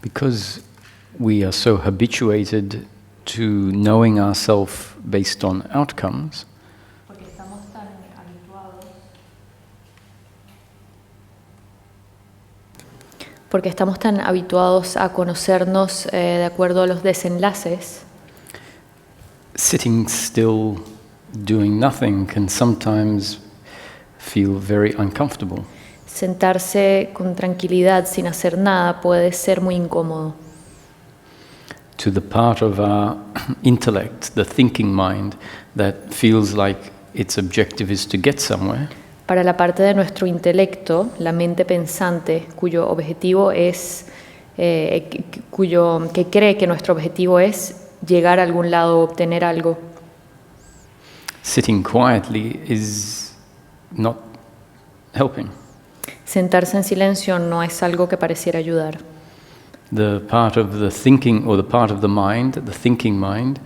Because we are so habituated to knowing ourselves based on outcomes, porque estamos tan habituados a conocernos de acuerdo a los desenlaces, sitting still, doing nothing can sometimes feel very uncomfortable. sentarse con tranquilidad sin hacer nada puede ser muy incómodo. To the part of our intellect, the thinking mind, that feels like its objective is to get somewhere, Para la parte de nuestro intelecto, la mente pensante, cuyo objetivo es, que cree que nuestro objetivo es llegar a algún lado o obtener algo, sitting quietly is not helping. sentarse en silencio no es algo que pareciera ayudar. The part of the thinking, or the part of the mind, the thinking mind,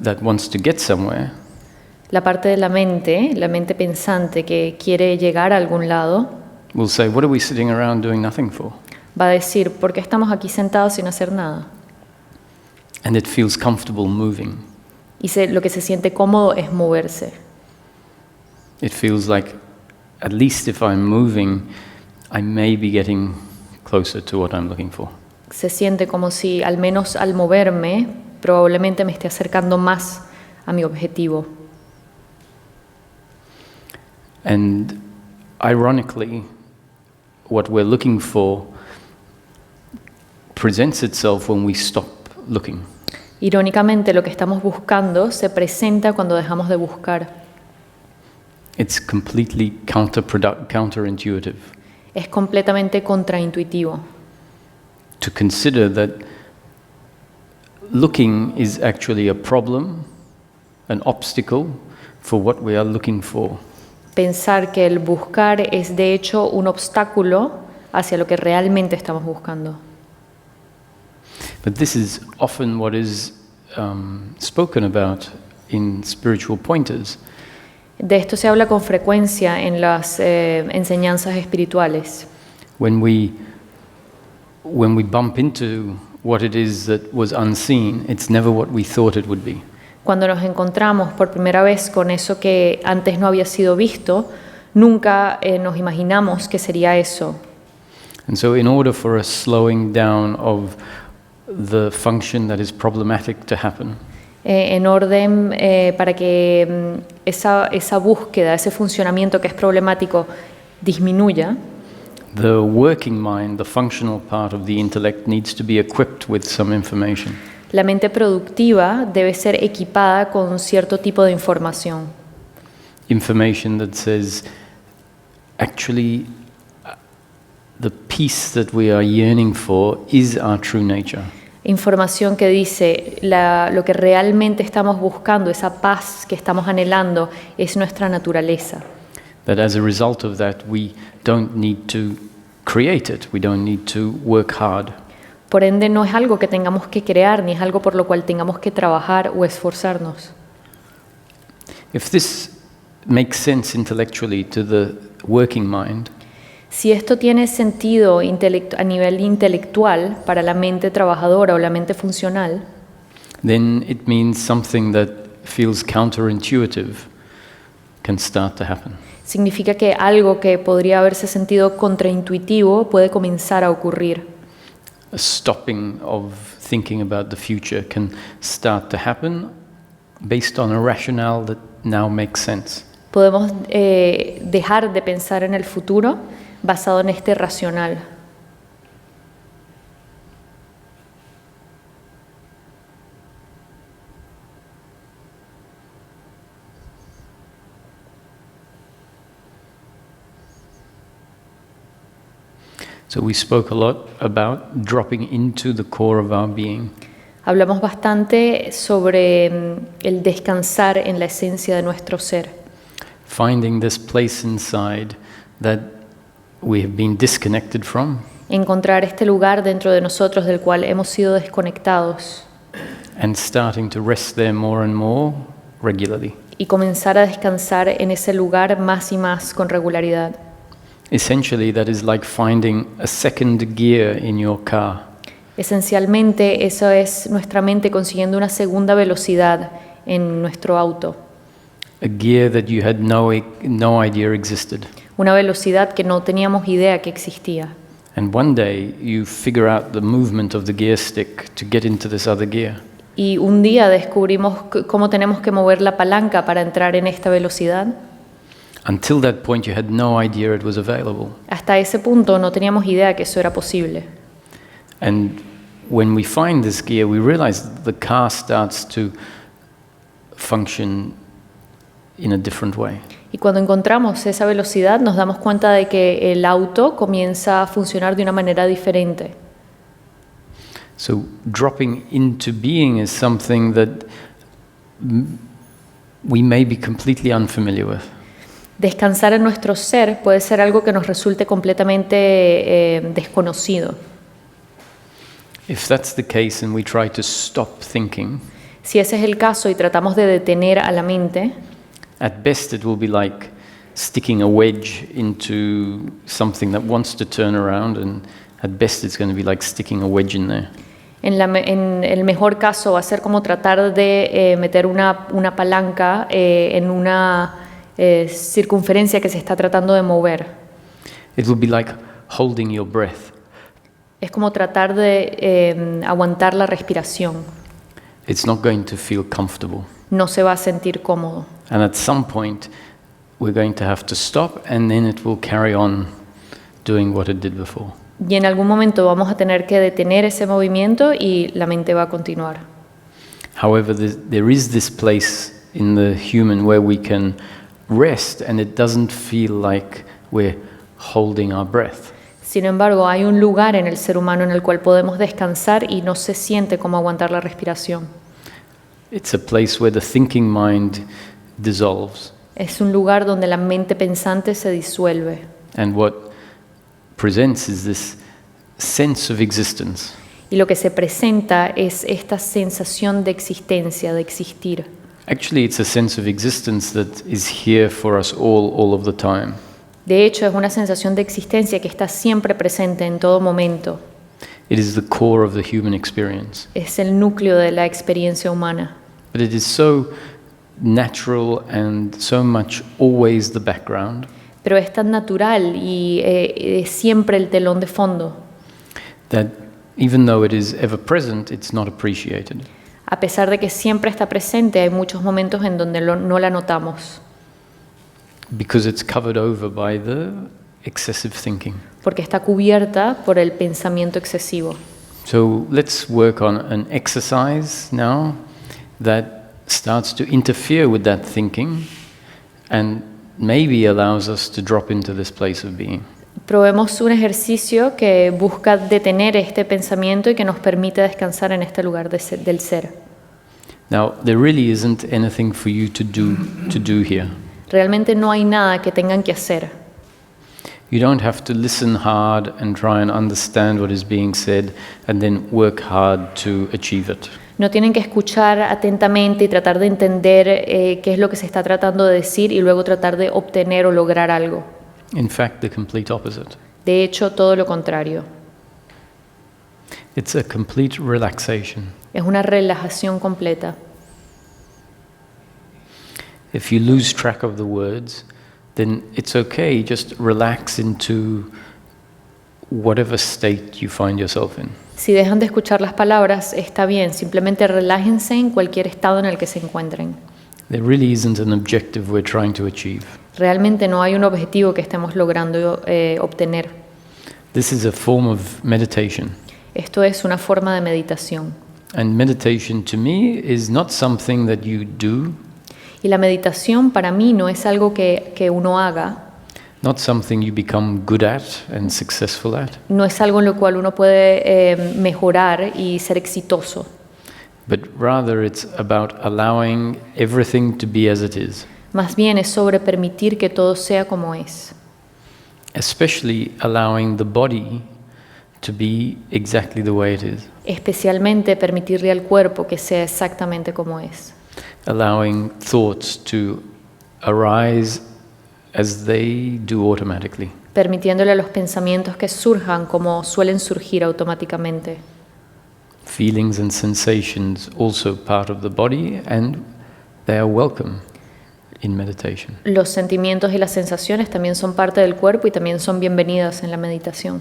that wants to get somewhere, La parte de la mente pensante que quiere llegar a algún lado, will say, what are we sitting around doing nothing for? va a decir, ¿por qué estamos aquí sentados sin hacer nada? And it feels comfortable moving. Y lo que se siente cómodo es moverse. It feels like, at least if I'm moving, I may be getting closer to what I'm looking for. Se siente como si, al menos al moverme, probablemente me esté acercando más a mi objetivo. And ironically, what we're looking for presents itself when we stop looking. Irónicamente, lo que estamos buscando se presenta cuando dejamos de buscar. It's completely counterintuitive Es completamente contraintuitivo. to consider that looking is actually a problem, an obstacle for what we are looking for. Pensar que el buscar es de hecho un obstáculo hacia lo que realmente estamos buscando. But this is often what is spoken about in spiritual pointers. De esto se habla con frecuencia en las enseñanzas espirituales. When we bump into what it is that was unseen, it's never what we thought it would be. Cuando nos encontramos por primera vez con eso que antes no había sido visto, nunca nos imaginamos que sería eso. And so in order for a slowing down of the function that is problematic to happen, En orden para que esa búsqueda, ese funcionamiento que es problemático disminuya, the working mind, the functional part of the intellect, needs to be equipped with some information. la mente productiva debe ser equipada con cierto tipo de información. Information that says, actually, the peace that we are yearning for is our true nature. Información que dice lo que realmente estamos buscando, esa paz que estamos anhelando, es nuestra naturaleza. That as a result of that, we don't need to create it, we don't need to work hard. Por ende, no es algo que tengamos que crear, ni es algo por lo cual tengamos que trabajar o esforzarnos. If this makes sense intellectually to the working mind, Si esto tiene sentido a nivel intelectual para la mente trabajadora o la mente funcional, then it means something that feels counterintuitive can start to happen. significa que algo que podría haberse sentido contraintuitivo puede comenzar a ocurrir. A stopping of thinking about the future can start to happen based on a rationale that now makes sense. Podemos dejar de pensar en el futuro basado en este racional. So we spoke a lot about dropping into the core of our being. Hablamos bastante sobre el descansar en la esencia de nuestro ser. Finding this place inside that we have been disconnected from. Encontrar este lugar dentro de nosotros del cual hemos sido desconectados. And starting to rest there more and more regularly. Y comenzar a descansar en ese lugar más y más con regularidad. Essentially, that is like finding a second gear in your car. Esencialmente, eso es nuestra mente consiguiendo una segunda velocidad en nuestro auto. A gear that you had no idea existed. Una velocidad que no teníamos idea que existía. And one day you figure out the movement of the gear stick to get into this other gear. Y un día descubrimos cómo tenemos que mover la palanca para entrar en esta velocidad. Until that point you had no idea it was available. Hasta ese punto no teníamos idea que eso era posible. And when we find this gear, we realize that the car starts to function in a different way. Y cuando encontramos esa velocidad nos damos cuenta de que el auto comienza a funcionar de una manera diferente. So dropping into being is something that we may be completely unfamiliar with. Descansar en nuestro ser puede ser algo que nos resulte completamente desconocido. If that's the case and we try to stop thinking, Si ese es el caso y tratamos de detener a la mente, at best it will be like sticking a wedge into something that wants to turn around, and at best it's going to be like sticking a wedge in there. en el mejor caso va a ser como tratar de meter una palanca en una circunferencia que se está tratando de mover. It will be like holding your breath. Es como tratar de aguantar la respiración. It's not going to feel comfortable. No se va a sentir cómodo. And at some point, we're going to have to stop, and then it will carry on doing what it did before. Y en algún momento vamos a tener que detener ese movimiento y la mente va a continuar. However, there is this place in the human where we can rest, and it doesn't feel like we're holding our breath. Sin embargo, hay un lugar en el ser humano en el cual podemos descansar y no se siente como aguantar la respiración. It's a place where the thinking mind dissolves, Es un lugar donde la mente pensante se disuelve. and what presents is this sense of existence. Y lo que se presenta es esta sensación de existencia, de existir. Actually, it's a sense of existence that is here for us all of the time. De hecho, es una sensación de existencia que está siempre presente en todo momento. It is the core of the human experience. Es el núcleo de la experiencia humana. But it is so natural and so much always the background Pero es tan natural y es siempre el telón de fondo. that even though it is ever present, it's not appreciated. A pesar de que siempre está presente, hay muchos momentos en donde no la notamos, Because it's covered over by the excessive thinking. porque está cubierta por el pensamiento excesivo. So let's work on an exercise now that starts to interfere with that thinking and maybe allows us to drop into this place of being. Probemos un ejercicio que busca detener este pensamiento y que nos permite descansar en este lugar del ser. Now, there really isn't anything for you to do here. Realmente no hay nada que tengan que hacer. You don't have to listen hard and try and understand what is being said and then work hard to achieve it. No tienen que escuchar atentamente y tratar de entender qué es lo que se está tratando de decir y luego tratar de obtener o lograr algo. In fact, the complete opposite. De hecho, todo lo contrario. It's a complete relaxation. Es una relajación completa. If you lose track of the words, then it's okay, just relax into whatever state you find yourself in. Si dejan de escuchar las palabras, está bien, simplemente relájense en cualquier estado en el que se encuentren. There really isn't an objective we're trying to achieve. Realmente no hay un objetivo que estemos logrando obtener. This is a form of meditation. Esto es una forma de meditación. And meditation to me is not something that you do, Y la meditación para mí no es algo que uno haga, not something you become good at and successful at, no es algo en lo cual uno puede mejorar y ser exitoso, but rather it's about allowing everything to be as it is, más bien es sobre permitir que todo sea como es, especially allowing the body to be exactly the way it is, especialmente permitirle al cuerpo que sea exactamente como es, allowing thoughts to arise as they do automatically. permitiéndole a los pensamientos que surjan como suelen surgir automáticamente. Feelings and sensations also part of the body, and they are welcome in meditation. Los sentimientos y las sensaciones también son parte del cuerpo y también son bienvenidas en la meditación.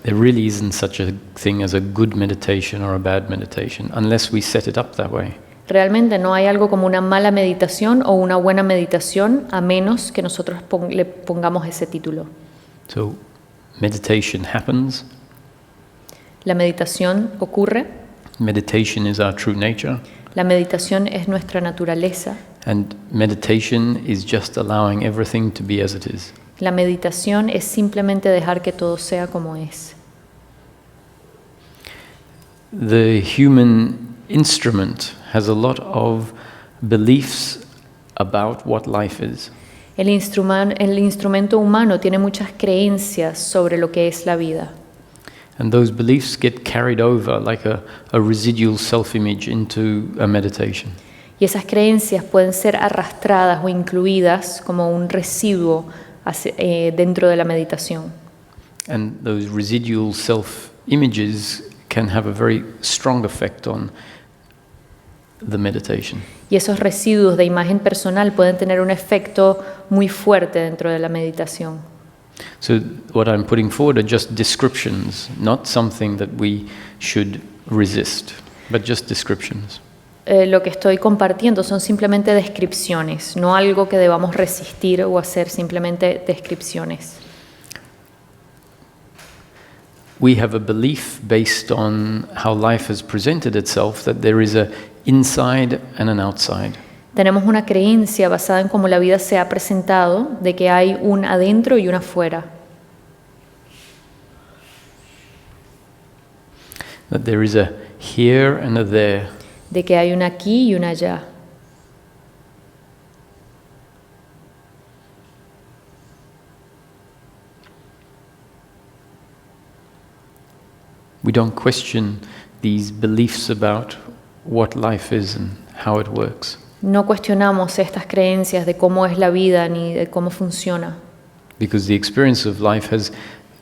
There really isn't such a thing as a good meditation or a bad meditation, unless we set it up that way. Realmente no hay algo como una mala meditación o una buena meditación, a menos que nosotros le pongamos ese título. So, meditation happens. La meditación ocurre, Meditation is our true nature. la meditación es nuestra naturaleza, And meditation is just allowing everything to be as it is. la meditación es simplemente dejar que todo sea como es. The human instrument has a lot of beliefs about what life is. El instrumento humano tiene muchas creencias sobre lo que es la vida. And those beliefs get carried over like a residual self-image into a meditation. Y esas creencias pueden ser arrastradas o incluidas como un residuo dentro de la meditación. And those residual self-images can have a very strong effect on the meditation. Y esos residuos de imagen personal pueden tener un efecto muy fuerte dentro de la meditación. So what I'm putting forward are just descriptions, not something that we should resist, but just descriptions. Lo que estoy compartiendo son simplemente descripciones, no algo que debamos resistir o hacer, simplemente descripciones. We have a belief based on how life has presented itself that there is a inside and an outside. Tenemos una creencia basada en cómo la vida se ha presentado, de que hay un adentro y un afuera. That there is a here and a there. De que hay un aquí y un allá. We don't question these beliefs about what life is and how it works. No cuestionamos estas creencias de cómo es la vida ni de cómo funciona. Because the experience of life has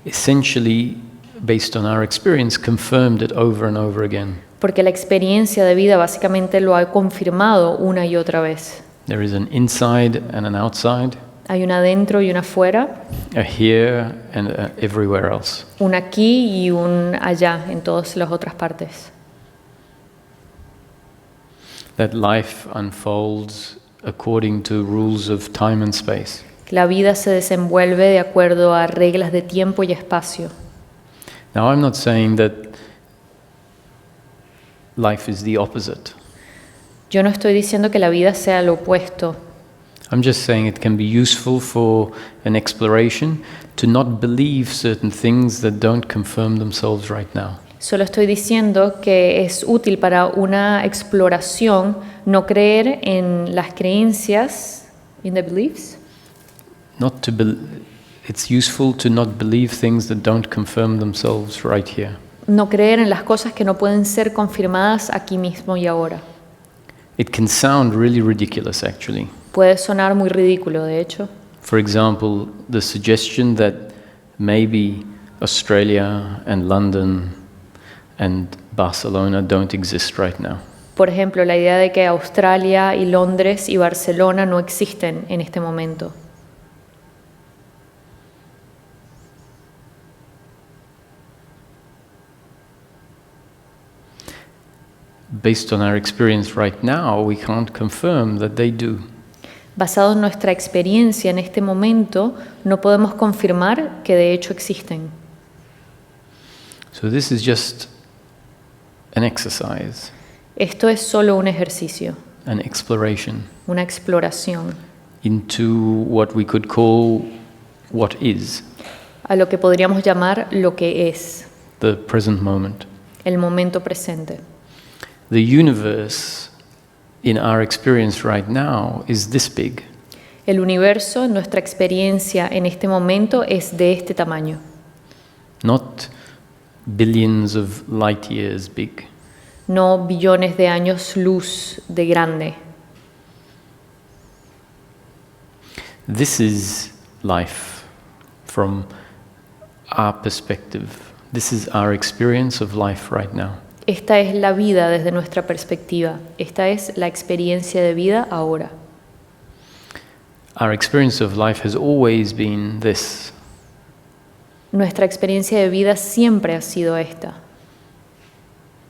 essentially, based on our experience, confirmed it over and over again. Porque la experiencia de vida básicamente lo ha confirmado una y otra vez. There is an inside and an outside, Hay un adentro y un afuera, a here and a everywhere else. un aquí y un allá en todas las otras partes. That life unfolds according to rules of time and space. La vida se desenvuelve de acuerdo a reglas de tiempo y espacio. Now, I'm not saying that life is the opposite. Yo no estoy diciendo que la vida sea lo opuesto. I'm just saying it can be useful for an exploration to not believe certain things that don't confirm themselves right now. Solo estoy diciendo que es útil para una exploración no creer en las creencias, in the beliefs. It's useful to not believe things that don't confirm themselves right here. No creer en las cosas que no pueden ser confirmadas aquí mismo y ahora. It can sound really ridiculous, actually. Puede sonar muy ridículo, de hecho. For example, the suggestion that maybe Australia and London and Barcelona don't exist right now. Por ejemplo, la idea de que Australia y Londres y Barcelona no existen en este momento. Based on our experience right now, we can't confirm that they do. Basado en nuestra experiencia en este momento, no podemos confirmar que de hecho existen. So this is just an exercise, Esto es solo un ejercicio, an exploration una exploración into what we could call what is, a lo que podríamos llamar lo que es, the present moment. el momento presente. The universe in our experience right now is this big. El universo, nuestra experiencia en este momento es de este tamaño, Not billions of light years big. no billones de años luz de grande. This is life from our perspective. This is our experience of life right now. Esta es la vida desde nuestra perspectiva. Esta es la experiencia de vida ahora. Our experience of life has always been this. Nuestra experiencia de vida siempre ha sido esta.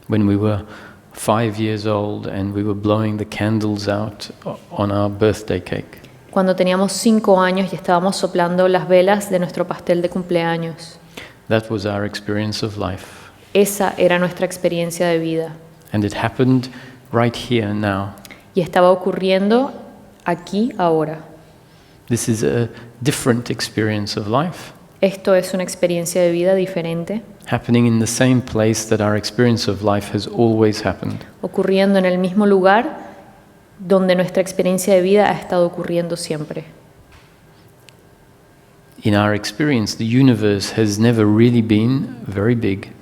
When we were 5 years old and we were blowing the candles out on our birthday cake. Cuando teníamos 5 años y estábamos soplando las velas de nuestro pastel de cumpleaños. That was our experience of life. Esa era nuestra experiencia de vida. And it happened right here now. Y estaba ocurriendo aquí ahora. This is a different experience of life. Esto es una experiencia de vida diferente. Happening in the same place that our experience of life has always happened. Ocurriendo en el mismo lugar donde nuestra experiencia de vida ha estado ocurriendo siempre. In our experience, the universe has never really been very big.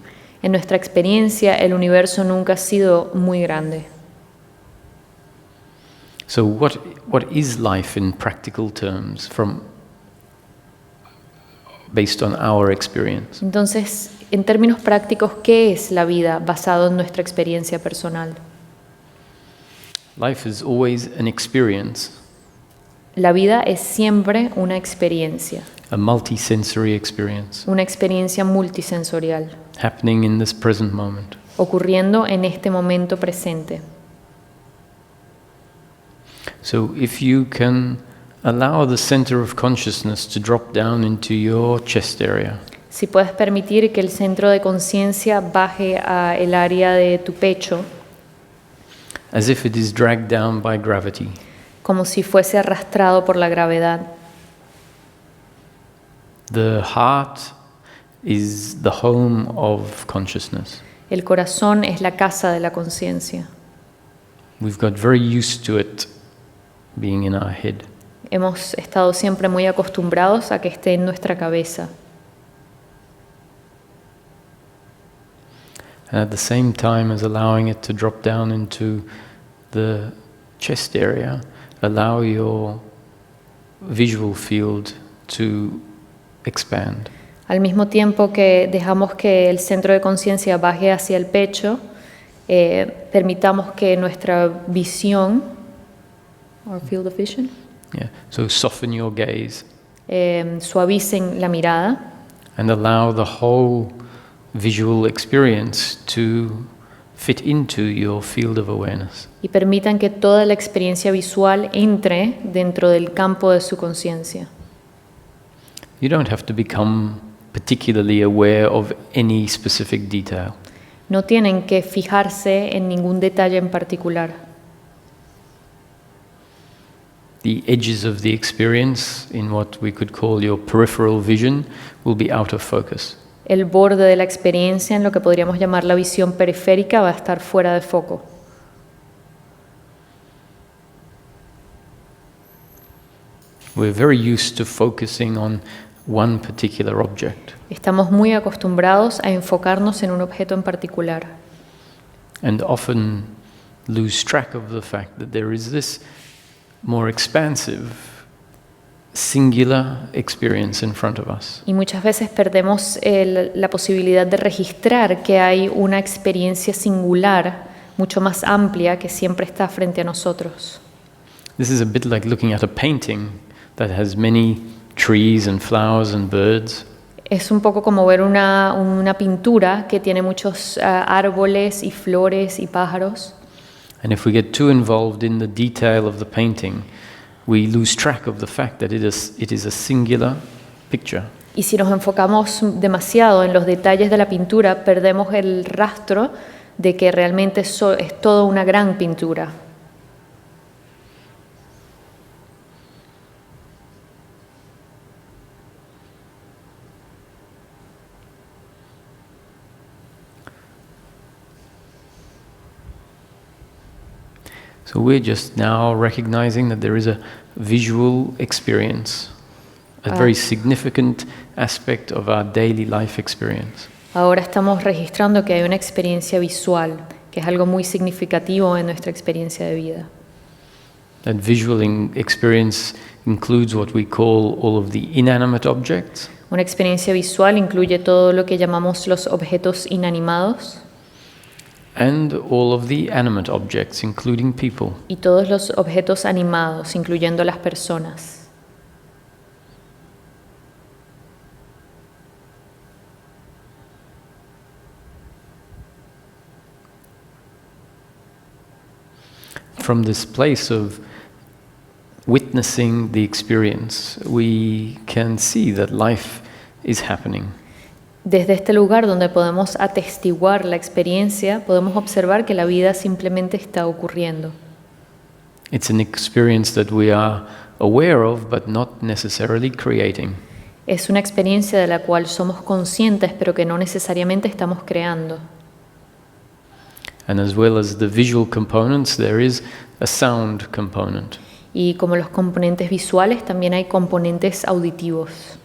En nuestra experiencia, el universo nunca ha sido muy grande. So what is life in practical terms based on our experience? Entonces, en términos prácticos, ¿qué es la vida basado en nuestra experiencia personal? Life is always an experience. La vida es siempre una experiencia. A multisensory experience. Una experiencia multisensorial. Happening in this present moment. Ocurriendo en este momento presente. So if you can allow the center of consciousness to drop down into your chest area. Si puedes permitir que el centro de conciencia baje a el área de tu pecho, as if it is dragged down by gravity. Como si fuese arrastrado por la gravedad. The heart is the home of consciousness. El corazón es la casa de la conciencia. We've got very used to it being in our head. Hemos estado siempre muy acostumbrados a que esté en nuestra cabeza. And at the same time as allowing it to drop down into the chest area, allow your visual field to expand. Al mismo tiempo que dejamos que el centro de conciencia baje hacia el pecho, permitamos que nuestra visión, our field of vision, so soften your gaze. Suavicen la mirada. And allow the whole visual experience to fit into your field of awareness. Y permitan que toda la experiencia visual entre dentro del campo de su conciencia. You don't have to become particularly aware of any specific detail. No tienen que fijarse en ningún detalle en particular. The edges of the experience, in what we could call your peripheral vision, will be out of focus. El borde de la experiencia, en lo que podríamos llamar la visión periférica, va a estar fuera de foco. We're very used to focusing on one particular object. Estamos muy acostumbrados a enfocarnos en un objeto en particular. And often lose track of the fact that there is this more expansive, singular experience in front of us. Y muchas veces perdemos la posibilidad de registrar que hay una experiencia singular, mucho más amplia, que siempre está frente a nosotros. This is a bit like looking at a painting that has many trees and flowers and birds. Es un poco como ver una pintura que tiene muchos árboles y flores y pájaros. And if we get too involved in the detail of the painting, we lose track of the fact that it is a singular picture. Y si nos enfocamos demasiado en los detalles de la pintura, perdemos el rastro de que realmente es toda una gran pintura. So we're just now recognizing that there is a visual experience, a very significant aspect of our daily life experience. Ahora estamos registrando que hay una experiencia visual, que es algo muy significativo en nuestra experiencia de vida. That visual experience includes what we call all of the inanimate objects. Una experiencia visual incluye todo lo que llamamos los objetos inanimados And all of the animate objects, including people. y todos los objetos animados, incluyendo las personas. From this place of witnessing the experience, we can see that life is happening. Desde este lugar donde podemos atestiguar la experiencia, podemos observar que la vida simplemente está ocurriendo. It's an experience that we are aware of, but not necessarily creating. Es una experiencia de la cual somos conscientes, pero que no necesariamente estamos creando. And as well as the visual components, there is a sound component. Y como los componentes visuales, también hay componentes auditivos.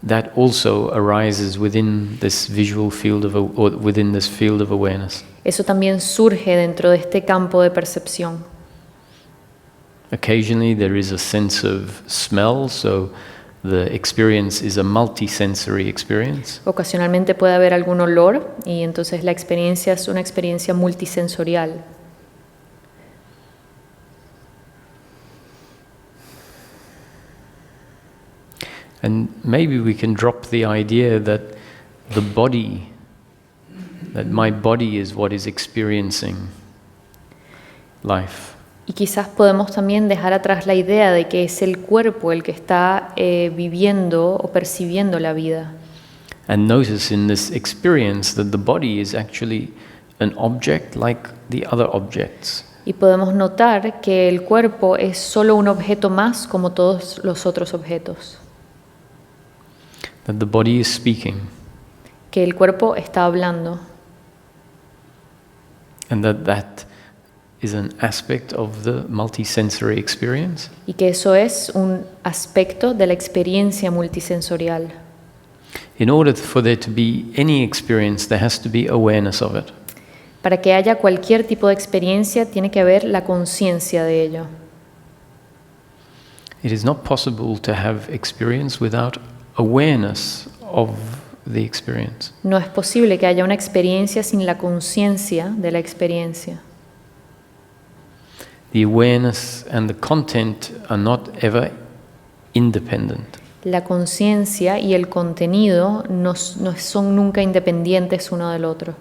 That also arises within this visual field of, or within this field of awareness. Eso también surge dentro de este campo de percepción. Occasionally there is a sense of smell, so the experience is a multisensory experience. Ocasionalmente puede haber algún olor y entonces la experiencia es una experiencia multisensorial. And maybe we can drop the idea that the body, that my body is what is experiencing life. Y quizás podemos también dejar atrás la idea de que es el cuerpo el que está viviendo o percibiendo la vida. And notice in this experience that the body is actually an object like the other objects. Y podemos notar que el cuerpo es solo un objeto más como todos los otros objetos. That the body is speaking. Que el cuerpo está hablando. And that is an aspect of the multisensory experience. Y que eso es un aspecto de la experiencia multisensorial. In order for there to be any experience, there has to be awareness of it. Para que haya cualquier tipo de experiencia, tiene que haber la conciencia de ello. It is not possible to have experience without awareness of the experience. No es posible que haya una experiencia sin la conciencia de la experiencia. The awareness and the content are not ever independent. La conciencia y el contenido no son nunca independientes uno del otro.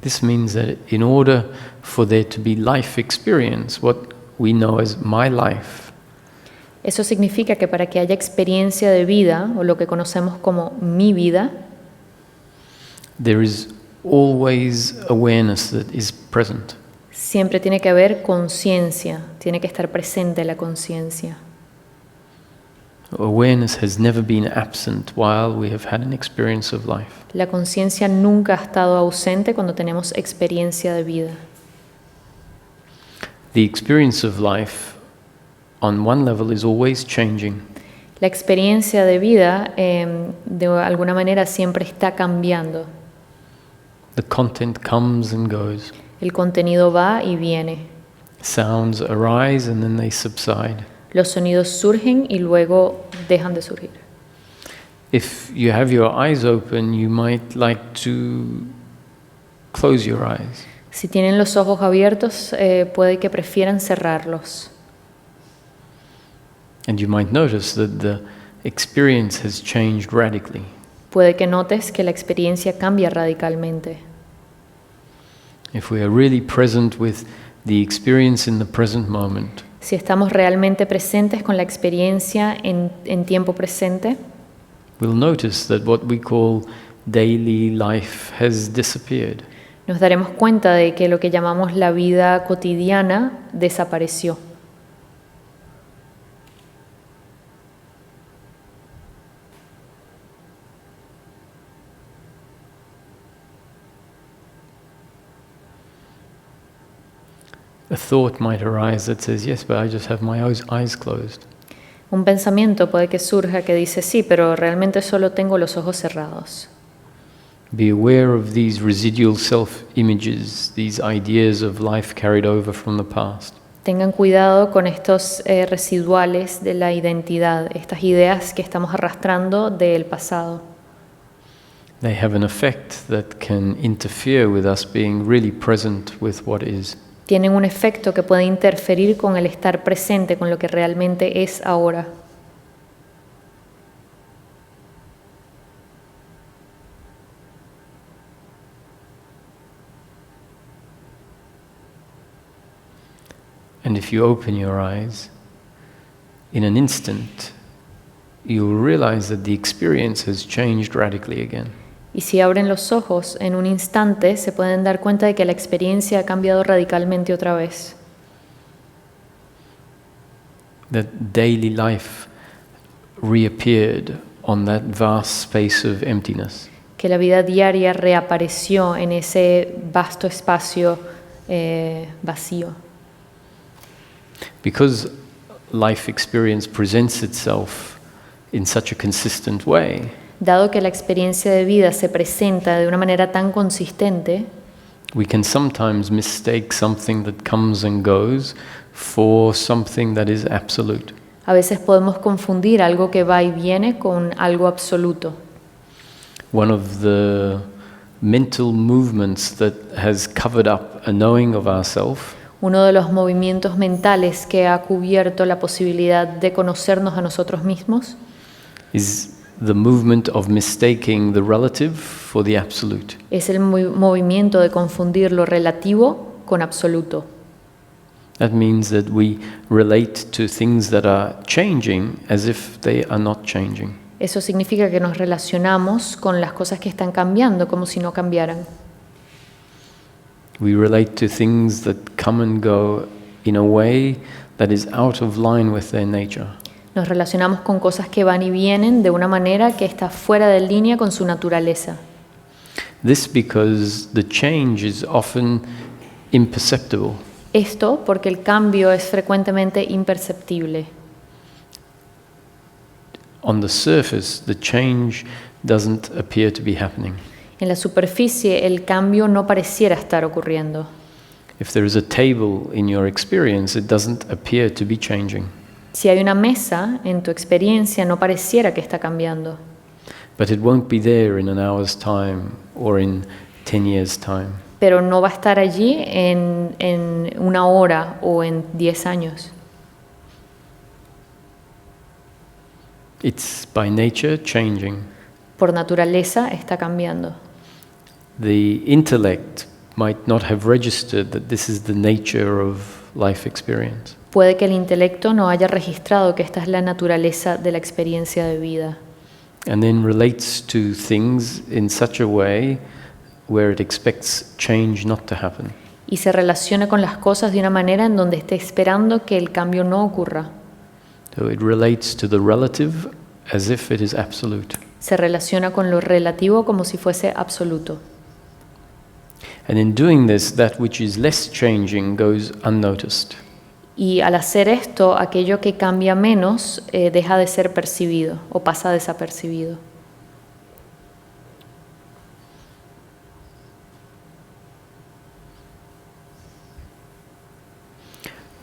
This means that in order for there to be life experience, what we know as my life, Eso significa que para que haya experiencia de vida, o lo que conocemos como mi vida, there is always awareness that is present. siempre tiene que haber conciencia, tiene que estar presente la conciencia. Awareness has never been absent while we have had an experience of life. La conciencia nunca ha estado ausente cuando tenemos experiencia de vida. The experience of life on one level is always changing. La experiencia de vida de alguna manera siempre está cambiando. The content comes and goes. El contenido va y viene. Sounds arise and then they subside. Los sonidos surgen y luego dejan de surgir. If you have your eyes open, you might like to close your eyes. Si tienen los ojos abiertos, puede que prefieran cerrarlos. And you might notice that the experience has changed radically. Puede que notes que la experiencia cambia radicalmente. If we are really present with the experience in the present moment, Si estamos realmente presentes con la experiencia en tiempo presente, we'll notice that what we call daily life has disappeared. nos daremos cuenta de que lo que llamamos la vida cotidiana desapareció. A thought might arise that says, yes, but I just have my eyes closed. Un pensamiento puede que surja que dice, sí, pero realmente solo tengo los ojos cerrados. Be aware of these residual self-images, these ideas of life carried over from the past. Tengan cuidado con estos residuales de la identidad, estas ideas que estamos arrastrando del pasado. They have an effect that can interfere with us being really present with what is. Tienen un efecto que puede interferir con el estar presente, con lo que realmente es ahora. And if you open your eyes, in an instant, you'll realize that the experience has changed radically again. Y si abren los ojos, en un instante se pueden dar cuenta de que la experiencia ha cambiado radicalmente otra vez. That daily life reappeared on that vast space of emptiness. Que la vida diaria reapareció en ese vasto espacio vacío. Because life experience presents itself in such a consistent way, Dado que la experiencia de vida se presenta de una manera tan consistente, we can sometimes mistake something that comes and goes for something that is absolute. a veces podemos confundir algo que va y viene con algo absoluto. One of the mental movements that has covered up a knowing of ourselves Uno de los movimientos mentales que ha cubierto la posibilidad de conocernos a nosotros mismos is the movement of mistaking the relative for the absolute. es el movimiento de confundir lo relativo con absoluto. That means that we relate to things that are changing as if they are not changing. Eso significa que nos relacionamos con las cosas que están cambiando como si no cambiaran. We relate to things that come and go in a way that is out of line with their nature. Nos relacionamos con cosas que van y vienen de una manera que está fuera de línea con su naturaleza. This because the change is often imperceptible. Esto porque el cambio es frecuentemente imperceptible. On the surface, the change doesn't appear to be happening. En la superficie el cambio no pareciera estar ocurriendo. If there is a table in your experience, it doesn't appear to be changing. Si hay una mesa, en tu experiencia no pareciera que está cambiando, But it won't be there in an hour's time or in 10 years' time. pero no va a estar allí en una hora o en 10 años. It's by nature changing. Por naturaleza está cambiando. The intellect might not have registered that this is the nature of life experience. Puede que el intelecto no haya registrado que esta es la naturaleza de la experiencia de vida. And then relates to things in such a way where it expects change not to happen. Y se relaciona con las cosas de una manera en donde esté esperando que el cambio no ocurra. So it relates to the relative as if it is absolute. Se relaciona con lo relativo como si fuese absoluto. And in doing this, that which is less changing goes unnoticed. Y al hacer esto, aquello que cambia menos deja de ser percibido o pasa desapercibido.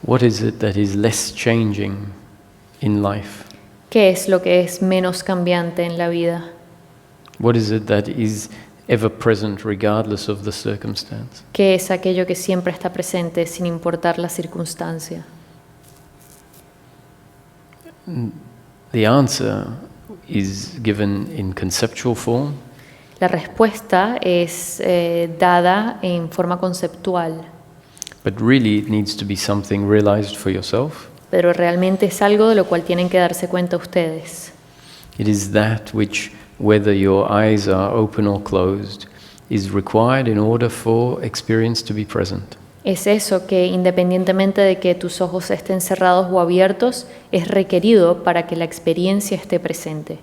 What is it that is less changing in life? ¿Qué es lo que es menos cambiante en la vida? What is it that is ever present regardless of the circumstance? ¿Qué es aquello que siempre está presente sin importar la circunstancia? The answer is given in conceptual form, La respuesta es dada en forma conceptual, but really it needs to be something realized for yourself. pero realmente es algo de lo cual tienen que darse cuenta ustedes. It is that which, whether your eyes are open or closed, is required in order for experience to be present. Es eso que, independientemente de que tus ojos estén cerrados o abiertos, es requerido para que la experiencia esté presente.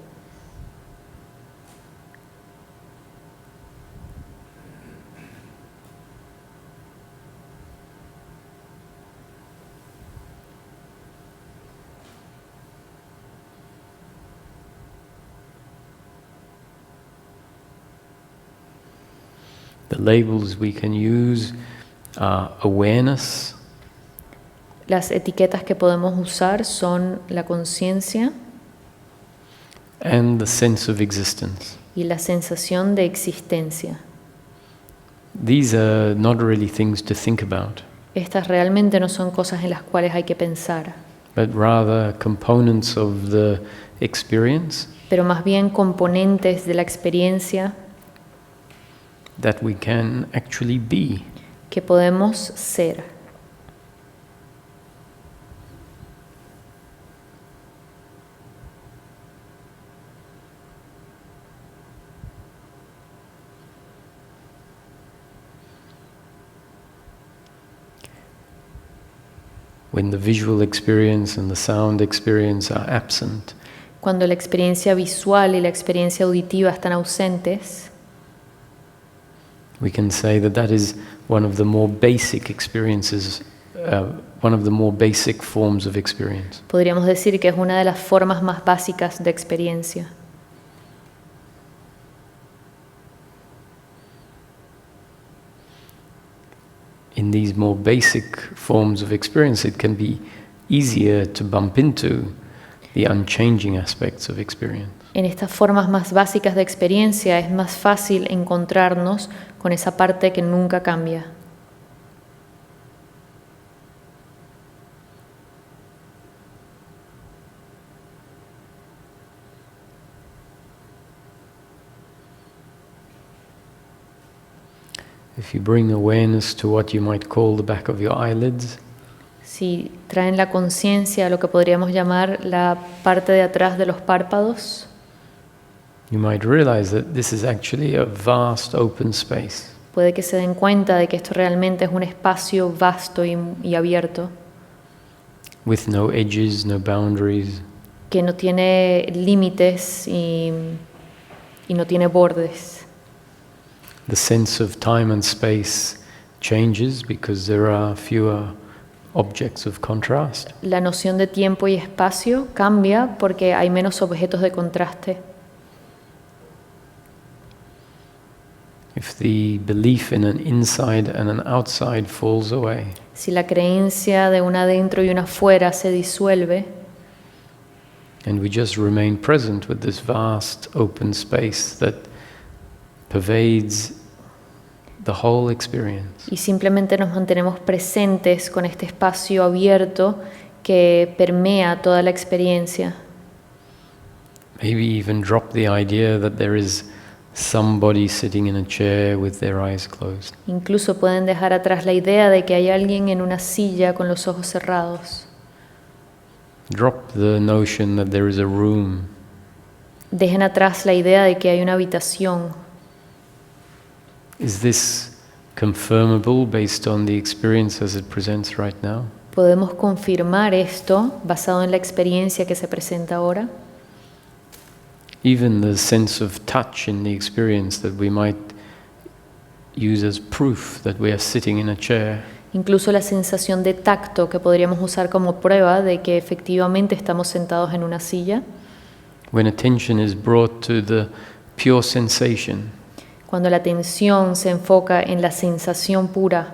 The labels we can use are awareness, Las etiquetas que podemos usar son la conciencia and the sense of existence. y la sensación de existencia. These are not really things to think about, Estas realmente no son cosas en las cuales hay que pensar, but rather components of the experience pero más bien componentes de la experiencia that we can actually be. que podemos ser. When the visual experience and the sound experience are absent, Cuando la experiencia visual y la experiencia auditiva están ausentes, we can say that that is one of the more basic experiences, one of the more basic forms of experience. podríamos decir que es una de las formas más básicas de experiencia. In these more basic forms of experience, it can be easier to bump into the unchanging aspects of experience. En estas formas más básicas de experiencia es más fácil encontrarnos con esa parte que nunca cambia. If you bring awareness to what you might call the back of your eyelids, Si traen la conciencia a lo que podríamos llamar la parte de atrás de los párpados, you might realize that this is actually a vast open space. puede que se den cuenta de que esto realmente es un espacio vasto y abierto, With no edges, no boundaries, que no tiene límites y no tiene bordes. the sense of time and space changes because there are fewer objects of contrast. La noción de tiempo y espacio cambia porque hay menos objetos de contraste. If the belief in an inside and an outside falls away, Si la creencia de un adentro y un afuera se disuelve and we just remain present with this vast open space that pervades the whole experience, y simplemente nos mantenemos presentes con este espacio abierto que permea toda la experiencia, maybe even drop the idea that there is somebody sitting in a chair with their eyes closed. incluso pueden dejar atrás la idea de que hay alguien en una silla con los ojos cerrados. Drop the notion that there is a room. Dejen atrás la idea de que hay una habitación. Is this confirmable based on the experience as it presents right now? ¿Podemos confirmar esto basado en la experiencia que se presenta ahora? Even the sense of touch in the experience that we might use as proof that we are sitting in a chair, Incluso la sensación de tacto que podríamos usar como prueba de que efectivamente estamos sentados en una silla. when attention is brought to the pure sensation, Cuando la atención se enfoca en la sensación pura,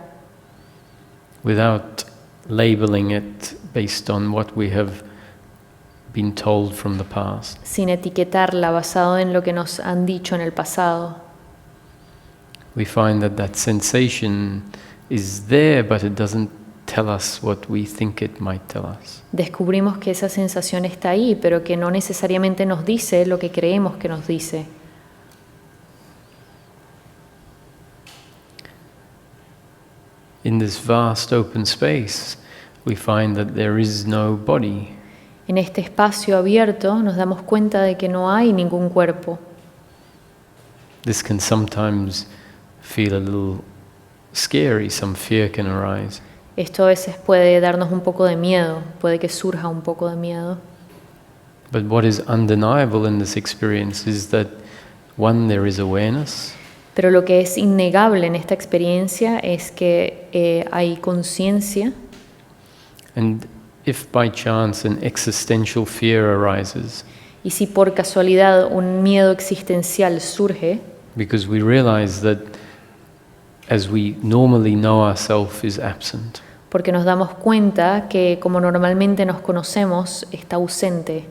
without labeling it based on what we have been told from the past, sin etiquetarla basado en lo que nos han dicho en el pasado, we find that that sensation is there, but it doesn't tell us what we think it might tell us. descubrimos que esa sensación está ahí, pero que no necesariamente nos dice lo que creemos que nos dice. In this vast open space, we find that there is no body. En este espacio abierto nos damos cuenta de que no hay ningún cuerpo. This can sometimes feel a little scary, some fear can arise. Esto a veces puede darnos un poco de miedo, puede que surja un poco de miedo. But what is undeniable in this experience is that, one, there is awareness, Pero lo que es innegable en esta experiencia es que hay conciencia, and if by chance an existential fear arises, y si por casualidad un miedo existencial surge, because we realize that as we normally know ourselves is absent. Porque nos damos cuenta que como normalmente nos conocemos, está ausente.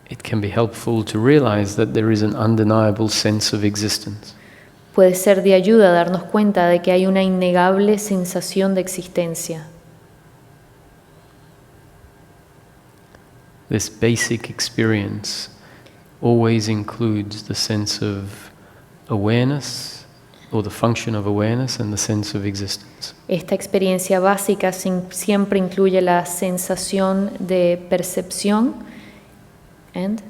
It can be helpful to realize that there is an undeniable sense of existence. Puede ser de ayuda darnos cuenta de que hay una innegable sensación de existencia. This basic experience always includes the sense of awareness, or the function of awareness, and the sense of existence. Esta experiencia básica siempre incluye la sensación de percepción And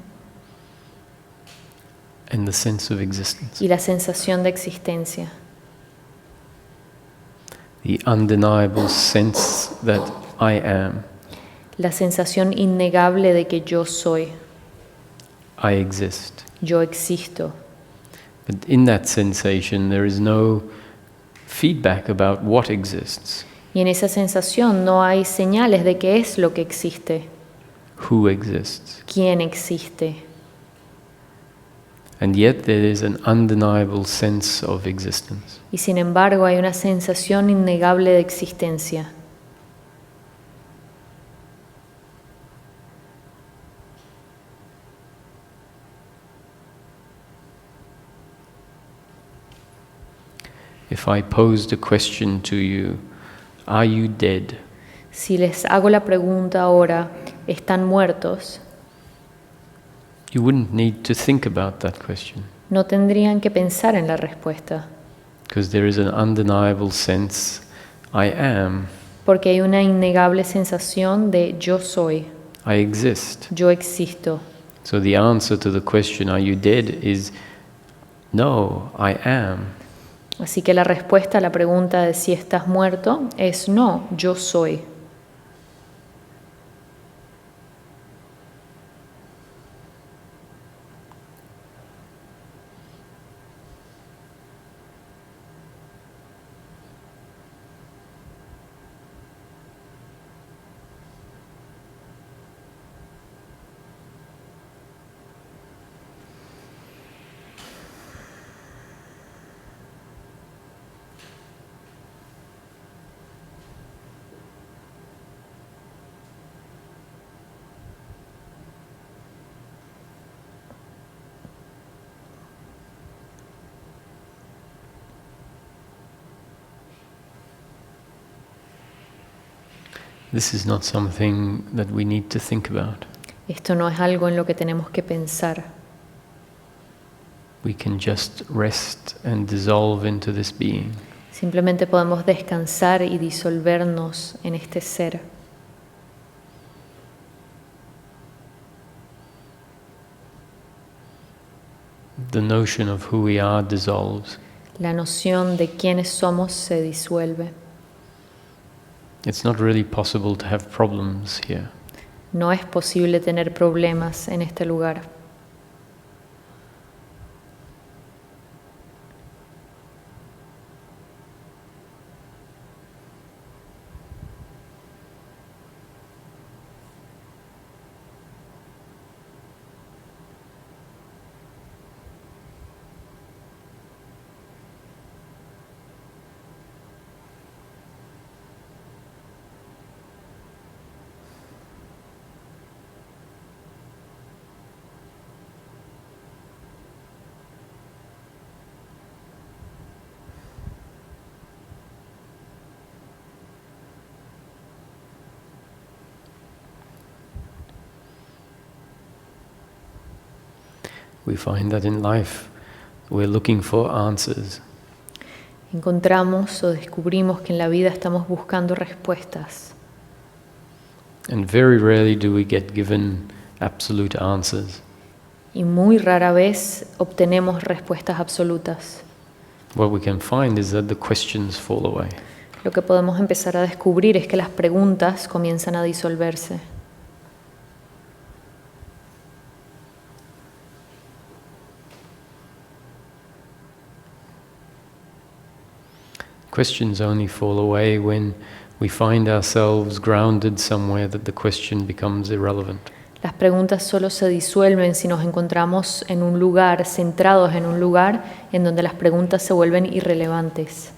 the sense of existence. y la sensación de existencia. The undeniable sense that I am. La sensación innegable de que yo soy, I exist. yo existo. But in that sensation there is no feedback about what exists, Y en esa sensación no hay señales de qué es lo que existe, who exists. quién existe. And yet there is an undeniable sense of existence. Y sin embargo hay una sensación innegable de existencia. If I posed a question to you, are you dead? Si les hago la pregunta ahora, ¿están muertos? You wouldn't need to think about that question, No tendrían que pensar en la respuesta, because there is an undeniable sense, I am, porque hay una innegable sensación de yo soy, I exist. yo existo. So the answer to the question, are you dead, is no, I am. Así que la respuesta a la pregunta de si estás muerto es no, yo soy. This is not something that we need to think about. Esto no es algo en lo que tenemos que pensar. We can just rest and dissolve into this being. Simplemente podemos descansar y disolvernos en este ser. The notion of who we are dissolves. La noción de quiénes somos se disuelve. It's not really possible to have problems here. No es posible tener problemas en este lugar. We find that in life we're looking for answers. Encontramos o descubrimos que en la vida estamos buscando respuestas. And very rarely do we get given absolute answers. Y muy rara vez obtenemos respuestas absolutas. What we can find is that the questions fall away. Lo que podemos empezar a descubrir es que las preguntas comienzan a disolverse. Questions only fall away when we find ourselves grounded somewhere that the question becomes irrelevant. Las preguntas solo se disuelven si nos encontramos en un lugar, centrados en un lugar en donde las preguntas se vuelven irrelevantes.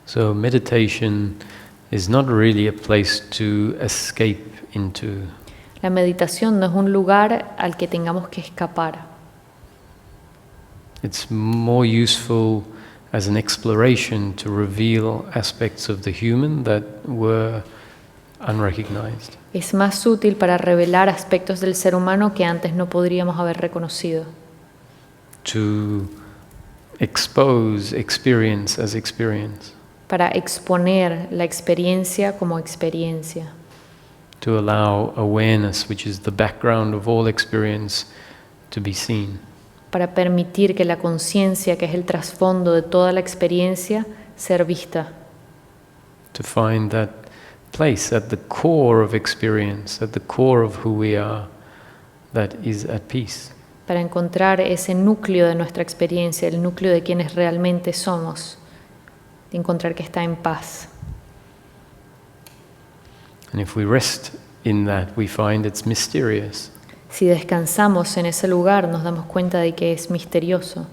So meditation is not really a place to escape into. La meditación no es un lugar al que tengamos que escapar. It's more useful as an exploration to reveal aspects of the human that were unrecognized. Es más útil para revelar aspectos del ser humano que antes no podríamos haber reconocido. To expose experience as experience. Para exponer la experiencia como experiencia. To allow awareness, which is the background of all experience, to be seen. Para permitir que la conciencia, que es el trasfondo de toda la experiencia, ser vista. To find that place at the core of experience, at the core of who we are, that is at peace. Para encontrar ese núcleo de nuestra experiencia, el núcleo de quienes realmente somos, de encontrar que está en paz. And if we rest in that, we find it's mysterious. Si descansamos en ese lugar, nos damos cuenta de que es misterioso.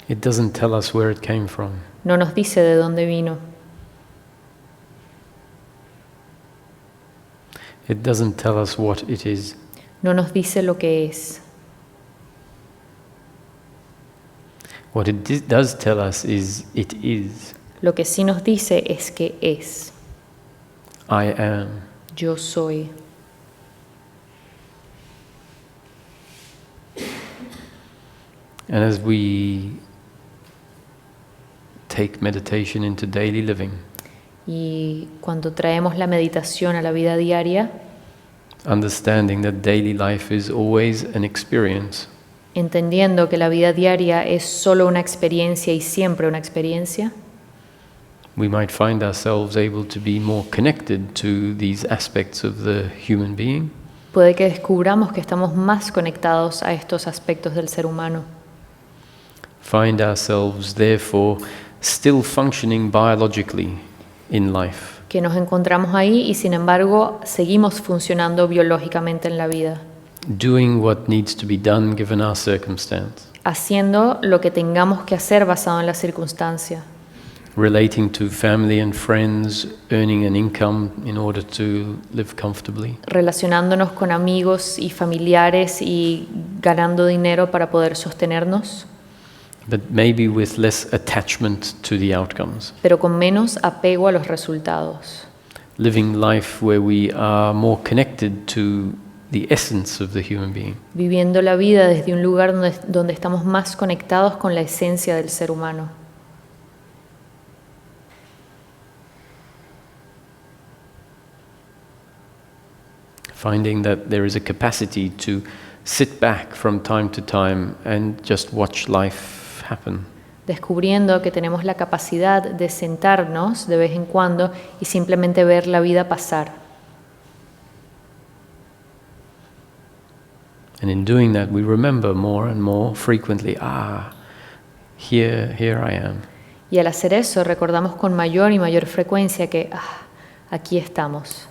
It doesn't tell us where it came from. No nos dice de dónde vino. It doesn't tell us what it is. No nos dice lo que es. What it does tell us is it is. Lo que sí nos dice es que es. I am. Yo soy. And as we take meditation into daily living, Y cuando traemos la meditación a la vida diaria, understanding that daily life is always an experience, entendiendo que la vida diaria es solo una experiencia y siempre una experiencia, we might find ourselves able to be more connected to these aspects of the human being, puede que descubramos que estamos más conectados a estos aspectos del ser humano. find ourselves therefore still functioning biologically in life, Que nos encontramos ahí y sin embargo seguimos funcionando biológicamente en la vida, doing what needs to be done given our circumstance, haciendo lo que tengamos que hacer basado en la circunstancia, relating to family and friends, earning an income in order to live comfortably, relacionándonos con amigos y familiares y ganando dinero para poder sostenernos, but maybe with less attachment to the outcomes. pero con menos apego a los resultados. Living life where we are more connected to the essence of the human being. Viviendo la vida desde un lugar donde estamos más conectados con la esencia del ser humano. Finding that there is a capacity to sit back from time to time and just watch life happen. Descubriendo que tenemos la capacidad de sentarnos de vez en cuando y simplemente ver la vida pasar. And in doing that, we remember more and more frequently, here I am. Y al hacer eso recordamos con mayor y mayor frecuencia que aquí estamos.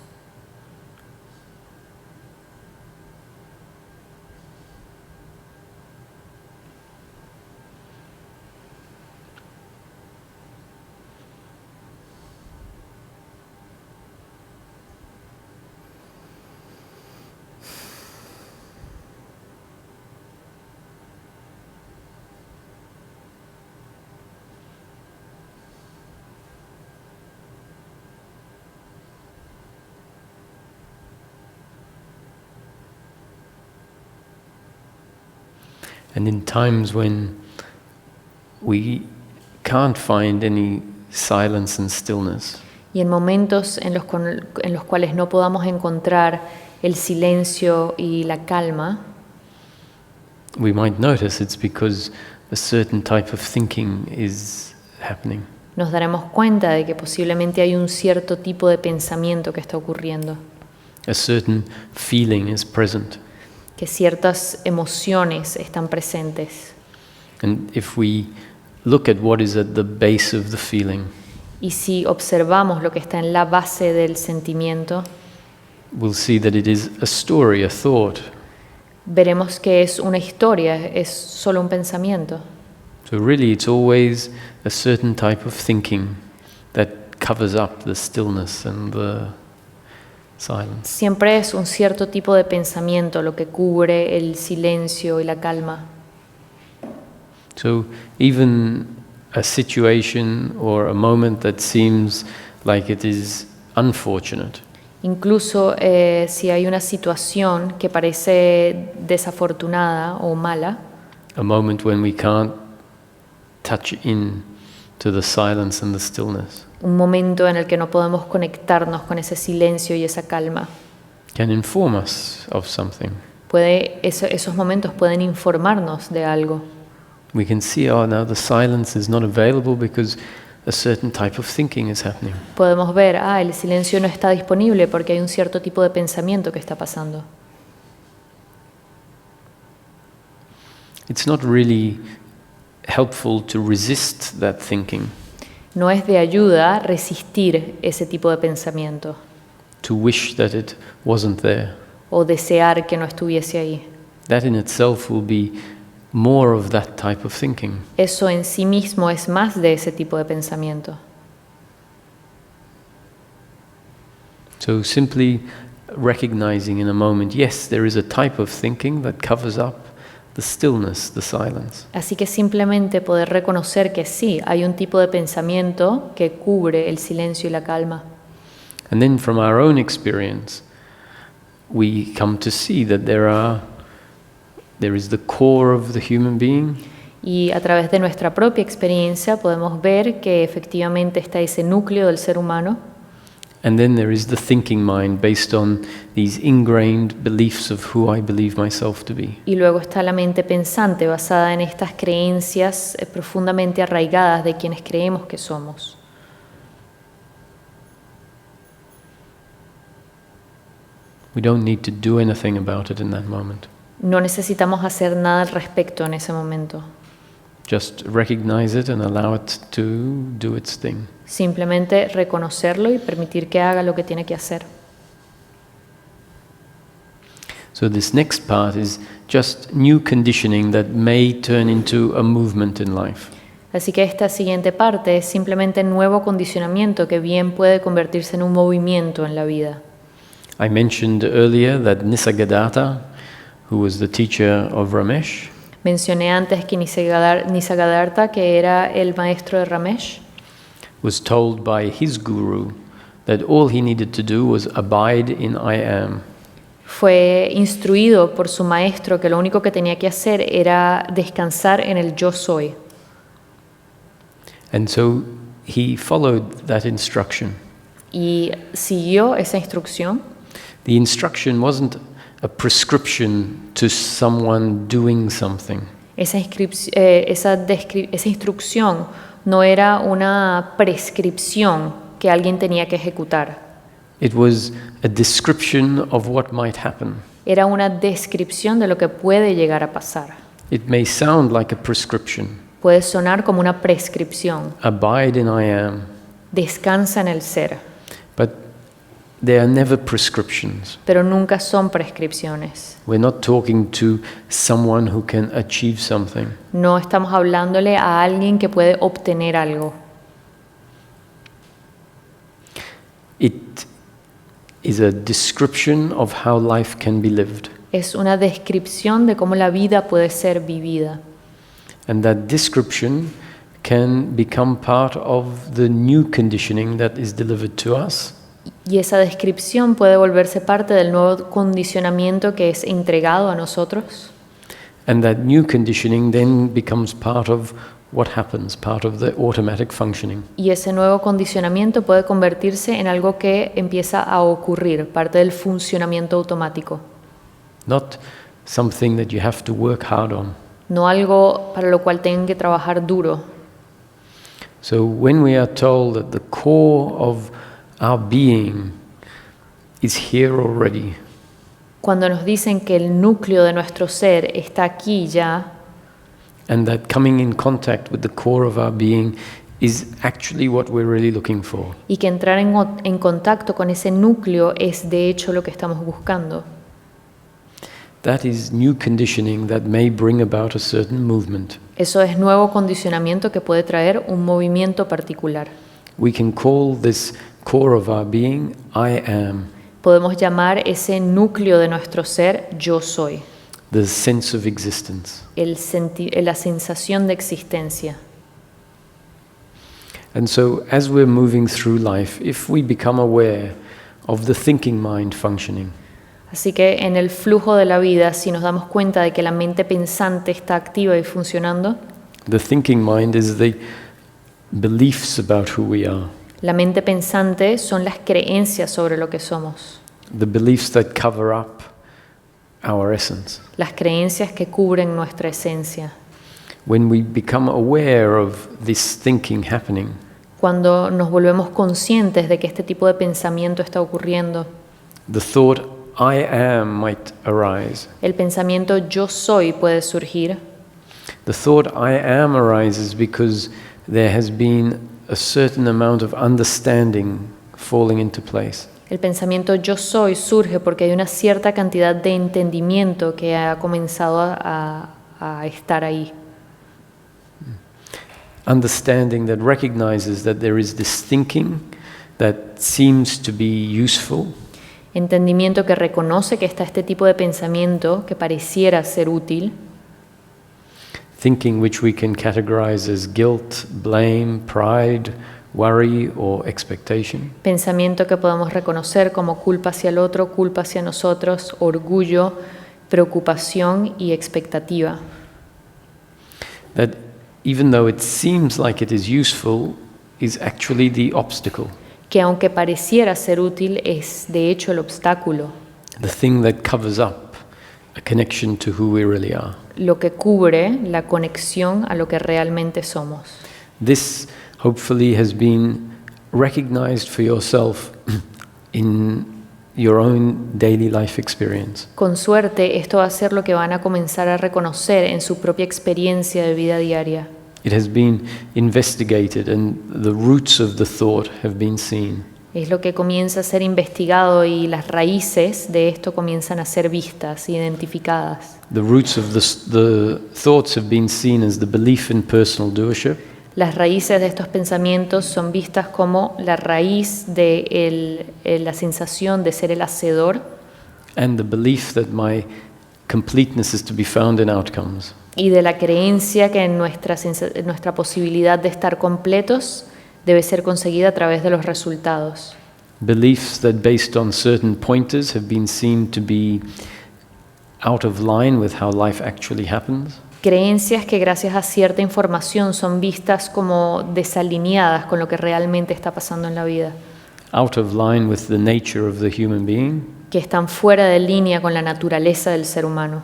And in times when we can't find any silence and stillness, Y en momentos en los cuales no podamos encontrar el silencio y la calma, we might notice it's because a certain type of thinking is happening. nos daremos cuenta de que posiblemente hay un cierto tipo de pensamiento que está ocurriendo, A certain feeling is present. que ciertas emociones están presentes. And if we look at what is at the base of the feeling, Y si observamos lo que está en la base del sentimiento, we'll see that it is a story, a thought. veremos que es una historia, es solo un pensamiento. So really it's always a certain type of thinking that covers up the stillness and the silence. Siempre es un cierto tipo de pensamiento lo que cubre el silencio y la calma. So even a situation or a moment that seems like it is unfortunate, Incluso si hay una situación que parece desafortunada o mala, a moment when we can't touch in to the silence and the stillness, un momento en el que no podemos conectarnos con ese silencio y esa calma, can inform us of something. esos momentos pueden informarnos de algo. We can see, oh, now the silence is not available because a certain type of thinking is happening. Podemos ver, el silencio no está disponible porque hay un cierto tipo de pensamiento que está pasando. It's not really helpful to resist that thinking, No es de ayuda resistir ese tipo de pensamiento to wish that it wasn't there. o desear que no estuviese ahí. That in itself will be more of that type of thinking. Eso en sí mismo es más de ese tipo de pensamiento. So simply recognizing in a moment, yes, there is a type of thinking that covers up the stillness, the silence. Así que simplemente poder reconocer que sí, hay un tipo de pensamiento que cubre el silencio y la calma. And then from our own experience, we come to see that there is the core of the human being, Y a través de nuestra propia experiencia podemos ver que efectivamente está ese núcleo del ser humano and then there is the thinking mind based on these ingrained beliefs of who I believe myself to be. y luego está la mente pensante basada en estas creencias profundamente arraigadas de quienes creemos que somos. We don't need to do anything about it in that moment. No necesitamos hacer nada al respecto en ese momento. Just recognize it and allow it to do its thing. Simplemente reconocerlo y permitir que haga lo que tiene que hacer. So this next part is just new conditioning that may turn into a movement in life. Así que esta siguiente parte es simplemente nuevo condicionamiento que bien puede convertirse en un movimiento en la vida. I mentioned earlier that Nisargadatta, who was the teacher of Ramesh, Mencioné antes que Nisargadatta, que era el maestro de Ramesh, was told by his guru that all he needed to do was abide in I am. fue instruido por su maestro que lo único que tenía que hacer era descansar en el yo soy. And so he followed that instruction. Y siguió esa instrucción. The instruction wasn't a prescription to someone doing something. Esa instrucción no era una prescripción que alguien tenía que ejecutar. It was a description of what might happen. Era una descripción de lo que puede llegar a pasar. It may sound like a prescription. Puede sonar como una prescripción. Abide in I am. Descansa en el ser. But they are never prescriptions. Pero nunca son prescripciones. We're not talking to someone who can achieve something. No estamos hablándole a alguien que puede obtener algo. It is a description of how life can be lived. Es una descripción de cómo la vida puede ser vivida. And that description can become part of the new conditioning that is delivered to us. Y esa descripción puede volverse parte del nuevo condicionamiento que es entregado a nosotros. And that new conditioning then becomes part of what happens, part of the automatic functioning. Y ese nuevo condicionamiento puede convertirse en algo que empieza a ocurrir, parte del funcionamiento automático. Not something that you have to work hard on. no algo para lo cual tengan que trabajar duro. So when we are told that the core of our being is here already, Cuando nos dicen que el núcleo de nuestro ser está aquí ya, and that coming in contact with the core of our being is actually what we're really looking for, y que entrar en contacto con ese núcleo es de hecho lo que estamos buscando. that is new conditioning that may bring about a certain movement. Eso es nuevo condicionamiento que puede traer un movimiento particular. We can call this core of our being I am, Podemos llamar ese núcleo de nuestro ser yo soy, the sense of existence. la sensación de existencia. And so as we're moving through life, if we become aware of the thinking mind functioning, Así que en el flujo de la vida, si nos damos cuenta de que la mente pensante está activa y funcionando, the thinking mind is the beliefs about who we are, la mente pensante son las creencias sobre lo que somos, the beliefs that cover up our essence. las creencias que cubren nuestra esencia. When we become aware of this thinking happening, Cuando nos volvemos conscientes de que este tipo de pensamiento está ocurriendo, the thought I am might arise. el pensamiento yo soy puede surgir. The thought I am arises because there has been a certain amount of understanding falling into place. El pensamiento yo soy surge porque hay una cierta cantidad de entendimiento que ha comenzado a estar ahí. Understanding that recognizes that there is this thinking that seems to be useful, Entendimiento que reconoce que está este tipo de pensamiento que pareciera ser útil, thinking which we can categorize as guilt, blame, pride, worry, or expectation. pensamiento que podemos reconocer como culpa hacia el otro, culpa hacia nosotros, orgullo, preocupación y expectativa. That even though it seems like it is useful, is actually the obstacle, Que aunque pareciera ser útil, es de hecho el obstáculo, the thing that covers up a connection to who we really are. lo que cubre la conexión a lo que realmente somos. This hopefully has been recognized for yourself in your own daily life experience. Con suerte, esto va a ser lo que van a comenzar a reconocer en su propia experiencia de vida diaria. It has been investigated and the roots of the thought have been seen. Es lo que comienza a ser investigado y las raíces de esto comienzan a ser vistas, identificadas. The roots of the thoughts have been seen as the belief in personal doership, Las raíces de estos pensamientos son vistas como la raíz de la sensación de ser el hacedor and the belief that my completeness is to be found in outcomes. y de la creencia que nuestra posibilidad de estar completos debe ser conseguida a través de los resultados. Beliefs that based on certain pointers have been seen to be out of line with how life actually happens. Creencias que gracias a cierta información son vistas como desalineadas con lo que realmente está pasando en la vida, Out of line with the nature of the human being, que están fuera de línea con la naturaleza del ser humano.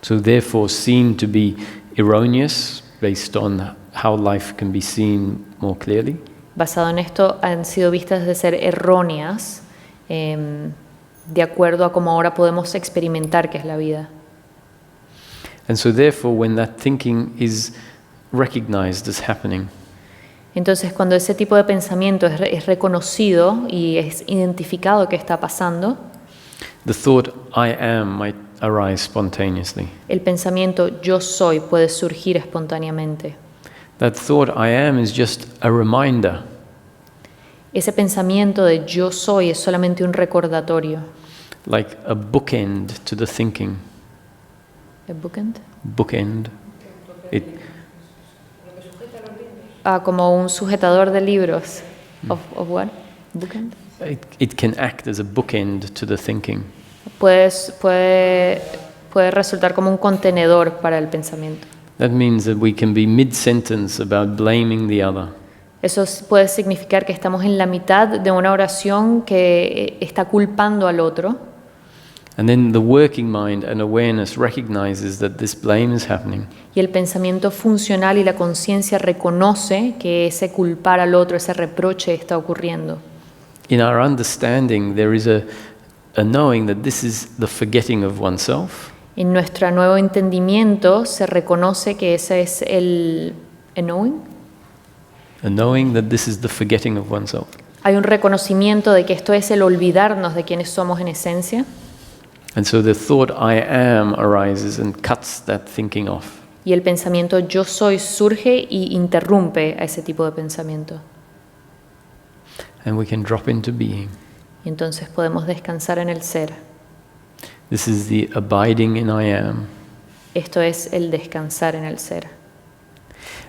so therefore seen to be erroneous based on how life can be seen more clearly. Basado en esto, han sido vistas de ser erróneas de acuerdo a cómo ahora podemos experimentar qué es la vida. And so therefore when that thinking is recognized as happening, Entonces, cuando ese tipo de pensamiento es reconocido y es identificado que está pasando, the thought I am might arise spontaneously. el pensamiento yo soy puede surgir espontáneamente. That thought I am is just a reminder Ese pensamiento de yo soy es solamente un recordatorio. like a bookend to the thinking. ¿El bookend? Bookend. It, Como un sujetador de libros. Of what? Bookend. it can act as a bookend to the thinking. Puede resultar como un contenedor para el pensamiento. That means that we can be mid-sentence about blaming the other. Eso puede significar que estamos en la mitad de una oración que está culpando al otro. And then the working mind and awareness recognizes that this blame is happening. Y el pensamiento funcional y la conciencia reconoce que ese culpar al otro, ese reproche está ocurriendo. In our understanding, there is a knowing that this is the forgetting of oneself. En nuestro nuevo entendimiento se reconoce que ese es el knowing. A knowing that this is the forgetting of oneself. Hay un reconocimiento de que esto es el olvidarnos de quienes somos en esencia. And so the thought I am arises and cuts that thinking off. Y el pensamiento yo soy surge y interrumpe a ese tipo de pensamiento. And we can drop into being. Y entonces podemos descansar en el ser. This is the abiding in I am. Esto es el descansar en el ser.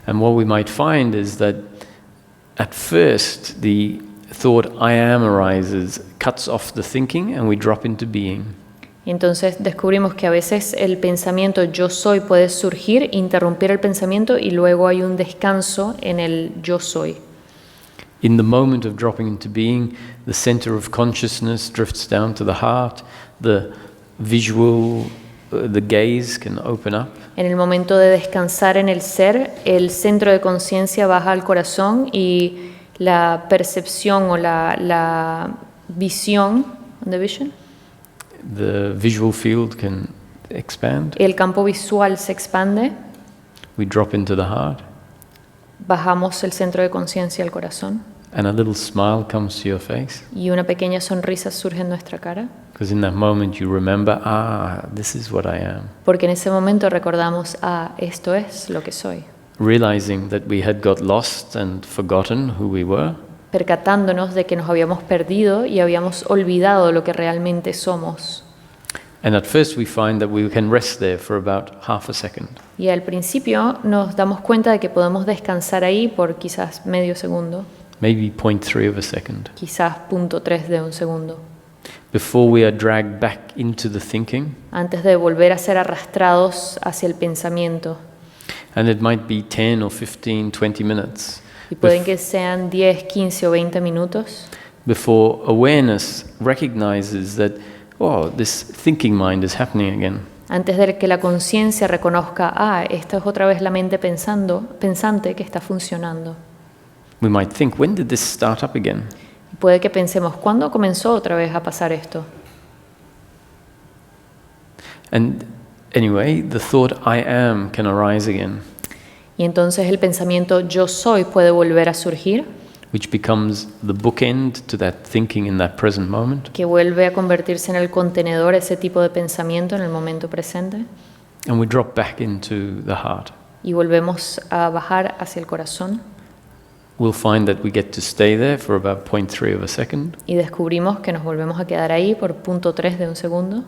And what we might find is that at first the thought I am arises, cuts off the thinking, and we drop into being. Y entonces descubrimos que a veces el pensamiento yo soy puede surgir, interrumpir el pensamiento y luego hay un descanso en el yo soy. In the moment of dropping into being, the center of consciousness drifts down to the heart, the visual, the gaze can open up. En el momento de descansar en el ser, el centro de conciencia baja al corazón y la percepción o la visión, the vision, The visual field can expand. el campo visual se expande, We drop into the heart, bajamos el centro de conciencia al corazón and a little smile comes to your face. y una pequeña sonrisa surge en nuestra cara, Because in that moment you remember, this is what I am. porque en ese momento recordamos, esto es lo que soy. Realizing that we had got lost and forgotten who we were, Percatándonos de que nos habíamos perdido y habíamos olvidado lo que realmente somos. and at first we find that we can rest there for about half a second. Y al principio nos damos cuenta de que podemos descansar ahí por quizás medio segundo, Maybe 0.3 of a second, quizás 0.3 de un segundo, before we are dragged back into the thinking, antes de volver a ser arrastrados hacia el pensamiento. and it might be 10 or 15, 20 minutes Y pueden que sean 10, 15 o 20 minutos, before awareness recognizes that, this thinking mind is happening again. antes de que la conciencia reconozca, esta es otra vez la mente pensante que está funcionando. We might think, when did this start up again? Y puede que pensemos, ¿cuándo comenzó otra vez a pasar esto? And anyway, the thought I am can arise again, Y entonces el pensamiento yo soy puede volver a surgir, which becomes the bookend to that thinking in that present moment. que vuelve a convertirse en el contenedor ese tipo de pensamiento en el momento presente, And we drop back into the heart. y volvemos a bajar hacia el corazón We'll find that we get to stay there for about 0.3 of a second. y descubrimos que nos volvemos a quedar ahí por 0.3 de un segundo.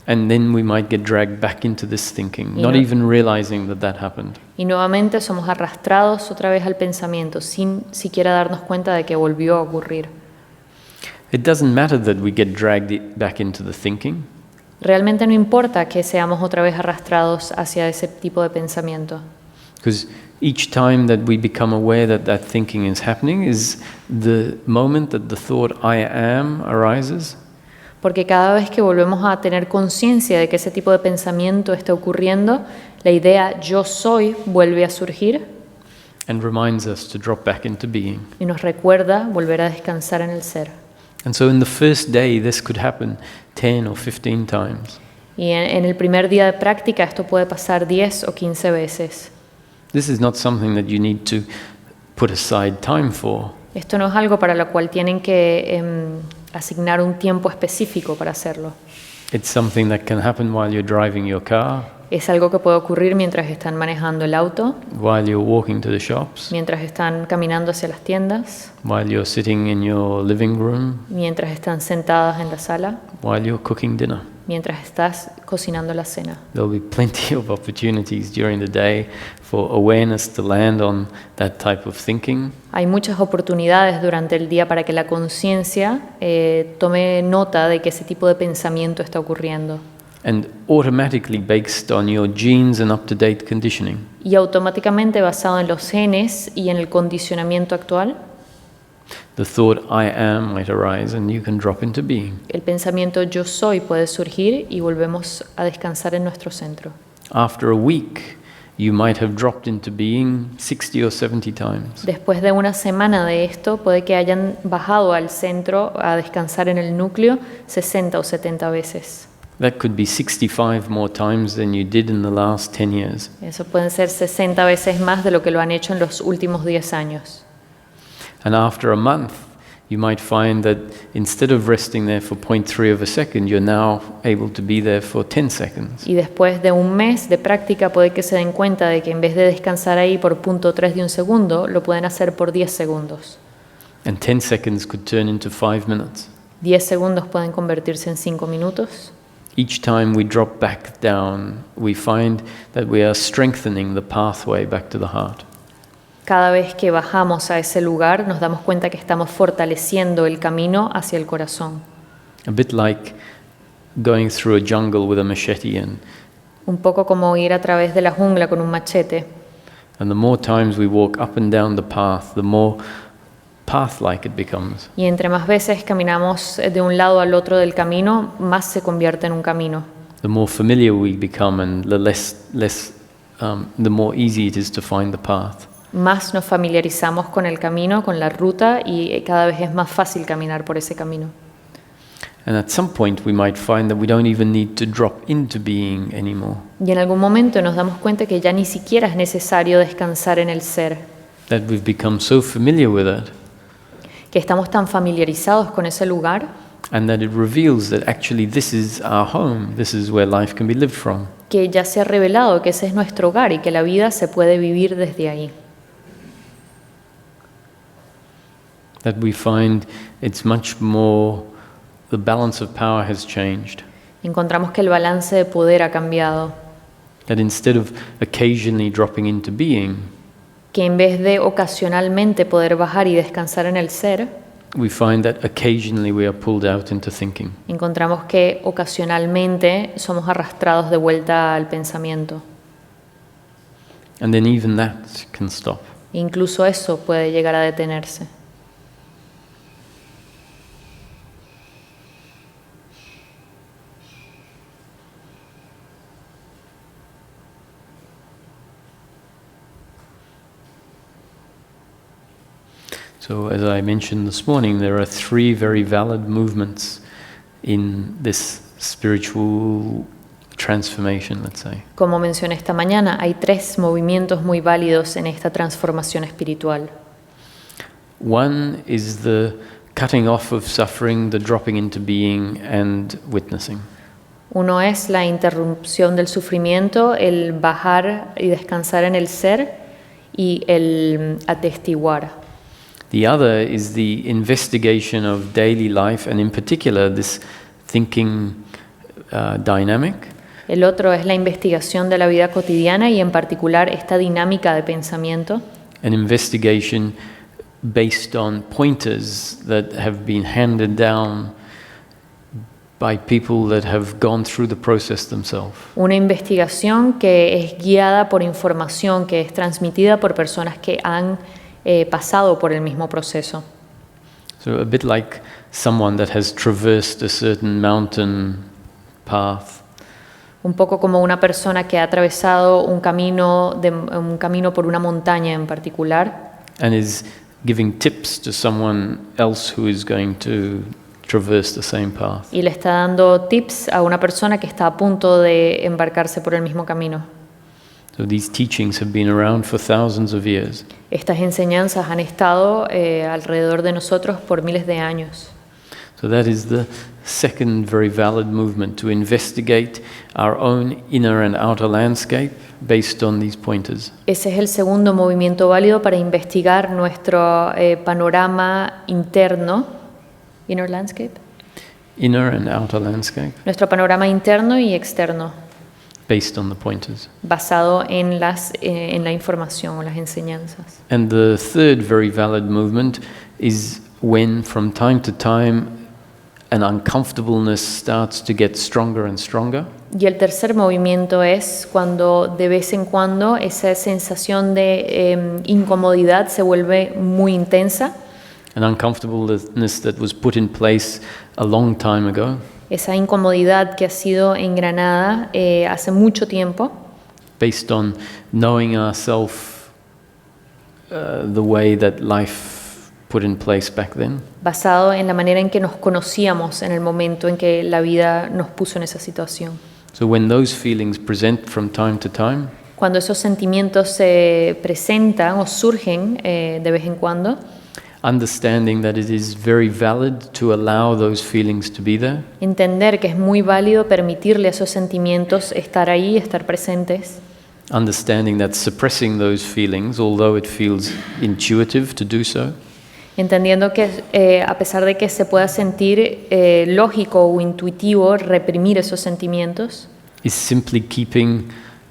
And then we might get dragged back into this thinking, You not know- even realizing that happened. Y nuevamente somos arrastrados otra vez al pensamiento sin siquiera darnos cuenta de que volvió a ocurrir. It doesn't matter that we get dragged back into the thinking, Realmente no importa que seamos otra vez arrastrados hacia ese tipo de pensamiento, because each time that we become aware that thinking is happening is the moment that the thought I am arises. porque cada vez que volvemos a tener conciencia de que ese tipo de pensamiento está ocurriendo, la idea yo soy vuelve a surgir And reminds us to drop back into being. y nos recuerda volver a descansar en el ser. And so in the first day, this could happen 10 or 15 times. Y en el primer día de práctica esto puede pasar 10 o 15 veces. This is not something that you need to put aside time for. Esto no es algo para lo cual tienen que asignar un tiempo específico para hacerlo. It's something that can happen while you're driving your car, Es algo que puede ocurrir mientras están manejando el auto, while you're walking to the shops, mientras están caminando hacia las tiendas, while you're sitting in your living room, mientras están sentadas en la sala, while you're cooking dinner. mientras estás cocinando la cena. There'll be plenty of opportunities during the day for awareness to land on that type of thinking. Hay muchas oportunidades durante el día para que la conciencia tome nota de que ese tipo de pensamiento está ocurriendo. And automatically based on your genes and up-to-date conditioning. Y automáticamente basado en los genes y en el condicionamiento actual, The thought I am might arise and you can drop into being. El pensamiento yo soy puede surgir y volvemos a descansar en nuestro centro. After a week, you might have dropped into being 60 or 70 times. Después de una semana de esto, puede que hayan bajado al centro a descansar en el núcleo 60 o 70 veces. That could be 65 more times than you did in the last 10 years. Eso pueden ser 60 veces más de lo que lo han hecho en los últimos 10 años. And after a month, you might find that instead of resting there for 0.3 of a second, you're now able to be there for 10 seconds. Y después de un mes de práctica puede que se den cuenta de que en vez de descansar ahí por 0.3 de un segundo, lo pueden hacer por 10 segundos. And 10 seconds could turn into 5 minutes. 10 segundos pueden convertirse en 5 minutos. Each time we drop back down, we find that we are strengthening the pathway back to the heart. Cada vez que bajamos a ese lugar, nos damos cuenta que estamos fortaleciendo el camino hacia el corazón. A bit like going through a jungle with a machete Un poco como ir a través de la jungla con un machete. and the more times we walk up and down the path, the more path-like it becomes. Y entre más veces caminamos de un lado al otro del camino, más se convierte en un camino. The more familiar we become and the more easy it is to find the path. Más nos familiarizamos con el camino, con la ruta, y cada vez es más fácil caminar por ese camino. And at some point we might find that we don't even need to drop into being anymore. Y en algún momento nos damos cuenta que ya ni siquiera es necesario descansar en el ser, That we've become so familiar with it que estamos tan familiarizados con ese lugar, and that it reveals that actually this is our home, this is where life can be lived from. que ya se ha revelado que ese es nuestro hogar y que la vida se puede vivir desde ahí. That we find it's much more, the balance of power has changed. Encontramos que el balance de poder ha cambiado, That instead of occasionally dropping into being, que en vez de ocasionalmente poder bajar y descansar en el ser, we find that occasionally we are pulled out into thinking. encontramos que ocasionalmente somos arrastrados de vuelta al pensamiento. And then even that can stop. Incluso eso puede llegar a detenerse. So as I mentioned this morning, there are 3 very valid movements in this spiritual transformation, let's say. Como mencioné esta mañana, hay 3 movimientos muy válidos en esta transformación espiritual. One is the cutting off of suffering, the dropping into being, and witnessing. Uno es la interrupción del sufrimiento, el bajar y descansar en el ser, y el atestiguar. The other is the investigation of daily life, and in particular this thinking dynamic. El otro es la investigación de la vida cotidiana y en particular esta dinámica de pensamiento. An investigation based on pointers that have been handed down by people that have gone through the process themselves. Una investigación que es guiada por información que es transmitida por personas que han pasado por el mismo proceso. So a bit like someone that has traversed a certain mountain path. Un poco como una persona que ha atravesado un camino por una montaña en particular And is giving tips to someone else who is going to traverse the same path. y le está dando tips a una persona que está a punto de embarcarse por el mismo camino. So these teachings have been around for thousands of years. Estas enseñanzas han estado alrededor de nosotros por miles de años. So that is the second very valid movement, to investigate our own inner and outer landscape based on these pointers. Ese es el segundo movimiento válido para investigar nuestro panorama interno, inner landscape, Inner and outer landscape nuestro panorama interno y externo, based on the pointers. basado en la información o las enseñanzas. And the third very valid movement is when from time to time an uncomfortableness starts to get stronger and stronger. Y el tercer movimiento es cuando de vez en cuando esa sensación de incomodidad se vuelve muy intensa an uncomfortableness that was put in place a long time ago, esa incomodidad que ha sido engranada hace mucho tiempo, based on knowing ourselves the way that life put in place back then. basado en la manera en que nos conocíamos en el momento en que la vida nos puso en esa situación. So when those feelings present from time to time, Cuando esos sentimientos se presentan o surgen de vez en cuando, understanding that it is very valid to allow those feelings to be there, entender que es muy válido permitirle a esos sentimientos estar ahí, estar presentes, understanding that suppressing those feelings, although it feels intuitive to do so, entendiendo que a pesar de que se pueda sentir lógico o intuitivo reprimir esos sentimientos, is simply keeping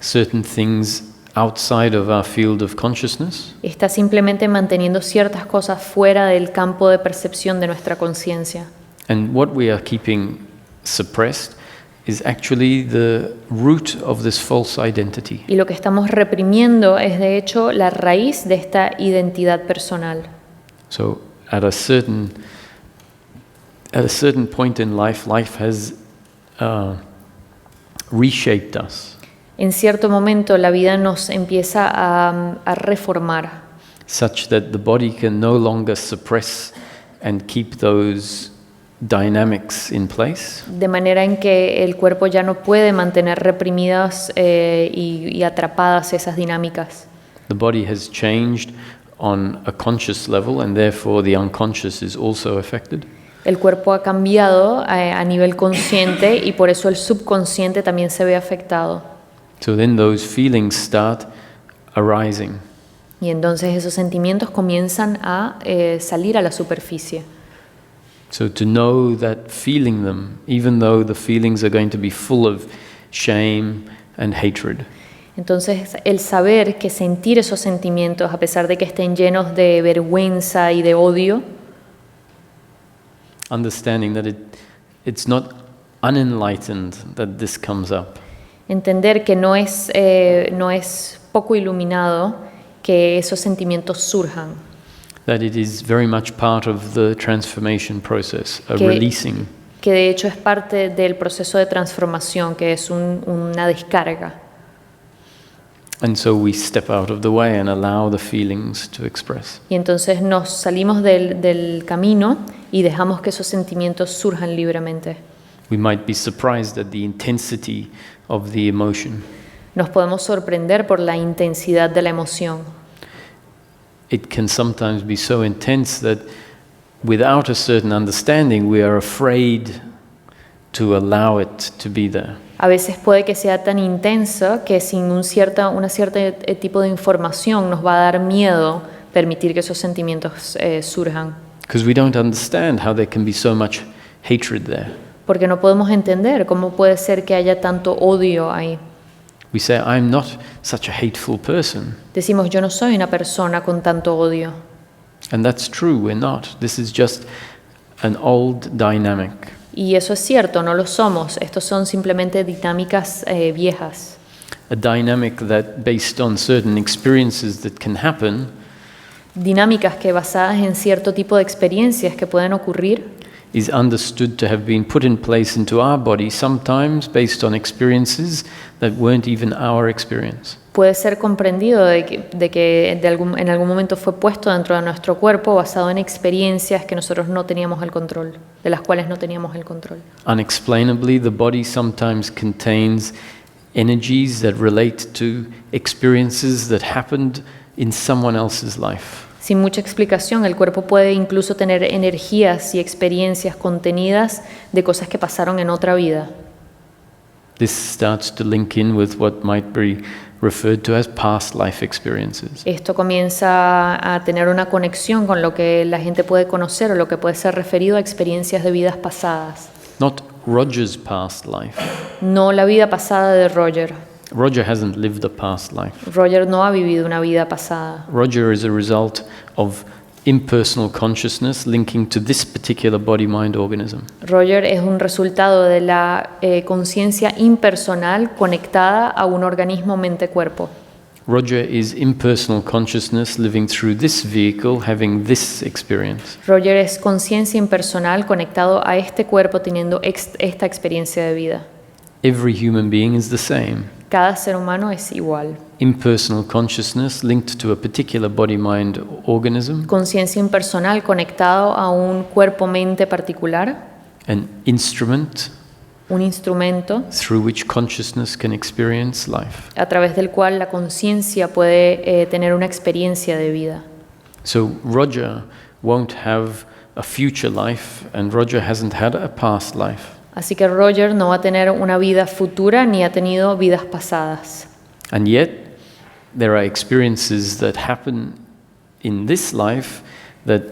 certain things outside of our field of consciousness, está simplemente manteniendo ciertas cosas fuera del campo de percepción de nuestra conciencia. and what we are keeping suppressed is actually the root of this false identity. Y lo que estamos reprimiendo es de hecho la raíz de esta identidad personal. So at a certain point in life has reshaped us, En cierto momento la vida nos empieza a reformar, such that the body can no longer suppress and keep those dynamics in place, de manera en que el cuerpo ya no puede mantener reprimidas y atrapadas esas dinámicas. The body has changed on a conscious level, and therefore the unconscious is also affected. El cuerpo ha cambiado a nivel consciente y por eso el subconsciente también se ve afectado. So then those feelings start arising. Y entonces esos sentimientos comienzan a salir a la superficie. So to know that feeling them, even though the feelings are going to be full of shame and hatred, Entonces el saber que sentir esos sentimientos, a pesar de que estén llenos de vergüenza y de odio, understanding that it's not unenlightened that this comes up, entender que no es poco iluminado que esos sentimientos surjan, that it is very much part of the transformation process, a Que- releasing. que de hecho es parte del proceso de transformación, que es una descarga. And so we step out of the way and allow the feelings to express. Y entonces nos salimos del camino y dejamos que esos sentimientos surjan libremente. We might be surprised at the intensity of the emotion. Nos podemos sorprender por la intensidad de la emoción. It can sometimes be so intense that without a certain understanding, we are afraid to allow it to be there. A veces puede que sea tan intenso que sin una cierta tipo de información nos va a dar miedo permitir que esos sentimientos surjan. Because we don't understand how there can be so much hatred there. Porque no podemos entender cómo puede ser que haya tanto odio ahí. We say, I'm not such a hateful person. Decimos, yo no soy una persona con tanto odio. And that's true, we're not. This is just an old dynamic. Y eso es cierto, no lo somos. Estos son simplemente dinámicas viejas. A dynamic that, based on certain experiences that can happen, Dinámicas que basadas en cierto tipo de experiencias que pueden ocurrir, is understood to have been put in place into our body, sometimes based on experiences that weren't even our experience. puede ser comprendido de que en algún momento fue puesto dentro de nuestro cuerpo basado en experiencias que nosotros no teníamos el control, de las cuales no teníamos el control. Unexplainably, the body sometimes contains energies that relate to experiences that happened in someone else's life. Sin mucha explicación, el cuerpo puede incluso tener energías y experiencias contenidas de cosas que pasaron en otra vida. This starts to link in with what might be referred to as past life experiences. Esto comienza a tener una conexión con lo que la gente puede conocer o lo que puede ser referido a experiencias de vidas pasadas. Not Roger's past life. No la vida pasada de Roger. Roger hasn't lived a past life. Roger no ha vivido una vida pasada. Roger is a result of impersonal consciousness linking to this particular body-mind organism. Roger es un resultado de la conciencia impersonal conectada a un organismo mente-cuerpo. Roger is impersonal consciousness living through this vehicle, having this experience. Roger es conciencia impersonal conectado a este cuerpo teniendo esta experiencia de vida. Every human being is the same. Cada ser humano es igual. Impersonal consciousness linked to a particular body-mind organism. Conciencia impersonal conectado a un cuerpo-mente particular. An instrument Un instrumento through which consciousness can experience life. a través del cual la conciencia puede tener una experiencia de vida. So Roger won't have a future life, and Roger hasn't had a past life. Así que Roger no va a tener una vida futura ni ha tenido vidas pasadas. And yet, there are experiences that happen in this life that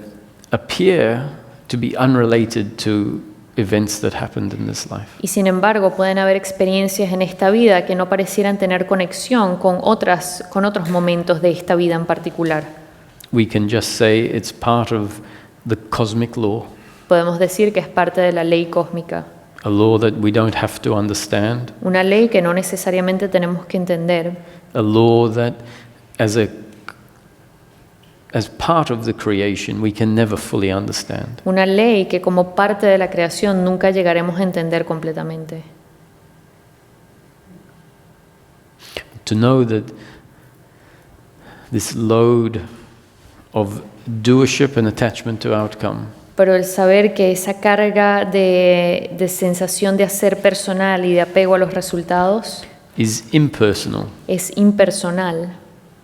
appear to be unrelated to events that happened in this life. Y sin embargo, pueden haber experiencias en esta vida que no parecieran tener conexión con otros momentos de esta vida en particular. We can just say it's part of the cosmic law, Podemos decir que es parte de la ley cósmica, a law that we don't have to understand, una ley que no necesariamente tenemos que entender, a law that as part of the creation we can never fully understand. una ley que como parte de la creación nunca llegaremos a entender completamente. To know that this load of doership and attachment to outcome Pero el saber que esa carga de sensación de hacer personal y de apego a los resultados is impersonal, es impersonal,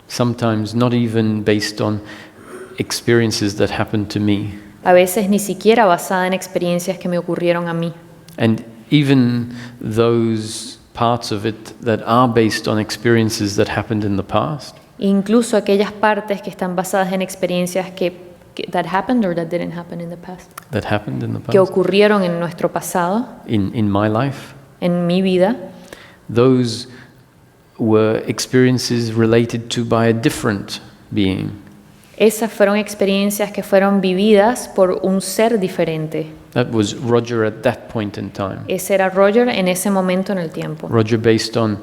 sometimes not even based on experiences that happened to me. a veces ni siquiera basada en experiencias que me ocurrieron a mí. And even those parts of it that are based on experiences that happened in the past, Incluso aquellas partes que están basadas en experiencias that happened or that didn't happen in the past, that happened in the que past, ocurrieron en nuestro pasado, in my life, en mi vida, those were experiences related to by a different being. esas fueron experiencias que fueron vividas por un ser diferente. That was Roger at that point in time. Ese era Roger en ese momento en el tiempo. Roger based on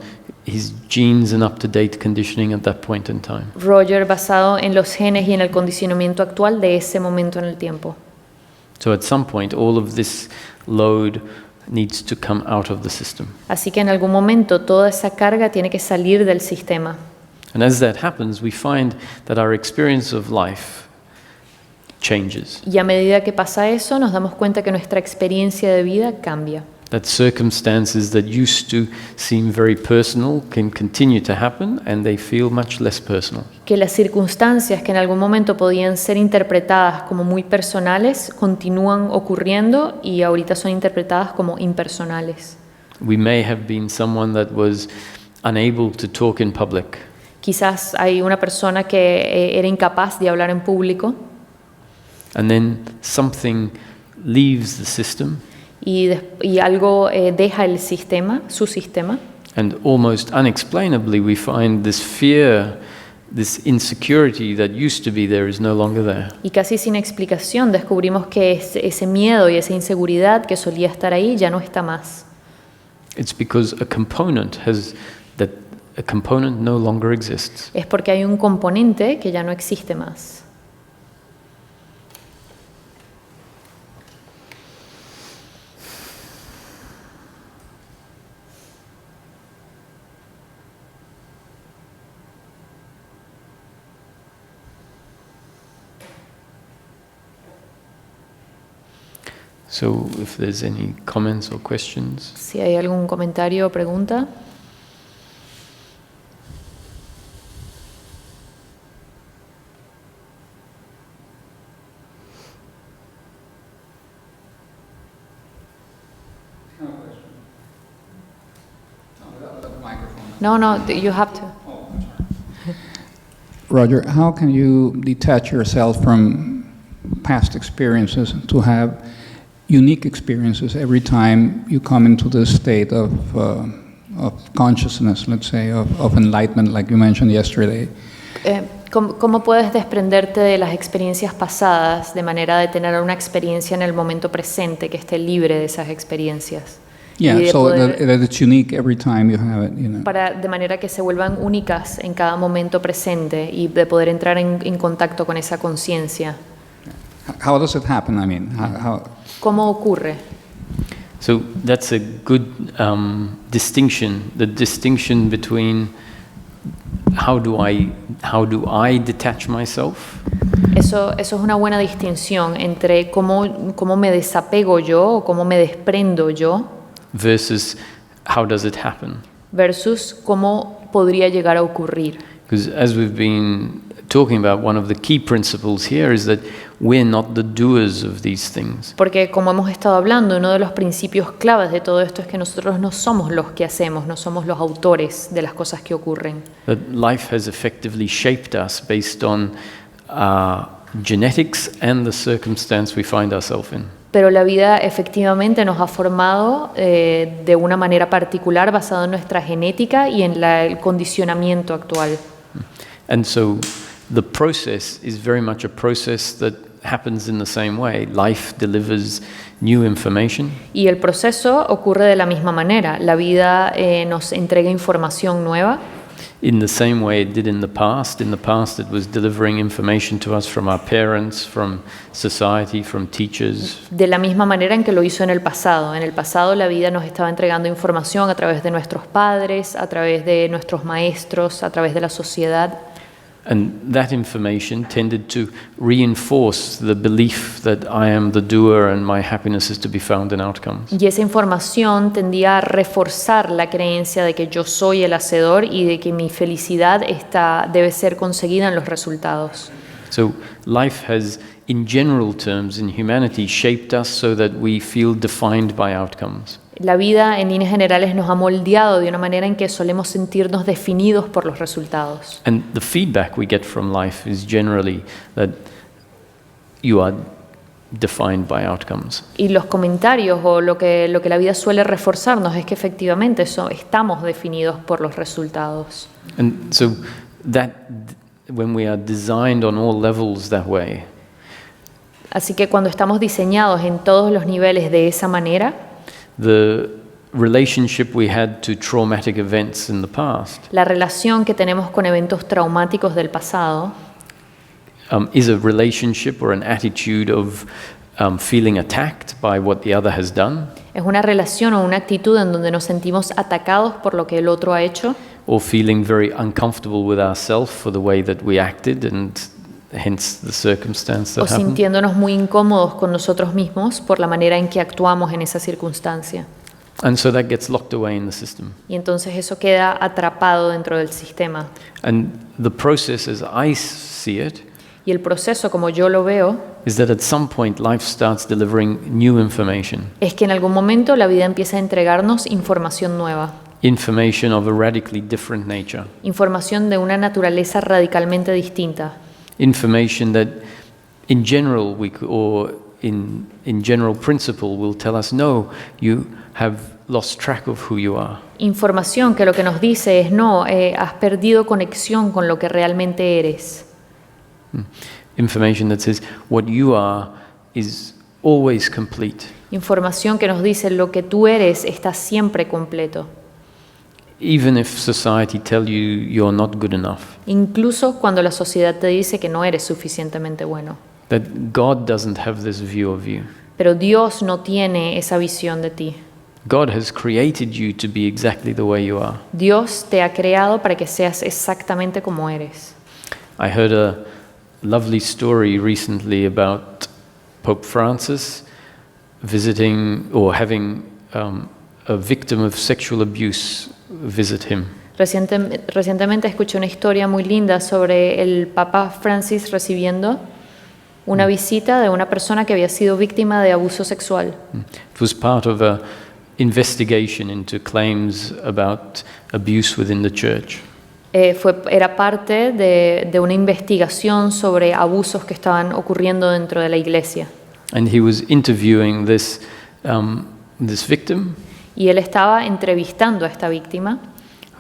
his genes and up-to-date conditioning at that point in time. Roger basado en los genes y en el condicionamiento actual de ese momento en el tiempo. So at some point, all of this load needs to come out of the system. Así que en algún momento toda esa carga tiene que salir del sistema. And as that happens, we find that our experience of life changes. Y a medida que pasa eso, nos damos cuenta que nuestra experiencia de vida cambia. That circumstances that used to seem very personal can continue to happen and they feel much less personal. Que las circunstancias que en algún momento podían ser interpretadas como muy personales continúan ocurriendo y ahorita son interpretadas como impersonales. We may have been someone that was unable to talk in public. Quizás hay una persona que era incapaz de hablar en público And then something leaves the system, y algo deja el sistema, su sistema, and almost unexplainably we find this fear, this insecurity that used to be there is no longer there. y casi sin explicación descubrimos que ese miedo y esa inseguridad que solía estar ahí ya no está más. It's because a component no longer exists. Es porque hay un componente que ya no existe más. So if there's any comments or questions. Si hay algún comentario o pregunta. No, you have to. Roger, how can you detach yourself from past experiences to have unique experiences every time you come into this state of consciousness, let's say, of enlightenment, like you mentioned yesterday? ¿Cómo puedes desprenderte de las experiencias pasadas de manera de tener una experiencia en el momento presente que esté libre de esas experiencias? Yeah, y de so poder- that it's unique every time you have it, de manera que se vuelvan únicas en cada momento presente y de poder entrar en contacto con esa conciencia. How does it happen? I mean, how ¿Cómo ocurre? So that's a good distinction. The distinction between how do I detach myself, Eso es una buena distinción entre cómo me desapego yo o cómo me desprendo yo versus how does it happen? versus cómo podría llegar a ocurrir. Because as we've been talking about, one of the key principles here is that we're not the doers of these things. Porque como hemos estado hablando, uno de los principios claves de todo esto es que nosotros no somos los que hacemos, no somos los autores de las cosas que ocurren. That life has effectively shaped us based on genetics and the circumstance we find ourselves in. Pero la vida efectivamente nos ha formado de una manera particular basado en nuestra genética y en el condicionamiento actual. And so the process is very much a process that happens in the same way. Life delivers new information. Y el proceso ocurre de la misma manera. La vida nos entrega información nueva. In the same way it did in the past. In the past it was delivering information to us from our parents, from society, from teachers. De la misma manera en que lo hizo en el pasado. En el pasado la vida nos estaba entregando información a través de nuestros padres, a través de nuestros maestros, a través de la sociedad. And that information tended to reinforce the belief that I am the doer and my happiness is to be found in outcomes. Y esa información tendía a reforzar la creencia de que yo soy el hacedor y de que mi felicidad debe ser conseguida en los resultados. So life has, in general terms, in humanity, shaped us so that we feel defined by outcomes. La vida en líneas generales nos ha moldeado de una manera en que solemos sentirnos definidos por los resultados. And the feedback we get from life is generally that you are defined by outcomes. Y los comentarios o lo que la vida suele reforzarnos es que efectivamente estamos definidos por los resultados. And so that when we are designed on all levels that way, Así que cuando estamos diseñados en todos los niveles de esa manera, the relationship we had to traumatic events in the past la relación que tenemos con eventos traumáticos del pasado is a relationship or an attitude of feeling attacked by what the other has done, es una relación o una actitud en donde nos sentimos atacados por lo que el otro ha hecho, or feeling very uncomfortable with ourselves for the way that we acted and hence the circumstance o that happened. sintiéndonos muy incómodos con nosotros mismos por la manera en que actuamos en esa circunstancia. And so that gets locked away in the system. Y entonces eso queda atrapado dentro del sistema. And the process as I see it Y el proceso, como yo lo veo, is that at some point life starts delivering new information. es que en algún momento la vida empieza a entregarnos información nueva, Information of a radically different nature. información de una naturaleza radicalmente distinta, Information that in general in general principle will tell us, no, you have lost track of who you are. información que lo que nos dice es no, has perdido conexión con lo que realmente eres. Information that says what you are is always complete. Información que nos dice lo que tú eres está siempre completo, Even if society tell you you're not good enough. incluso cuando la sociedad te dice que no eres suficientemente bueno. That God doesn't have this view of you. Pero Dios no tiene esa visión de ti. God has created you to be exactly the way you are. Dios te ha creado para que seas exactamente como eres. I heard a lovely story recently about Pope Francis visiting or having a victim of sexual abuse visit him. Recientemente escuché una historia muy linda sobre el Papa Francis recibiendo una visita de una persona que había sido víctima de abuso sexual. It was part of a investigation into claims about abuse within the church. Era parte de una investigación sobre abusos que estaban ocurriendo dentro de la iglesia. And he was interviewing this victim Y él estaba entrevistando a esta víctima,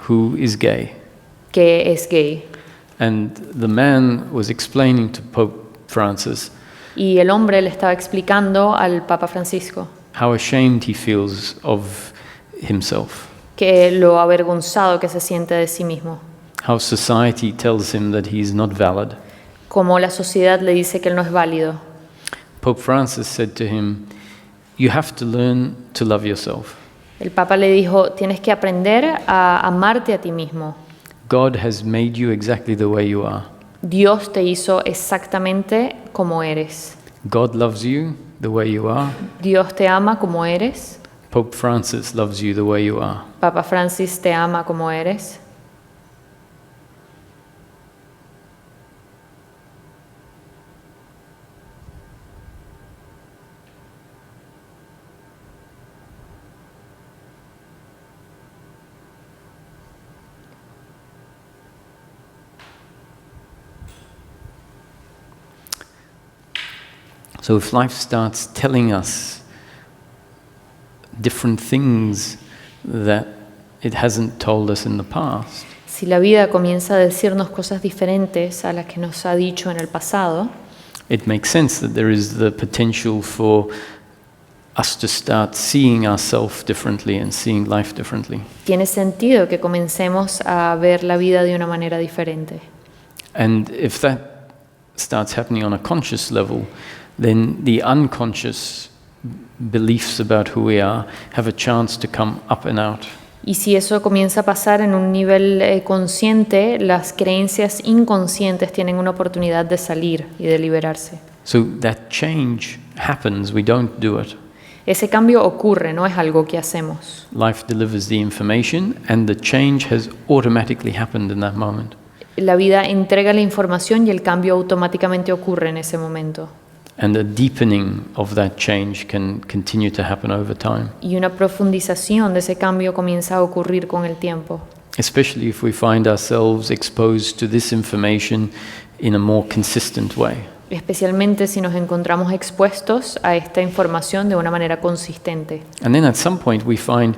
who is gay. que es gay. And the man was explaining to Pope Francis Y el hombre le estaba explicando al Papa Francisco how ashamed he feels of himself. que lo avergonzado que se siente de sí mismo, How society tells him that he's not valid. como la sociedad le dice que él no es válido. Pope Francis said to him, "You have to learn to love yourself. El Papa le dijo, tienes que aprender a amarte a ti mismo. God has made you exactly the way you are. Dios te hizo exactamente como eres. God loves you the way you are. Dios te ama como eres. Pope Francis loves you the way you are." Papa Francis te ama como eres. So if life starts telling us different things that it hasn't told us in the past, Si la vida comienza a decirnos cosas diferentes a las que nos ha dicho en el pasado, it makes sense that there is the potential for us to start seeing ourselves differently and seeing life differently. tiene sentido que comencemos a ver la vida de una manera diferente. And if that starts happening on a conscious level, then the unconscious beliefs about who we are have a chance to come up and out. Y si eso comienza a pasar en un nivel consciente, las creencias inconscientes tienen una oportunidad de salir y de liberarse. So that change happens, we don't do it. Ese cambio ocurre, no es algo que hacemos. Life delivers the information and the change has automatically happened in that moment. La vida entrega la información y el cambio automáticamente ocurre en ese momento. And a deepening of that change can continue to happen over time. Y una profundización de ese cambio comienza a ocurrir con el tiempo. Especially if we find ourselves exposed to this information in a more consistent way. Especialmente si nos encontramos expuestos a esta información de una manera consistente. And then at some point we find,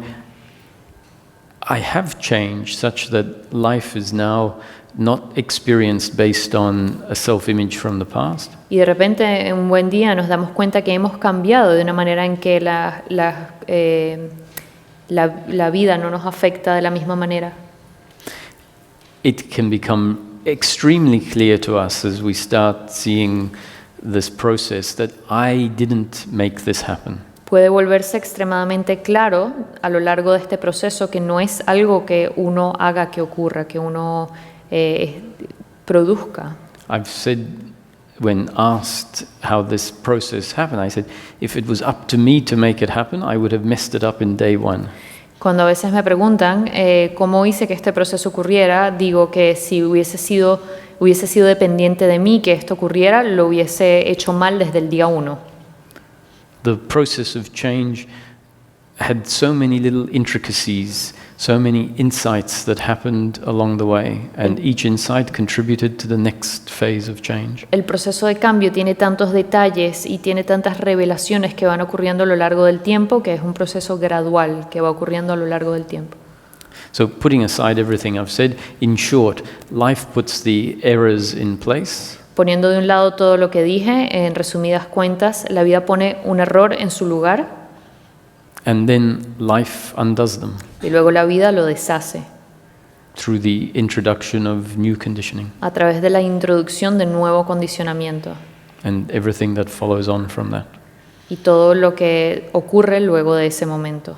I have changed such that life is now not experienced based on a self-image from the past, Y de repente, un buen día, nos damos cuenta que hemos cambiado de una manera en que la vida no nos afecta de la misma manera. it can become extremely clear to us as we start seeing this process that I didn't make this happen. Puede volverse extremadamente claro a lo largo de este proceso que no es algo que uno haga que ocurra, que uno produzca. I've said, when asked how this process happened, I said, if it was up to me to make it happen, I would have messed it up in day one. Cuando a veces me preguntan cómo hice que este proceso ocurriera, digo que si hubiese sido dependiente de mí que esto ocurriera, lo hubiese hecho mal desde el día 1. The process of change had so many little intricacies, so many insights that happened along the way, and each insight contributed to the next phase of change. El proceso de cambio tiene tantos detalles y tiene tantas revelaciones que van ocurriendo a lo largo del tiempo, que es un proceso gradual que va ocurriendo a lo largo del tiempo. So putting aside everything I've said, in short, life puts the errors in place, Poniendo de un lado todo lo que dije, en resumidas cuentas, la vida pone un error en su lugar and then life undoes them y luego la vida lo deshace through the introduction of new conditioning a través de la introducción de nuevo condicionamiento and everything that follows on from that. y todo lo que ocurre luego de ese momento.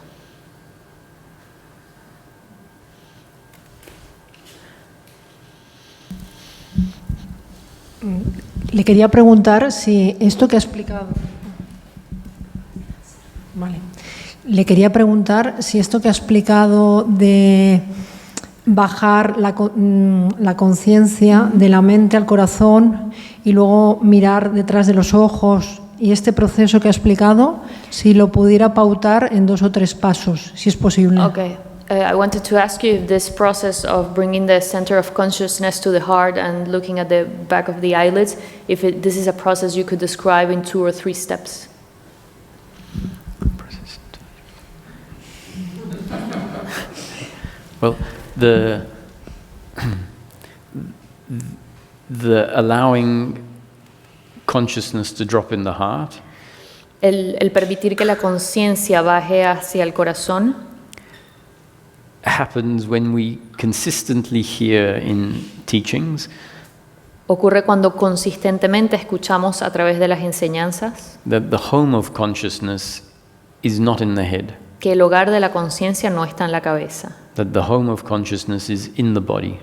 Le quería preguntar si esto que ha explicado. Vale. Le quería preguntar si esto que ha explicado de bajar la conciencia de la mente al corazón y luego mirar detrás de los ojos y este proceso que ha explicado, si lo pudiera pautar en 2 o 3 pasos, si es posible. Okay. I wanted to ask you if this process of bringing the center of consciousness to the heart and looking at the back of the eyelids, if this is a process you could describe in 2 or 3 steps. Well, the allowing consciousness to drop in the heart El permitir que la conciencia baje hacia el corazón happens when we consistently hear in teachings Ocurre cuando consistentemente escuchamos a través de las enseñanzas that the home of consciousness is not in the head, que el hogar de la conciencia no está en la cabeza, that the home of consciousness is in the body.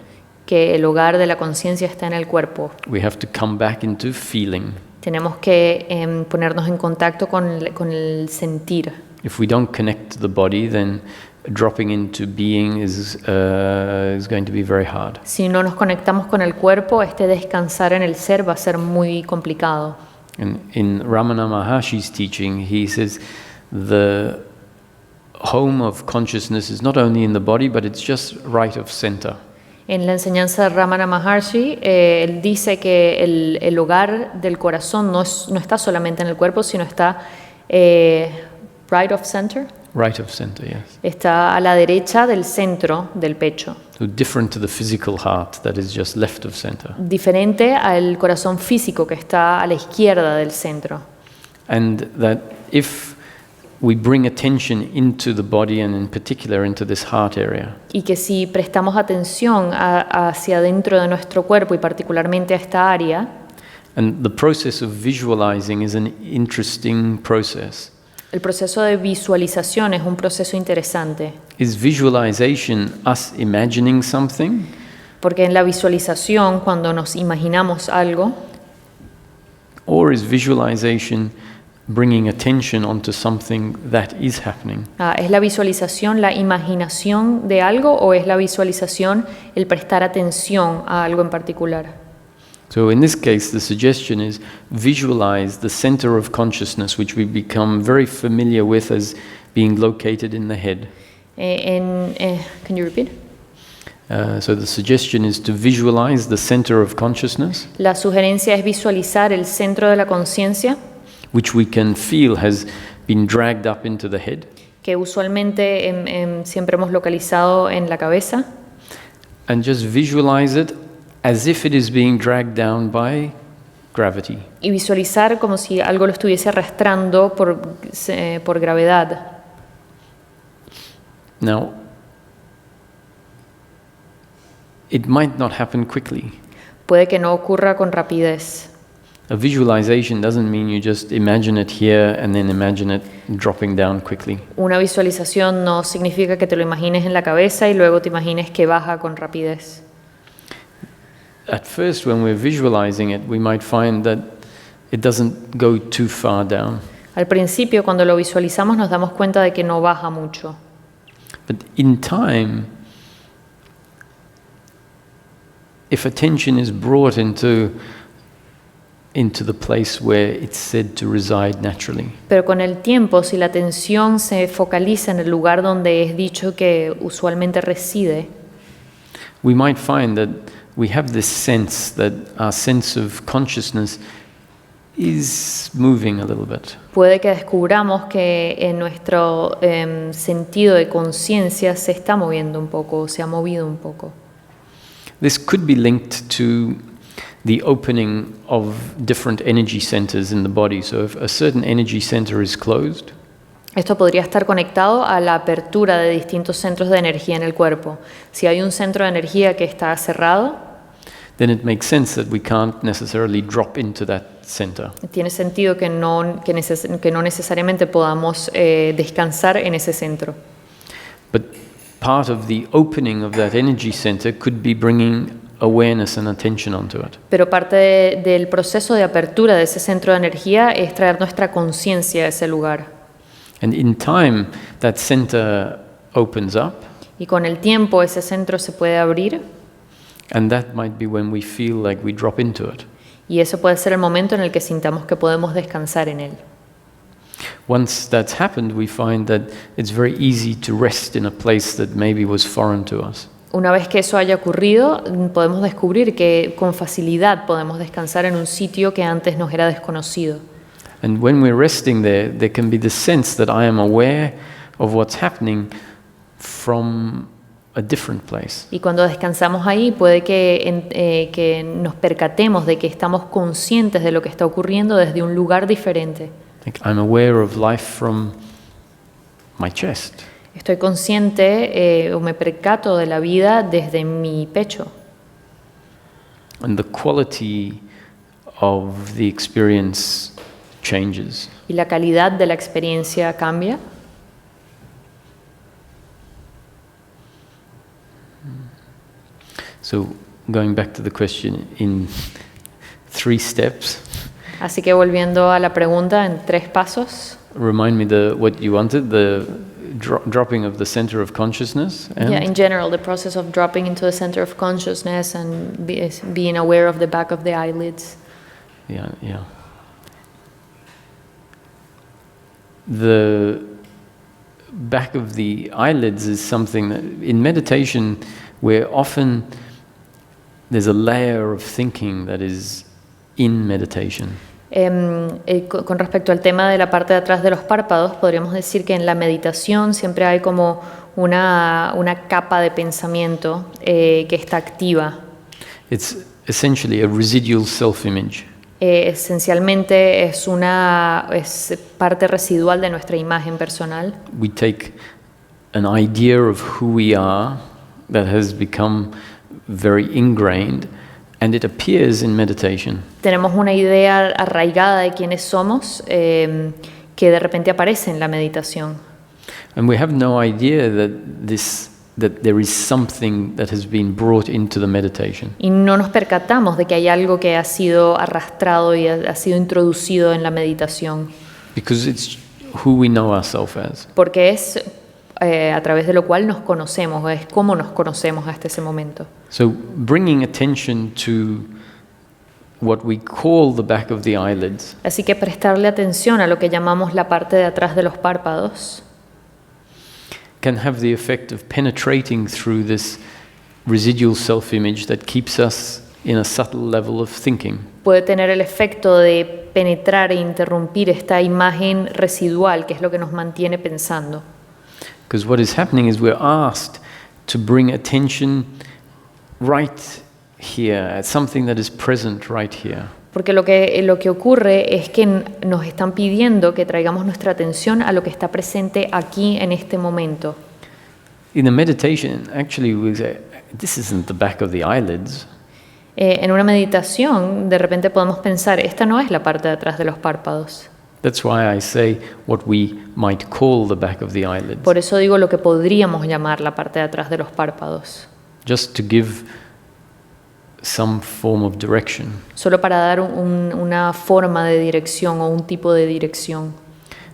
que el hogar de la conciencia está en el cuerpo. We have to come back into feeling. Tenemos que ponernos en contacto con el sentir. If we don't connect to the body, then dropping into being is going to be very hard. Si no nos conectamos con el cuerpo, descansar en el ser va a ser muy complicado. And in Ramana Maharshi's teaching, he says the home of consciousness is not only in the body, but it's just right of center. En la enseñanza de Ramana Maharshi, él dice que el hogar del corazón no está solamente en el cuerpo, sino está right of center. Right of center, yes. Está a la derecha del centro del pecho. So different to the physical heart that is just left of center. Diferente al corazón físico que está a la izquierda del centro. And that if we bring attention into the body and in particular into this heart area, Y que si prestamos atención hacia dentro de nuestro cuerpo y particularmente a esta área, and the process of visualizing is an interesting process. el proceso de visualización es un proceso interesante, Is visualization us imagining something, porque en la visualización, cuando nos imaginamos algo, or is visualization bringing attention onto something that is happening? ¿es la visualización la imaginación de algo o es la visualización el prestar atención a algo en particular? So in this case, the suggestion is visualize the center of consciousness, which we become very familiar with as being located in the head. Can you repeat? So the suggestion is to visualize the center of consciousness, La sugerencia es visualizar el centro de la conciencia, which we can feel has been dragged up into the head, que usualmente siempre hemos localizado en la cabeza, and just visualize it as if it is being dragged down by gravity. y visualizar como si algo lo estuviese arrastrando por gravedad. Now, it might not happen quickly. Puede que no ocurra con rapidez. A visualization doesn't mean you just imagine it here and then imagine it dropping down quickly. Una visualización no significa que te lo imagines en la cabeza y luego te imagines que baja con rapidez. At first, when we're visualizing it, we might find that it doesn't go too far down. Al principio, cuando lo visualizamos, nos damos cuenta de que no baja mucho. But in time, if attention is brought into the place where it's said to reside naturally, Pero con el tiempo, si la atención se focaliza en el lugar donde es dicho que usualmente reside, we might find that we have this sense that our sense of consciousness is moving a little bit. puede que descubramos que en nuestro sentido de conciencia se está moviendo un poco, se ha movido un poco. This could be linked to the opening of different energy centers in the body. So if a certain energy center is closed, Esto podría estar conectado a la apertura de distintos centros de energía en el cuerpo. Si hay un centro de energía que está cerrado, then it makes sense that we can't necessarily drop into that center. tiene sentido que no necesariamente podamos descansar en ese centro. But part of the opening of that energy center could be bringing awareness and attention onto it. Pero parte del proceso de apertura de ese centro de energía es traer nuestra conciencia a ese lugar. And in time, that center opens up, Y con el tiempo ese centro se puede abrir and that might be when we feel like we drop into it. y eso puede ser el momento en el que sintamos que podemos descansar en él. Once that's happened, we find that it's very easy to rest in a place that maybe was foreign to us. Una vez que eso haya ocurrido, podemos descubrir que con facilidad podemos descansar en un sitio que antes nos era desconocido. And when we're resting there, there can be the sense that I am aware of what's happening from a different place. Y cuando descansamos ahí, puede que nos percatemos de que estamos conscientes de lo que está ocurriendo desde un lugar diferente. Like I'm aware of life from my chest. Estoy consciente o me percato de la vida desde mi pecho. And the quality of the experience changes. Y la calidad de la experiencia cambia. So going back to the question in 3 steps, Así que volviendo a la pregunta en 3 pasos. remind me what you wanted, the dropping of the center of consciousness. And Yeah, in general, the process of dropping into the center of consciousness and being aware of the back of the eyelids. Yeah. The back of the eyelids is something that in meditation where often there's a layer of thinking that is in meditation. Con respecto al tema de la parte de atrás de los párpados, podríamos decir que en la meditación siempre hay como una capa de pensamiento que está activa. It's essentially a residual self-image. Esencialmente es parte residual de nuestra imagen personal. We take an idea of who we are that has become very ingrained, and it appears in meditation. Tenemos una idea arraigada de quiénes somos que de repente aparece en la meditación. And we have no idea that there is something that has been brought into the meditation. Y no nos percatamos de que hay algo que ha sido arrastrado y ha sido introducido en la meditación. Because it's who we know ourselves as. Porque es a través de lo cual nos conocemos, es cómo nos conocemos hasta ese momento. So bringing attention to what we call the back of the eyelids Así que prestarle atención a lo que llamamos la parte de atrás de los párpados can have the effect of penetrating through this residual self-image that keeps us in a subtle level of thinking. puede tener el efecto de penetrar e interrumpir esta imagen residual, que es lo que nos mantiene pensando. Because what is happening is we're asked to bring attention right here, at something that is present right here. Porque lo que ocurre es que nos están pidiendo que traigamos nuestra atención a lo que está presente aquí en este momento. In the meditation, actually, we say, this isn't the back of the eyelids. En una meditación, de repente podemos pensar, esta no es la parte de atrás de los párpados. That's why I say what we might call the back of the eyelids. Por eso digo lo que podríamos llamar la parte de atrás de los párpados. Just to give some form of direction. Solo para dar una forma de dirección o un tipo de dirección.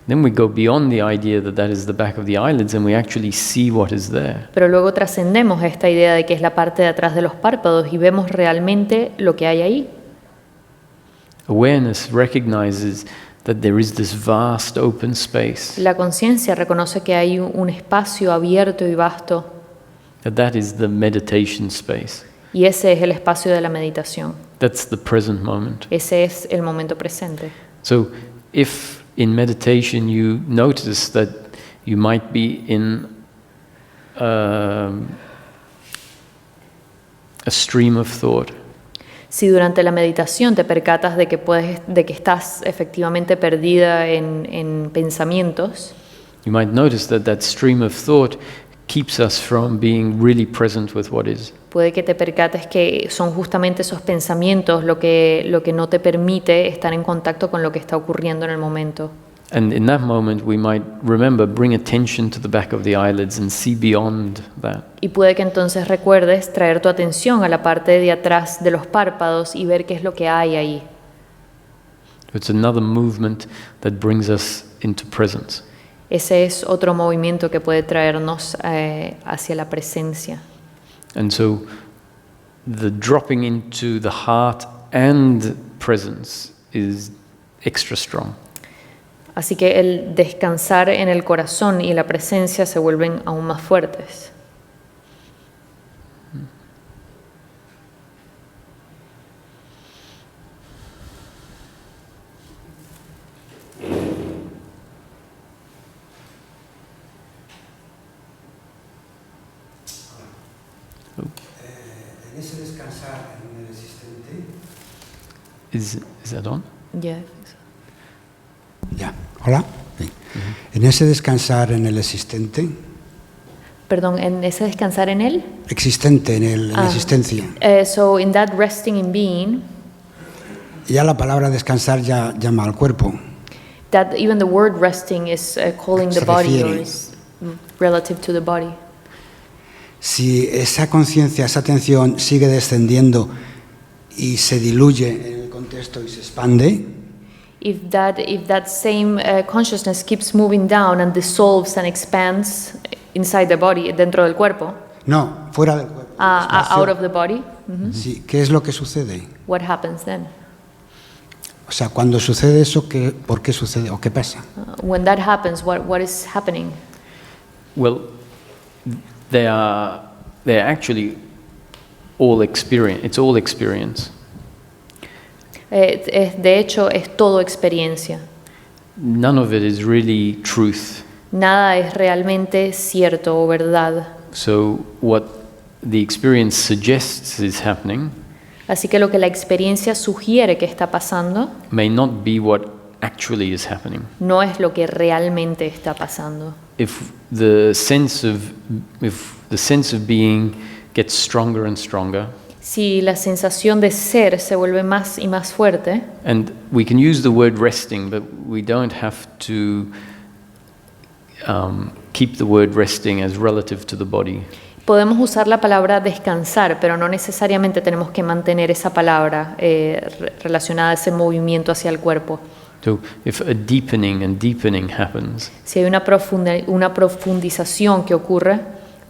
Then we go beyond the idea that that is the back of the eyelids and we actually see what is there. Pero luego trascendemos esta idea de que es la parte de atrás de los párpados y vemos realmente lo que hay ahí. Awareness recognizes that there is this vast open space. La conciencia reconoce que hay un espacio abierto y vasto, That is the meditation space. y ese es el espacio de la meditación. That's the present moment. Ese es el momento presente. So if in meditation you notice that you might be in a stream of thought, Si durante la meditación te percatas de que estás efectivamente perdida en pensamientos, you might notice that that stream of thought keeps us from being really present with what is. puede que te percates que son justamente esos pensamientos lo que no te permite estar en contacto con lo que está ocurriendo en el momento. And in that moment we might remember, bring attention to the back of the eyelids and see beyond that. Y puede que entonces recuerdes traer tu atención a la parte de atrás de los párpados y ver qué es lo que hay ahí. It's another movement that brings us into presence. Ese es otro movimiento que puede traernos hacia la presencia. And so the dropping into the heart and presence is extra strong. Así que el descansar en el corazón y la presencia se vuelven aún más fuertes. En ese descansar en el existente. Is that on? Yeah. Ya, hola. Sí. En ese descansar en el existente, Perdón, en ese descansar en él. existente, en la existencia. So in that resting in being, Ya la palabra descansar ya llama al cuerpo. that even the word resting is calling the Se body or refiere. is relative to the body. Si esa conciencia, esa atención sigue descendiendo y se diluye en el contexto y se expande, If that same consciousness keeps moving down and dissolves and expands inside the body, dentro del cuerpo, no, fuera del cuerpo. espacio. out of the body, Sí, ¿qué es lo que sucede? what happens then? O sea, cuando sucede eso, ¿por qué sucede o qué pasa? When that happens, what is happening? Well, they're actually all experience. It's all experience. De hecho, es todo experiencia. None of it is really truth. Nada es realmente cierto o verdad. So what the experience suggests is happening Así que lo que la experiencia sugiere que está pasando may not be what actually is happening. no es lo que realmente está pasando. If the sense of being gets stronger and stronger, Si la sensación de ser se vuelve más y más fuerte, and we can use the word resting, but we don't have to keep the word resting as relative to the body. podemos usar la palabra descansar, pero no necesariamente tenemos que mantener esa palabra relacionada a ese movimiento hacia el cuerpo. So if a deepening and deepening happens, Si hay una profundización que ocurre,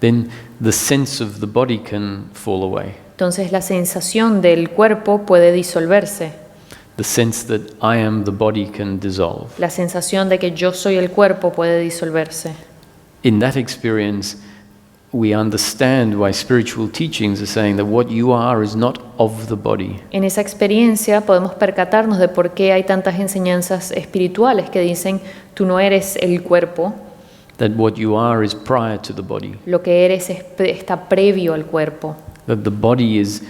then the sense of the body can fall away. entonces la sensación del cuerpo puede disolverse. The sense that I am the body can dissolve. La sensación de que yo soy el cuerpo puede disolverse. In that experience, we understand why spiritual teachings are saying that what you are is not of the body. En esa experiencia podemos percatarnos de por qué hay tantas enseñanzas espirituales que dicen tú no eres el cuerpo, That what you are is prior to the body. lo que eres está previo al cuerpo. That the body is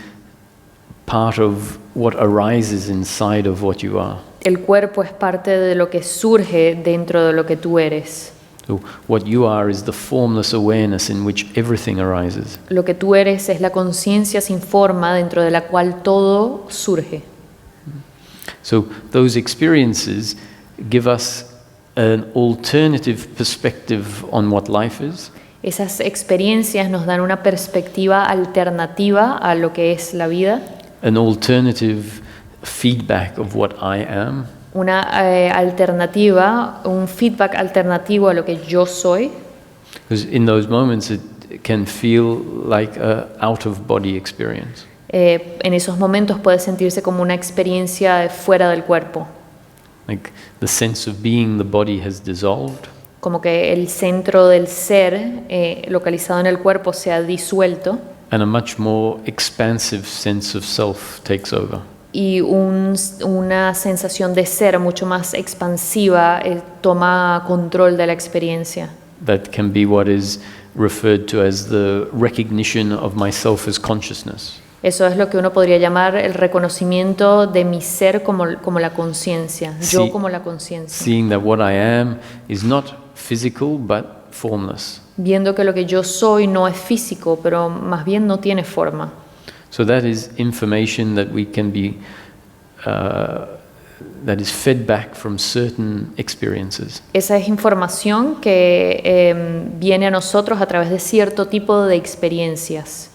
part of what arises inside of what you are. El cuerpo es parte de lo que surge dentro de lo que tú eres. So what you are is the formless awareness in which everything arises. Lo que tú eres es la conciencia sin forma dentro de la cual todo surge. So those experiences give us an alternative perspective on what life is. Esas experiencias nos dan una perspectiva alternativa a lo que es la vida, An alternative feedback of what I am. una alternativa, un feedback alternativo a lo que yo soy. Because in those moments it can feel like a out-of-body experience. En esos momentos puede sentirse como una experiencia fuera del cuerpo, Like the sense of being the body has dissolved, como que el centro del ser localizado en el cuerpo se ha disuelto and a much more expansive sense of self takes over. y una sensación de ser mucho más expansiva toma control de la experiencia. That can be what is referred to as the recognition of myself as consciousness. Eso es lo que uno podría llamar el reconocimiento de mi ser como la conciencia, yo Sí. como la conciencia. Seeing that what I am is not physical but formless. Viendo que lo que yo soy no es físico, pero más bien no tiene forma. So that is information that we can be, that is fed back from certain experiences. Esa es información que viene a nosotros a través de cierto tipo de experiencias.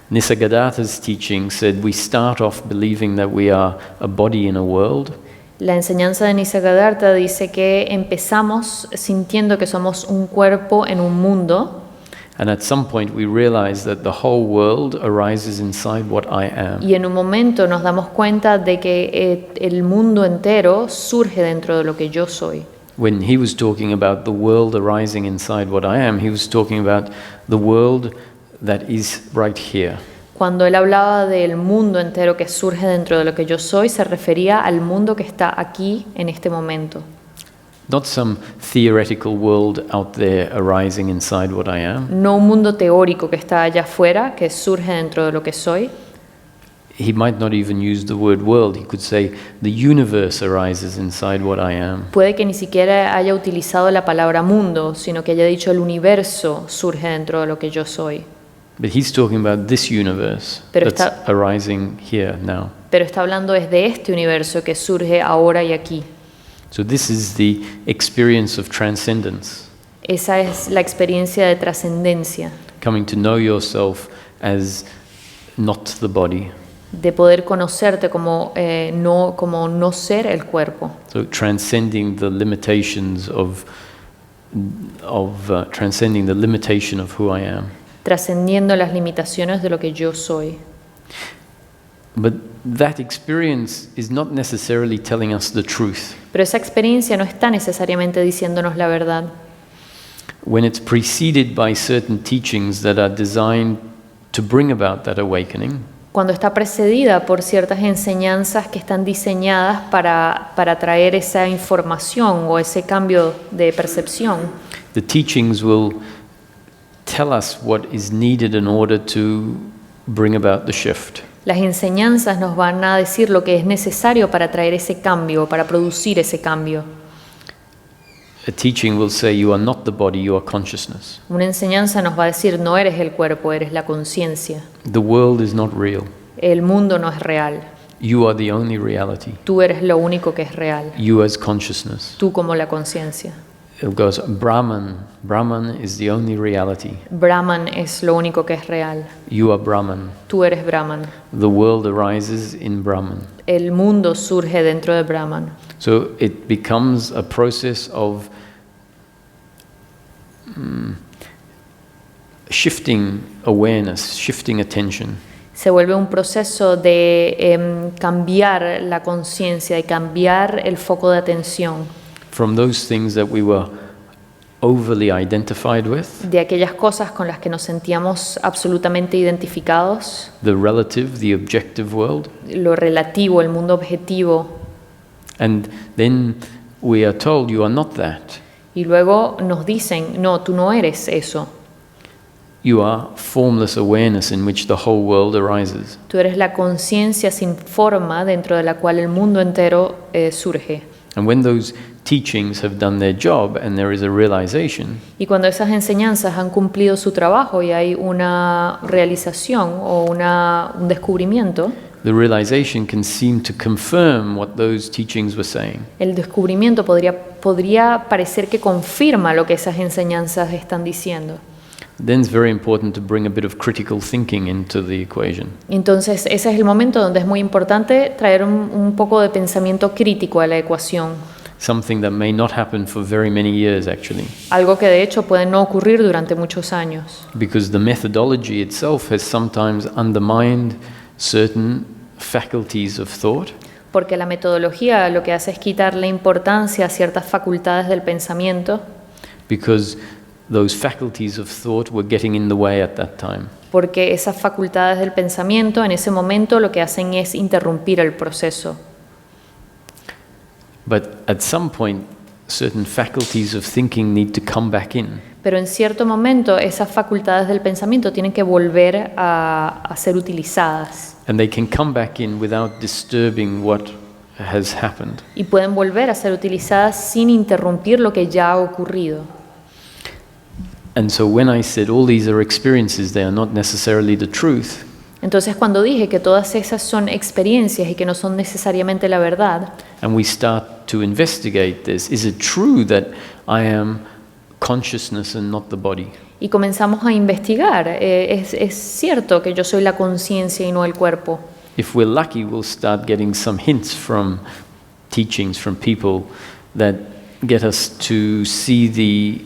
Nisargadatta's teaching said we start off believing that we are a body in a world, La enseñanza de Nisargadatta dice que empezamos sintiendo que somos un cuerpo en un mundo and at some point we realize that the whole world arises inside what I am. y en un momento nos damos cuenta de que el mundo entero surge dentro de lo que yo soy. When he was talking about the world arising inside what I am, he was talking about the world that is right here. Cuando él hablaba del mundo entero que surge dentro de lo que yo soy, se refería al mundo que está aquí en este momento. Not some theoretical world out there arising inside what I am. No un mundo teórico que está allá afuera, que surge dentro de lo que soy. he might not even use the word world. He could say the universe arises inside what I am. Puede que ni siquiera haya utilizado la palabra mundo, sino que haya dicho el universo surge dentro de lo que yo soy. But he's talking about this universe Pero that's arising here now. Pero está hablando desde este universo que surge ahora y aquí. So this is the experience of transcendence, Esa es la experiencia de trascendencia, coming to know yourself as not the body. de poder conocerte como no ser el cuerpo. So transcending the limitations transcending the limitation of who I am. Trascendiendo las limitaciones de lo que yo soy. But that experience is not necessarily telling us the truth. Pero esa experiencia no está necesariamente diciéndonos la verdad. When it's preceded by certain teachings that are designed to bring about that awakening, Cuando está precedida por ciertas enseñanzas que están diseñadas para traer esa información o ese cambio de percepción, the teachings will tell us what is needed in order to bring about the shift. las enseñanzas nos van a decir lo que es necesario para traer ese cambio, para producir ese cambio. A teaching will say you are not the body, you are consciousness. Una enseñanza nos va a decir no eres el cuerpo, eres la conciencia. The world is not real. El mundo no es real. You are the only reality. Tú eres lo único que es real. You as consciousness. Tú como la conciencia. It goes Brahman. Brahman is the only reality. Brahman es lo único que es real. You are Brahman. Tú eres Brahman. The world arises in Brahman. El mundo surge dentro de Brahman. So it becomes a process of shifting awareness, shifting attention. Se vuelve un proceso de cambiar la conciencia, de cambiar el foco de atención From those things that we were overly identified with, de aquellas cosas con las que nos sentíamos absolutamente identificados, the relative, the objective world, lo relativo, el mundo objetivo, and then we are told you are not that. y luego nos dicen, no, tú no eres eso, You are formless awareness in which the whole world arises. tú eres la conciencia sin forma dentro de la cual el mundo entero surge. And when those teachings have done their job and there is a realization, Y cuando esas enseñanzas han cumplido su trabajo y hay una realización o un descubrimiento, the realization can seem to confirm what those teachings were saying. el descubrimiento podría parecer que confirma lo que esas enseñanzas están diciendo. Then it's very important to bring a bit of critical thinking into the equation. Entonces ese es el momento donde es muy importante traer un poco de pensamiento crítico a la ecuación. Something that may not happen for very many years actually, Algo que de hecho puede no ocurrir durante muchos años. because the methodology itself has sometimes undermined certain faculties of thought, Porque la metodología lo que hace es quitarle importancia a ciertas facultades del pensamiento, because those faculties of thought were getting in the way at that time. porque esas facultades del pensamiento en ese momento lo que hacen es interrumpir el proceso. But at some point, certain faculties of thinking need to come back in. Pero en cierto momento esas facultades del pensamiento tienen que volver a ser utilizadas And they can come back in without disturbing what has happened. y pueden volver a ser utilizadas sin interrumpir lo que ya ha ocurrido. And so when I said all these are experiences, they are not necessarily the truth, Entonces cuando dije que todas esas son experiencias y que no son necesariamente la verdad, and we start to investigate this, is it true that I am consciousness and not the body? y comenzamos a investigar, es cierto que yo soy la conciencia y no el cuerpo. If we're lucky, we'll start getting some hints from teachings from people that get us to see the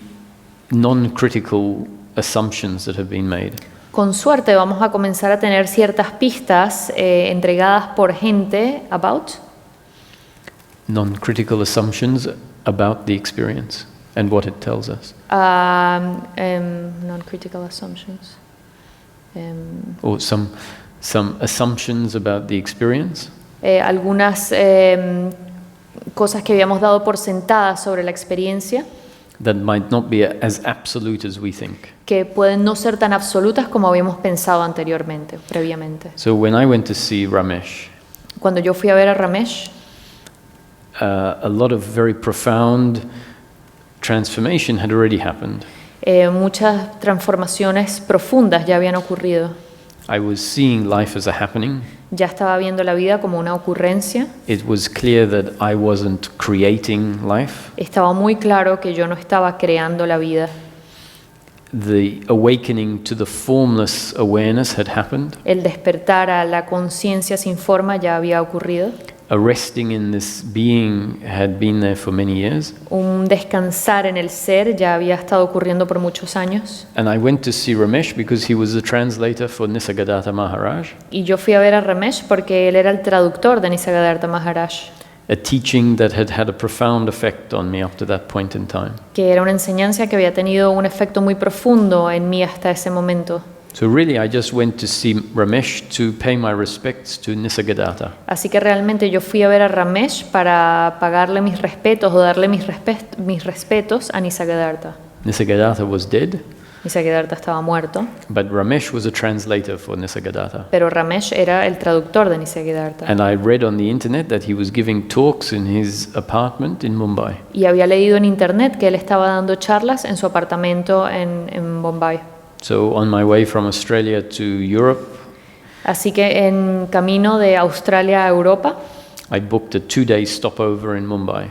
non-critical assumptions that have been made. Con suerte vamos a comenzar a tener ciertas pistas entregadas por gente Non-critical assumptions about the experience and what it tells us. non-critical assumptions. Or some assumptions about the experience. Algunas cosas que habíamos dado por sentadas sobre la experiencia. that might not be as absolute as we think. que pueden no ser tan absolutas como habíamos pensado anteriormente, previamente. So when I went to see Ramesh, Cuando yo fui a ver a Ramesh, a lot of very profound transformation had already happened. muchas transformaciones profundas ya habían ocurrido. I was seeing life as a happening. Ya estaba viendo la vida como una ocurrencia. It was clear that I wasn't creating life. Estaba muy claro que yo no estaba creando la vida. The awakening to the formless awareness had happened. El despertar a la conciencia sin forma ya había ocurrido. A resting in this being had been there for many years. Un descansar en el ser ya había estado ocurriendo por muchos años. And I went to see Ramesh because he was the translator for Nisargadatta Maharaj, Y yo fui a ver a Ramesh porque él era el traductor de Nisargadatta Maharaj, a teaching that had had a profound effect on me up to that point in time. que era una enseñanza que había tenido un efecto muy profundo en mí hasta ese momento. So really I just went to see Ramesh to pay my respects to Nisargadatta. Así que realmente yo fui a ver a Ramesh para pagarle mis respetos o darle mis respetos a Nisargadatta. Nisargadatta was dead, Nisargadatta estaba muerto, but Ramesh was a translator for Nisargadatta. pero Ramesh era el traductor de Nisargadatta. And I read on the internet that he was giving talks in his apartment in Mumbai. Y había leído en internet que él estaba dando charlas en su apartamento en Bombay. So on my way from Australia to Europe, Así que en camino de Australia a Europa, I booked a 2-day stopover in Mumbai,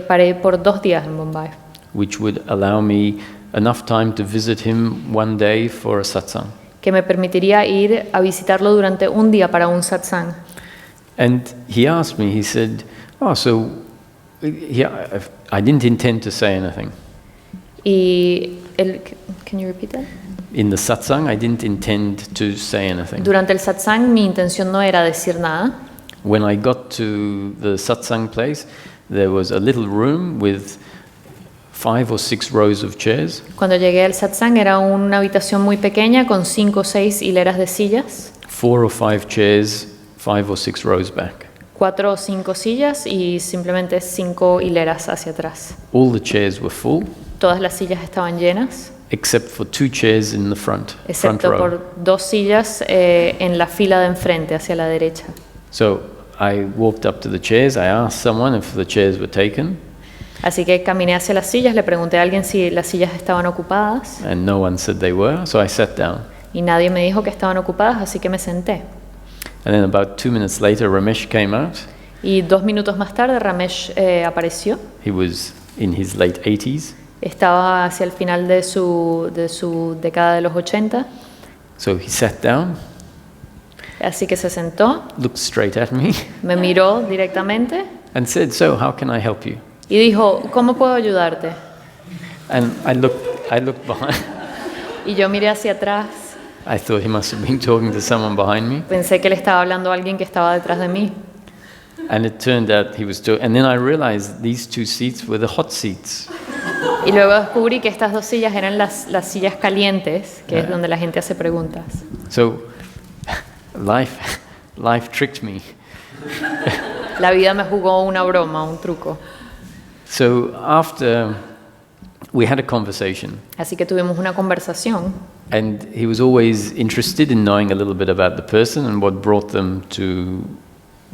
paré por 2 días en Bombay, which would allow me enough time to visit him one day for a satsang. que me permitiría ir a visitarlo durante un día para un satsang. And he asked me, he said, oh, so yeah, I didn't intend to say anything. Y él, can you repeat that? In the satsang, I didn't intend to say anything. Durante el satsang mi intención no era decir nada. When I got to the satsang place, there was a little room with 5 or 6 rows of chairs. Cuando llegué al satsang era una habitación muy pequeña con 5 o 6 hileras de sillas, 4 or 5 chairs, 5 or 6 rows back. 4 o 5 sillas y simplemente 5 hileras hacia atrás. All the chairs were full, Todas las sillas estaban llenas, except for 2 chairs in the front excepto row. por 2 sillas en la fila de enfrente, hacia la derecha. So I walked up to the chairs. I asked someone if the chairs were taken, Así que caminé hacia las sillas, le pregunté a alguien si las sillas estaban ocupadas and no one said they were. So I sat down. y nadie me dijo que estaban ocupadas, así que me senté. And then about 2 minutes later, Ramesh came out. Y 2 minutos más tarde Ramesh apareció. He was in his late 80s. Estaba hacia el final de su década de los 80, So he sat down, así que se sentó, looked straight at me, me miró directamente and said, "So, how can I help you?" y dijo, ¿cómo puedo ayudarte? And I looked behind. Y yo miré hacia atrás, I thought he must have been talking to someone behind me. pensé que le estaba hablando a alguien que estaba detrás de mí. And it turned out he was and then I realized these 2 seats were the hot seats. Y luego descubrí que estas 2 sillas eran las sillas calientes, que es donde la gente hace preguntas. So life tricked me. La vida me jugó una broma, un truco. So after we had a conversation, Así que tuvimos una conversación and he was always interested in knowing a little bit about the person and what brought them to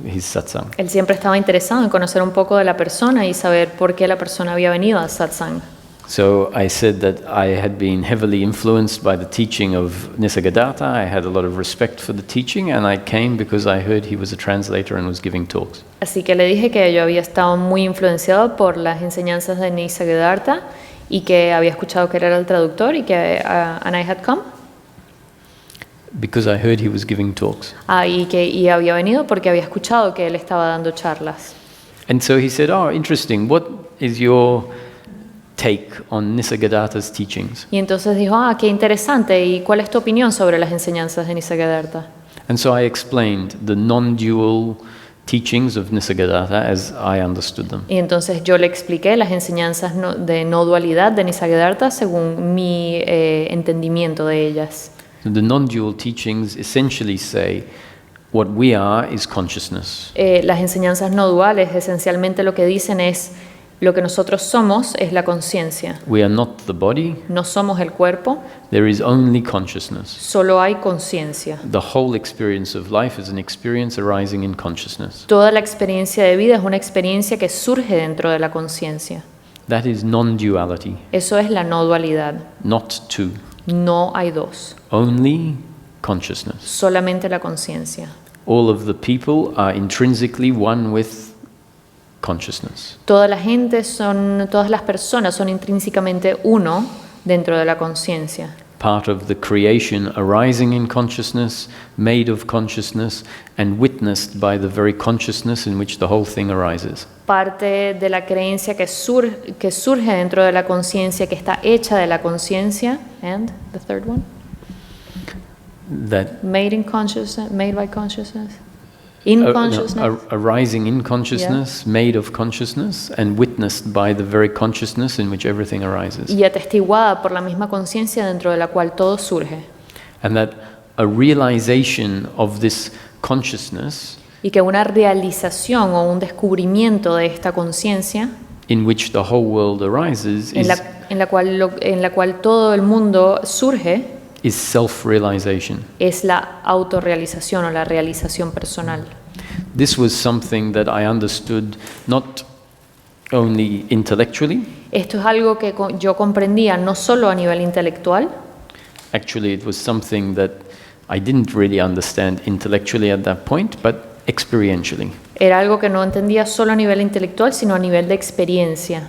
his satsang. Él siempre estaba interesado en conocer un poco de la persona y saber por qué la persona había venido al satsang. So I said that I had been heavily influenced by the teaching of Nisargadatta. I had a lot of respect for the teaching, and I came because I heard he was a translator and was giving talks. Así que le dije que yo había estado muy influenciado por las enseñanzas de Nisargadatta y que había escuchado que era el traductor y que and I had come. Because I heard he was giving talks. Y había venido porque había escuchado que él estaba dando charlas. And so he said, "Oh, interesting. What is your take on Nisargadatta's teachings?" Y entonces dijo, qué interesante, ¿y cuál es tu opinión sobre las enseñanzas de Nisargadatta? And so I explained the non-dual teachings of Nisargadatta as I understood them. Y entonces yo le expliqué las enseñanzas de no dualidad de Nisargadatta según mi entendimiento de ellas. So the non-dual teachings essentially say what we are is consciousness. Las enseñanzas no duales esencialmente lo que dicen es Lo que nosotros somos es la conciencia. We are not the body. No somos el cuerpo, There is only consciousness. solo hay conciencia. The whole experience of life is an experience arising in consciousness. Toda la experiencia de vida es una experiencia que surge dentro de la conciencia. That is non-duality, Eso es la no dualidad. not two. No hay dos, Only consciousness. solamente la conciencia. All of the people are intrinsically one with consciousness. Toda la gente todas las personas son intrínsecamente uno dentro de la conciencia. Part of the creation arising in consciousness, made of consciousness, and witnessed by the very consciousness in which the whole thing arises. Parte de la creencia que surge dentro de la conciencia, que está hecha de la conciencia. And the third one? That Made in consciousness, made by consciousness. In consciousness. arising in consciousness, made of consciousness, and witnessed by the very consciousness in which everything arises. Y atestiguada por la misma conciencia dentro de la cual todo surge. And that a realization of this consciousness Y que una realización o un descubrimiento de esta conciencia, in which the whole world arises en la cual todo el mundo surge, is self-realization. es la autorrealización o la realización personal. This was something that I understood not only intellectually. Esto es algo que yo comprendía no solo a nivel intelectual. Actually, it was something that I didn't really understand intellectually at that point, but experientially. Era algo que no entendía solo a nivel intelectual, sino a nivel de experiencia.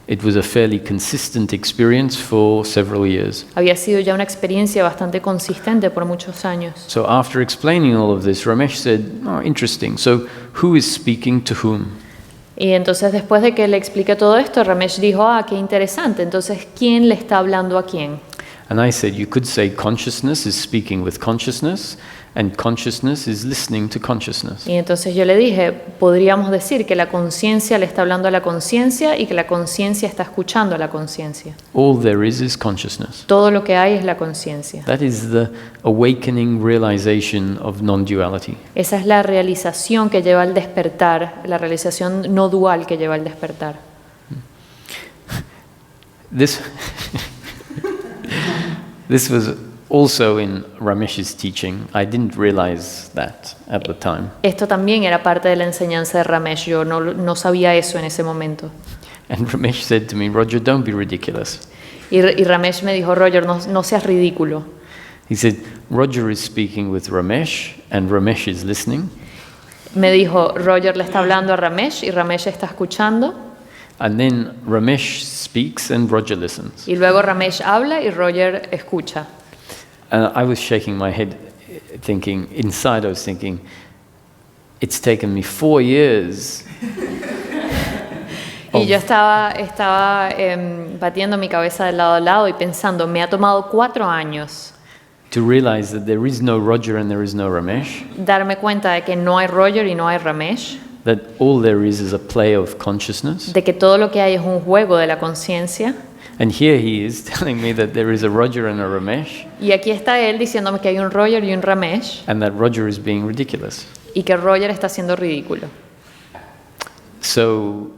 It was a fairly consistent experience for several years. Había sido ya una experiencia bastante consistente por muchos años. So after explaining all of this, Ramesh said, "Oh, interesting. So who is speaking to whom?" Y entonces después de que le expliqué todo esto, Ramesh dijo, qué interesante. Entonces, ¿quién le está hablando a quién? And I said, you could say consciousness is speaking with consciousness, and consciousness is listening to consciousness. Y entonces yo le dije, podríamos decir que la conciencia le está hablando a la conciencia y que la conciencia está escuchando a la conciencia. All there is consciousness. Todo lo que hay es la conciencia. That is the awakening realization of non-duality. Esa es la realización que lleva al despertar, la realización no dual que lleva al despertar. This was also in Ramesh's teaching. I didn't realize that at the time. Esto también era parte de la enseñanza de Ramesh. Yo no sabía eso en ese momento. And Ramesh said to me, Roger, don't be ridiculous. Y Ramesh me dijo, Roger, no seas ridículo. He said, Roger is speaking with Ramesh, and Ramesh is listening. Me dijo, Roger le está hablando a Ramesh y Ramesh está escuchando. And then Ramesh speaks and Roger listens. Y luego Ramesh habla y Roger escucha. I was shaking my head, thinking, inside I was thinking, it's taken me 4 years. Y yo estaba batiendo mi cabeza de lado a lado y pensando, me ha tomado 4 años to realize that there is no Roger and there is no Ramesh, darme cuenta de que no hay Roger y no hay Ramesh, that all there is a play of consciousness. de que todo lo que hay es un juego de la conciencia. And here he is telling me that there is a Roger and a Ramesh, Y aquí está él diciéndome que hay un Roger y un Ramesh and that Roger is being ridiculous. y que Roger está siendo ridículo. So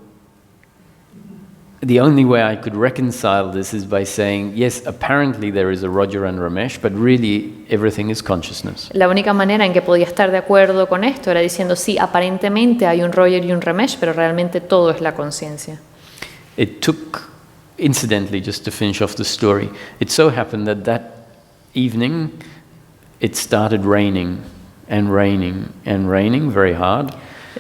the only way I could reconcile this is by saying, yes, apparently there is a Roger and Ramesh, but really everything is consciousness. La única manera en que podía estar de acuerdo con esto era diciendo, sí, aparentemente hay un Roger y un Ramesh, pero realmente todo es la conciencia. It took, incidentally, just to finish off the story, it so happened that evening it started raining and raining and raining very hard.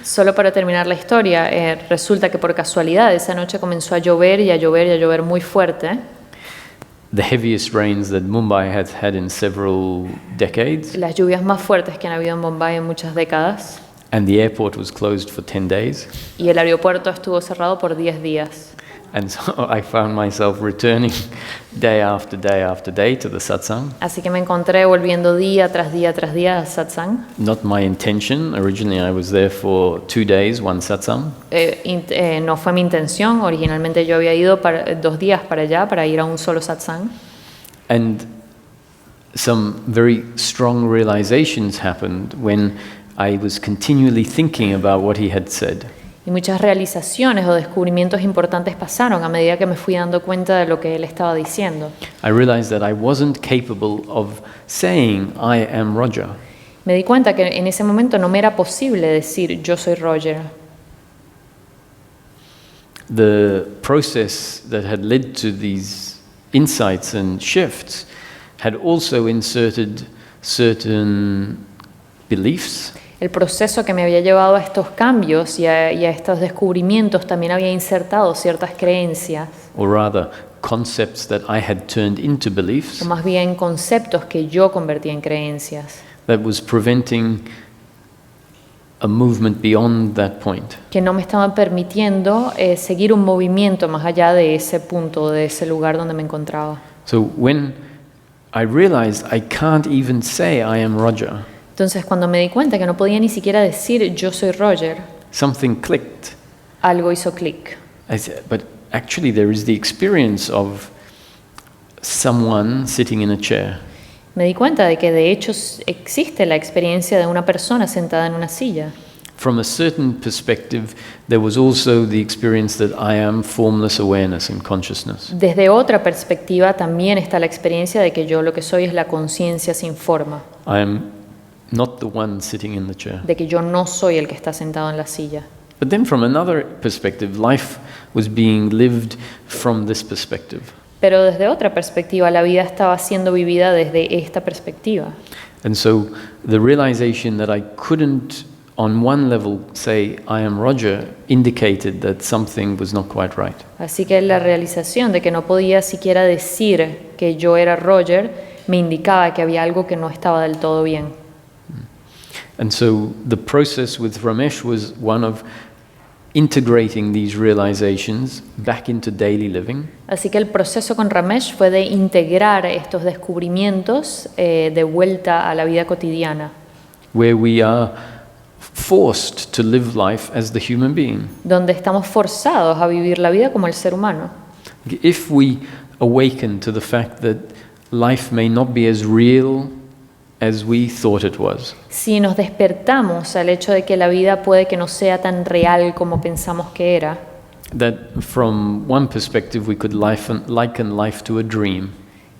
Solo para terminar la historia, resulta que por casualidad esa noche comenzó a llover y a llover y a llover muy fuerte. The heaviest rains that Mumbai has had in several decades. Las lluvias más fuertes que han habido en Bombay en muchas décadas. And the airport was closed for 10 days. Y el aeropuerto estuvo cerrado por 10 días. And so I found myself returning day after day after day to the Satsang. Así que me encontré volviendo día tras día tras día a Satsang. Not my intention. Originally I was there for 2 days, one Satsang. No fue mi intención. Originalmente yo había ido 2 días para allá para ir a un solo Satsang. And some very strong realizations happened when I was continually thinking about what he had said. Y muchas realizaciones o descubrimientos importantes pasaron a medida que me fui dando cuenta de lo que él estaba diciendo. I realized that I wasn't capable of saying, I am Roger. Me di cuenta que en ese momento no me era posible decir yo soy Roger. The process that had led to these insights and shifts had also inserted certain beliefs. El proceso que me había llevado a estos cambios y a estos descubrimientos también había insertado ciertas creencias, Or rather, concepts that I had turned into beliefs o más bien conceptos que yo convertía en creencias, that was preventing a movement beyond that point. que no me estaban permitiendo seguir un movimiento más allá de ese punto, de ese lugar donde me encontraba. So when I realized I can't even say I am Roger, Entonces, cuando me di cuenta que no podía ni siquiera decir yo soy Roger, something clicked. algo hizo clic. I said, but actually there is the experience of someone sitting in a chair. Me di cuenta de que de hecho existe la experiencia de una persona sentada en una silla. From a certain perspective, there was also the experience that I am formless awareness and consciousness. Desde otra perspectiva también está la experiencia de que yo lo que soy es la conciencia sin forma, I am not the one sitting in the chair. de que yo no soy el que está sentado en la silla. But then from another perspective, life was being lived from this perspective. Pero desde otra perspectiva la vida estaba siendo vivida desde esta perspectiva. And so the realization that I couldn't on one level say I am Roger indicated that something was not quite right. Así que la realización de que no podía siquiera decir que yo era Roger me indicaba que había algo que no estaba del todo bien. And so the process with Ramesh was one of integrating these realizations back into daily living. Así que el proceso con Ramesh fue de integrar estos descubrimientos de vuelta a la vida cotidiana, Where we are forced to live life as the human being. donde estamos forzados a vivir la vida como el ser humano. If we awaken to the fact that life may not be as real as we thought it was, Si nos despertamos al hecho de que la vida puede que no sea tan real como pensamos que era, that from one perspective we could liken life to a dream,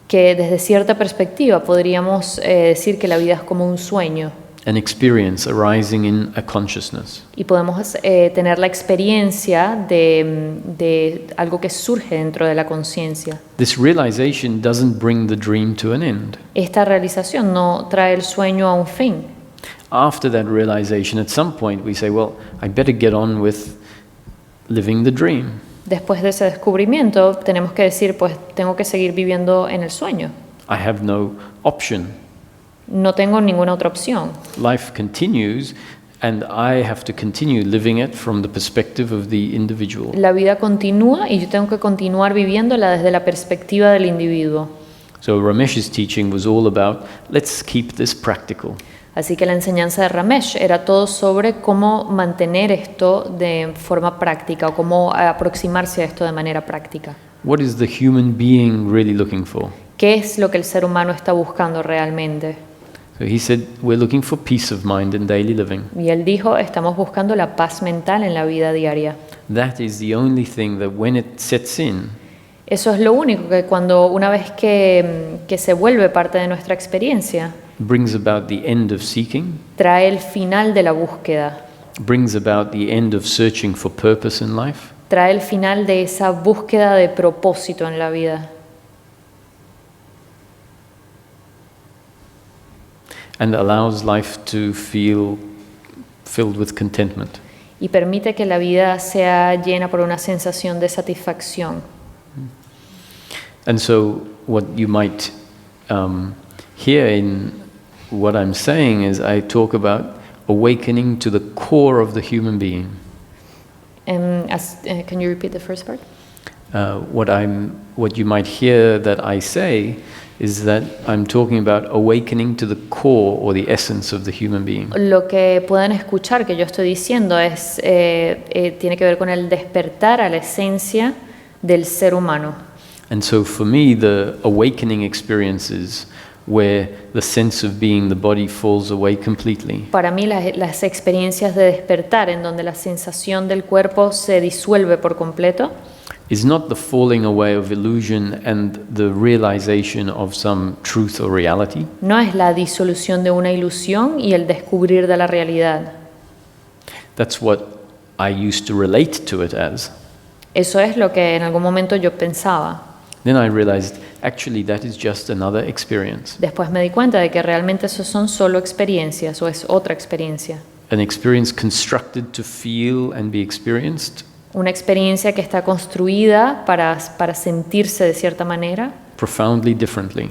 que desde cierta perspectiva podríamos decir que la vida es como un sueño an experience arising in a consciousness. y podemos tener la experiencia de algo que surge dentro de la conciencia. This realization doesn't bring the dream to an end. Esta realización no trae el sueño a un fin. After that realization, at some point we say, well, I better get on with living the dream. Después de ese descubrimiento tenemos que decir, pues tengo que seguir viviendo en el sueño. I have no option. No tengo ninguna otra opción. Life continues, and I have to continue living it from the perspective of the individual. La vida continúa y yo tengo que continuar viviéndola desde la perspectiva del individuo. So Ramesh's teaching was all about, let's keep this practical. Así que la enseñanza de Ramesh era todo sobre cómo mantener esto de forma práctica o cómo aproximarse a esto de manera práctica. What is the human being really looking for? ¿Qué es lo que el ser humano está buscando realmente? So he said, we're looking for peace of mind in daily living. Y él dijo, estamos buscando la paz mental en la vida diaria. That is the only thing that when it sets in, Eso es lo único que cuando una vez que se vuelve parte de nuestra experiencia, brings about the end of seeking, trae el final de la búsqueda, brings about the end of searching for purpose in life, trae el final de esa búsqueda de propósito en la vida. and allows life to feel filled with contentment. Y permite que la vida sea llena por una sensación de satisfacción. And so what you might hear in what I'm saying is I talk about awakening to the core of the human being. Can you repeat the first part? What you might hear that I say is that I'm talking about awakening to the core or the essence of the human being. Lo que pueden escuchar que yo estoy diciendo es tiene que ver con el despertar a la esencia del ser humano. And so for me, the awakening experiences where the sense of being the body falls away completely. Para mí las experiencias de despertar en donde la sensación del cuerpo se disuelve por completo Is not the falling away of illusion and the realization of some truth or reality. no es la disolución de una ilusión y el descubrir de la realidad. That's what I used to relate to it as. Eso es lo que en algún momento yo pensaba. Then I realized actually that is just another experience. Después me di cuenta de que realmente eso son solo experiencias o es otra experiencia. An experience constructed to feel and be experienced Una experiencia que está construida para sentirse de cierta manera profoundly differently.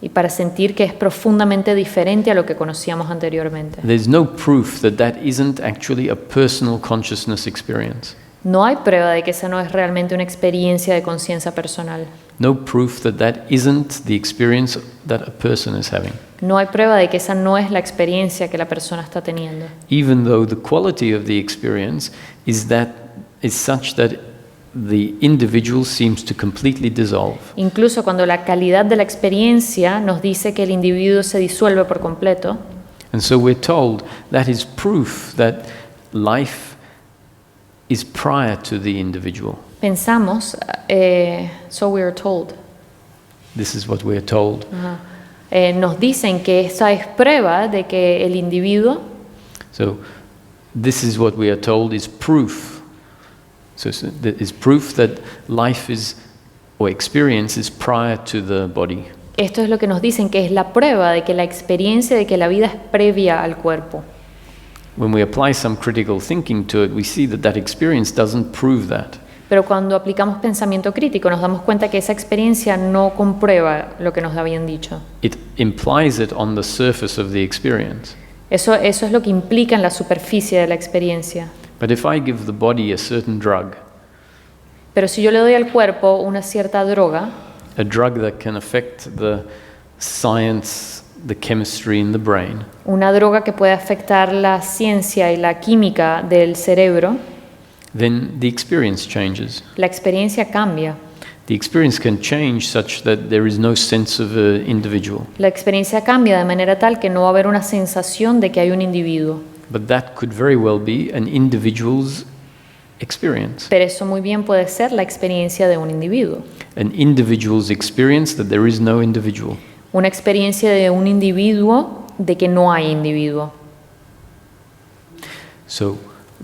y para sentir que es profundamente diferente a lo que conocíamos anteriormente. There's no proof that that isn't actually a personal consciousness experience. No hay prueba de que esa no es realmente una experiencia de conciencia personal. No proof that that isn't the experience that a person is having. No hay prueba de que esa no es la experiencia que la persona está teniendo. Even though the quality of the experience is such that the individual seems to completely dissolve. Incluso cuando la calidad de la experiencia nos dice que el individuo se disuelve por completo, And so we're told that is proof that life is prior to the individual. pensamos, so we are told, This is what we're told. nos dicen que esa es prueba de que el individuo, So this is what we are told is proof. So that is proof that life is or experience is prior to the body. esto es lo que nos dicen que es la prueba de que la experiencia de que la vida es previa al cuerpo. When we apply some critical thinking to it, we see that that experience doesn't prove that. Pero cuando aplicamos pensamiento crítico nos damos cuenta que esa experiencia no comprueba lo que nos habían dicho. It implies it on the surface of the experience. Eso es lo que implica en la superficie de la experiencia. But if I give the body a certain drug, Pero si yo le doy al cuerpo una cierta droga, a drug that can affect the science, the chemistry in the brain, una droga que puede afectar la ciencia y la química del cerebro, then the experience changes. la experiencia cambia. The experience can change such that there is no sense of an individual. La experiencia cambia de manera tal que no va a haber una sensación de que hay un individuo. But that could very well be an individual's experience. Pero eso muy bien puede ser la experiencia de un individuo. An individual's experience that there is no individual. Una experiencia de un individuo de que no hay individuo. So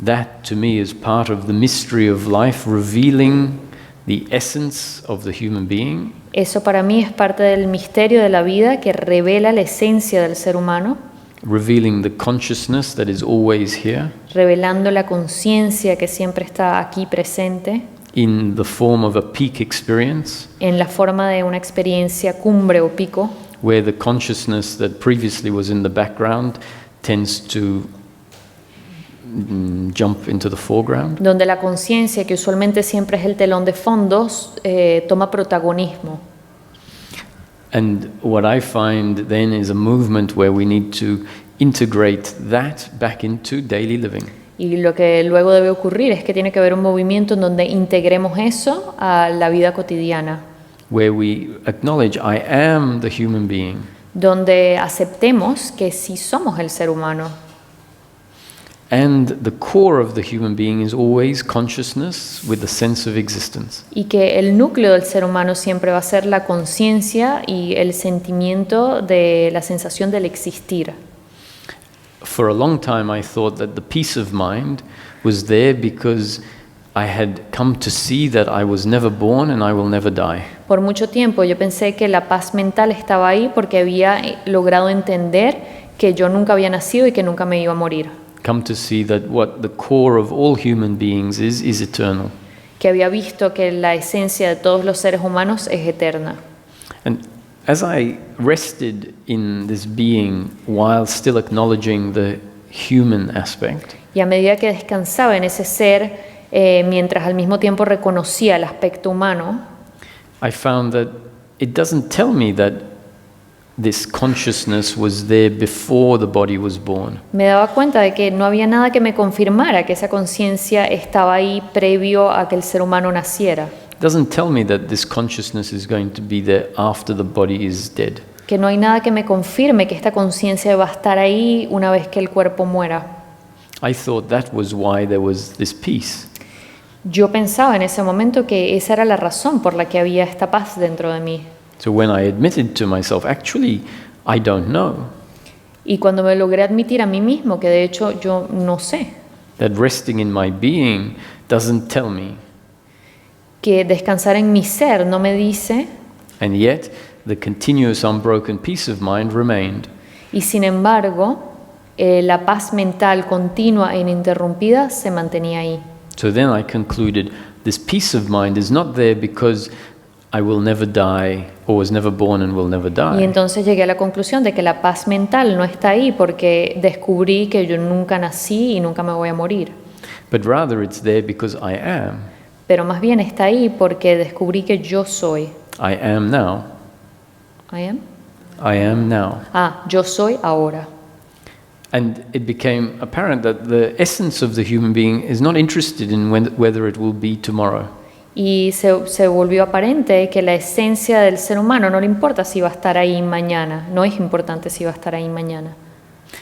that to me is part of the mystery of life, revealing the essence of the human being. Eso para mí es parte del misterio de la vida que revela la esencia del ser humano, Revealing the consciousness that is always here revelando la conciencia que siempre está aquí presente, in the form of a peak experience, en la forma de una experiencia cumbre o pico, where the consciousness that previously was in the background tends to jump into the foreground. donde la conciencia, que usualmente siempre es el telón de fondos, toma protagonismo. And what I find then is a movement where we need to integrate that back into daily living. Y lo que luego debe ocurrir es que tiene que haber un movimiento en donde integremos eso a la vida cotidiana, Where we acknowledge I am the human being. donde aceptemos que sí somos el ser humano. And the core of the human being is always consciousness with a sense of existence. Y que el núcleo del ser humano siempre va a ser la conciencia y el sentimiento de la sensación del existir. For a long time I thought that the peace of mind was there because I had come to see that I was never born and I will never die. Por mucho tiempo yo pensé que la paz mental estaba ahí porque había logrado entender que yo nunca había nacido y que nunca me iba a morir. Come to see that what the core of all human beings is eternal. Que había visto que la esencia de todos los seres humanos es eterna. And as I rested in this being while still acknowledging the human aspect, Y a medida que descansaba en ese ser, mientras al mismo tiempo reconocía el aspecto humano, I found that it doesn't tell me that this consciousness was there before the body was born. me daba cuenta de que no había nada que me confirmara que esa conciencia estaba ahí previo a que el ser humano naciera. It doesn't tell me that this consciousness is going to be there after the body is dead. Que no hay nada que me confirme que esta conciencia va a estar ahí una vez que el cuerpo muera. I thought that was why there was this peace. Yo pensaba en ese momento que esa era la razón por la que había esta paz dentro de mí. So when I admitted to myself, actually, I don't know, Y cuando me logré admitir a mí mismo que de hecho yo no sé, that resting in my being doesn't tell me, que descansar en mi ser no me dice, and yet the continuous unbroken peace of mind remained. y sin embargo, la paz mental continua e ininterrumpida se mantenía ahí. So then I concluded this peace of mind is not there because I will never die or was never born and will never Y die, entonces llegué a la conclusión de que la paz mental no está ahí porque descubrí que yo nunca nací y nunca me voy a morir. but rather it's there because I am. Pero más bien está ahí porque descubrí que yo soy. I am now. I am? I am now. Yo soy ahora. And it became apparent that the essence of the human being is not interested in whether it will be tomorrow. Y se volvió aparente que la esencia del ser humano no le importa si va a estar ahí mañana, no es importante si va a estar ahí mañana.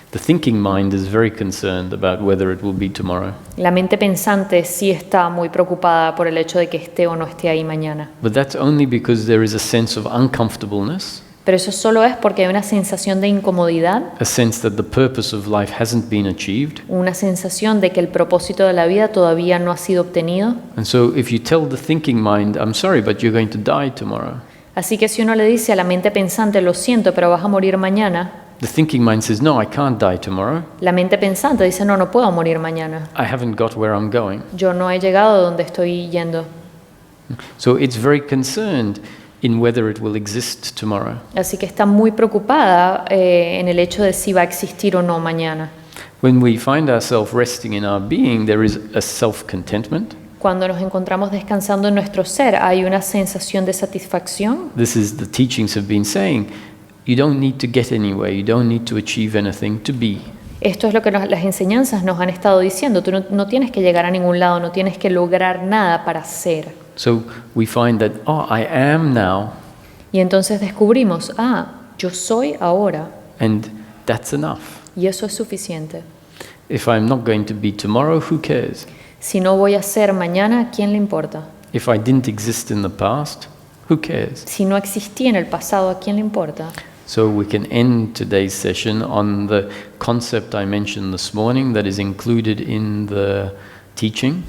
The thinking mind is very concerned about whether it will be tomorrow. La mente pensante sí está muy preocupada por el hecho de que esté o no esté ahí mañana. But that's only because there is a sense of uncomfortableness, Pero eso solo es porque hay una sensación de incomodidad, a sense that the purpose of life hasn't been achieved. una sensación de que el propósito de la vida todavía no ha sido obtenido. And so if you tell the thinking mind, I'm sorry, but you're going to die tomorrow, Así que si uno le dice a la mente pensante, lo siento, pero vas a morir mañana, the thinking mind says, no, I can't die tomorrow. la mente pensante dice, no puedo morir mañana. I haven't got where I'm going. Yo no he llegado a donde estoy yendo. So it's very concerned in whether it will exist tomorrow. Así que está muy preocupada en el hecho de si va a existir o no mañana. When we find ourselves resting in our being, there is a self-contentment. Cuando nos encontramos descansando en nuestro ser, hay una sensación de satisfacción. This is the teachings have been saying. You don't need to get anywhere. You don't need to achieve anything to be. Esto es lo que las enseñanzas nos han estado diciendo. Tú no tienes que llegar a ningún lado, no tienes que lograr nada para ser. So we find that, I am now, Y entonces descubrimos, yo soy ahora. and that's enough. Y eso es suficiente. If I'm not going to be tomorrow, who cares? Si no voy a ser mañana, ¿a quién le importa? If I didn't exist in the past, who cares? Si no existí en el pasado, ¿a quién le importa? So we can end today's session on the concept I mentioned this morning that is included in the teaching.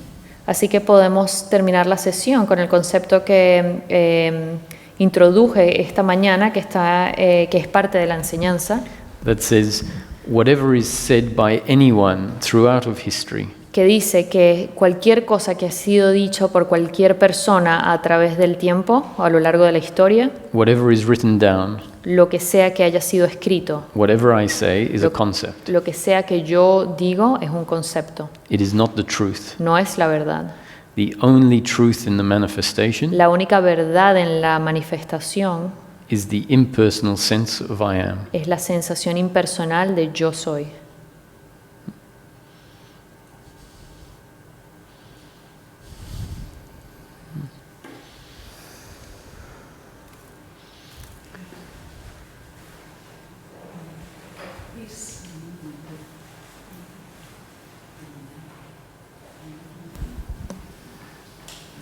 Así que podemos terminar la sesión con el concepto que introduje esta mañana, que es parte de la enseñanza, That says, whatever is said by anyone throughout of history que dice que cualquier cosa que ha sido dicho por cualquier persona a través del tiempo o a lo largo de la historia, whatever is written down, lo que sea que haya sido escrito, whatever I say is a concept. lo que sea que yo digo es un concepto, It is not the truth. no es la verdad. The only truth in the manifestation La única verdad en la manifestación is the impersonal sense of I am. es la sensación impersonal de yo soy.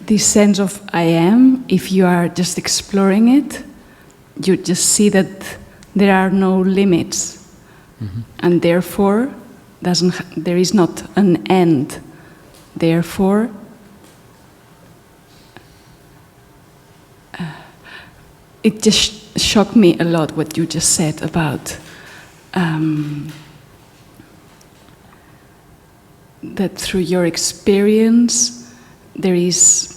This sense of I am, if you are just exploring it, you just see that there are no limits, and therefore there is not an end. Therefore, it just shocked me a lot what you just said about that through your experience there is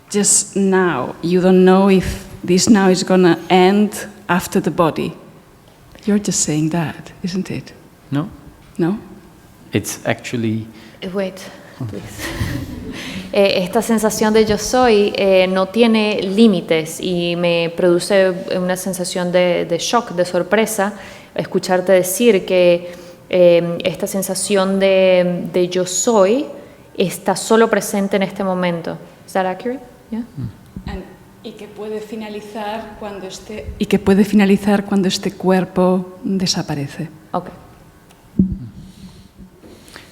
just now. You don't know if this now is going to end after the body. You're just saying that, isn't it? No? No? It's actually Wait, please. Esta sensación de yo soy no tiene límites y me produce una sensación de shock, de sorpresa, escucharte decir que esta sensación de yo soy está solo presente en este momento. Is that accurate? Yeah? And Y que puede finalizar cuando este cuerpo desaparece. Okay.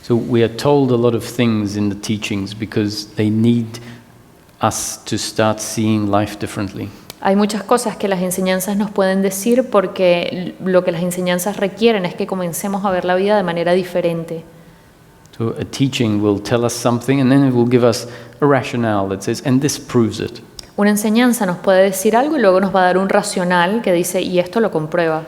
So we are told a lot of things in the teachings because they need us to start seeing life differently. Hay muchas cosas que las enseñanzas nos pueden decir porque lo que las enseñanzas requieren es que comencemos a ver la vida de manera diferente. So a teaching will tell us something and then it will give us a rationale that says, and this proves it. Una enseñanza nos puede decir algo y luego nos va a dar un racional que dice, y esto lo comprueba.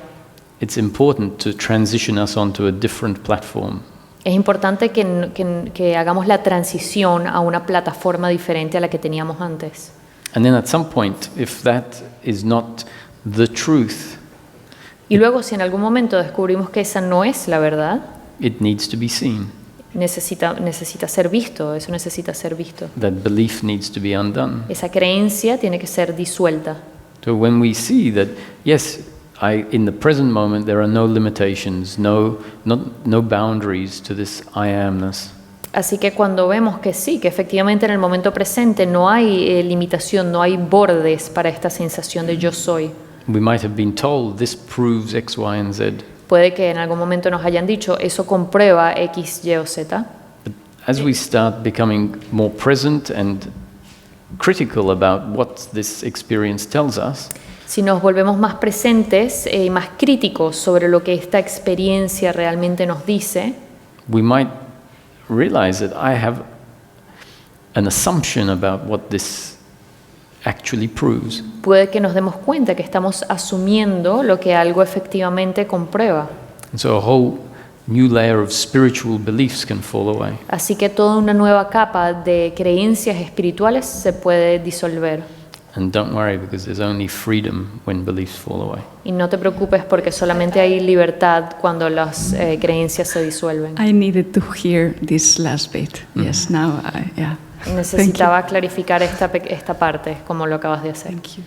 It's important to transition us onto a different platform. Es importante que hagamos la transición a una plataforma diferente a la que teníamos antes. And then at some point, if that is not the truth, Y luego, si en algún momento descubrimos que esa no es la verdad, it needs to be seen. necesita ser visto, eso necesita ser visto. That belief needs to be undone. Esa creencia tiene que ser disuelta. So when we see that, yes, in the present moment there are no limitations, no boundaries to this I amness. Así que cuando vemos que sí, que efectivamente en el momento presente no hay limitación, no hay bordes para esta sensación de yo soy. We might have been told this proves X, Y, and Z. Puede que en algún momento nos hayan dicho, eso comprueba X, Y o Z. But as we start becoming more present and critical about what this experience tells us, Si nos volvemos más presentes y más críticos sobre lo que esta experiencia realmente nos dice, we might realize that I have an assumption about what this actually proves. puede que nos demos cuenta que estamos asumiendo lo que algo efectivamente comprueba. And so a whole new layer of spiritual beliefs can fall away. Así que toda una nueva capa de creencias espirituales se puede disolver. And don't worry, because there's only freedom when beliefs fall away. Y no te preocupes porque solamente hay libertad cuando las creencias se disuelven. I needed to hear this last bit. Yes, now, yeah. Necesitaba clarificar esta parte, como lo acabas de hacer. Thank you.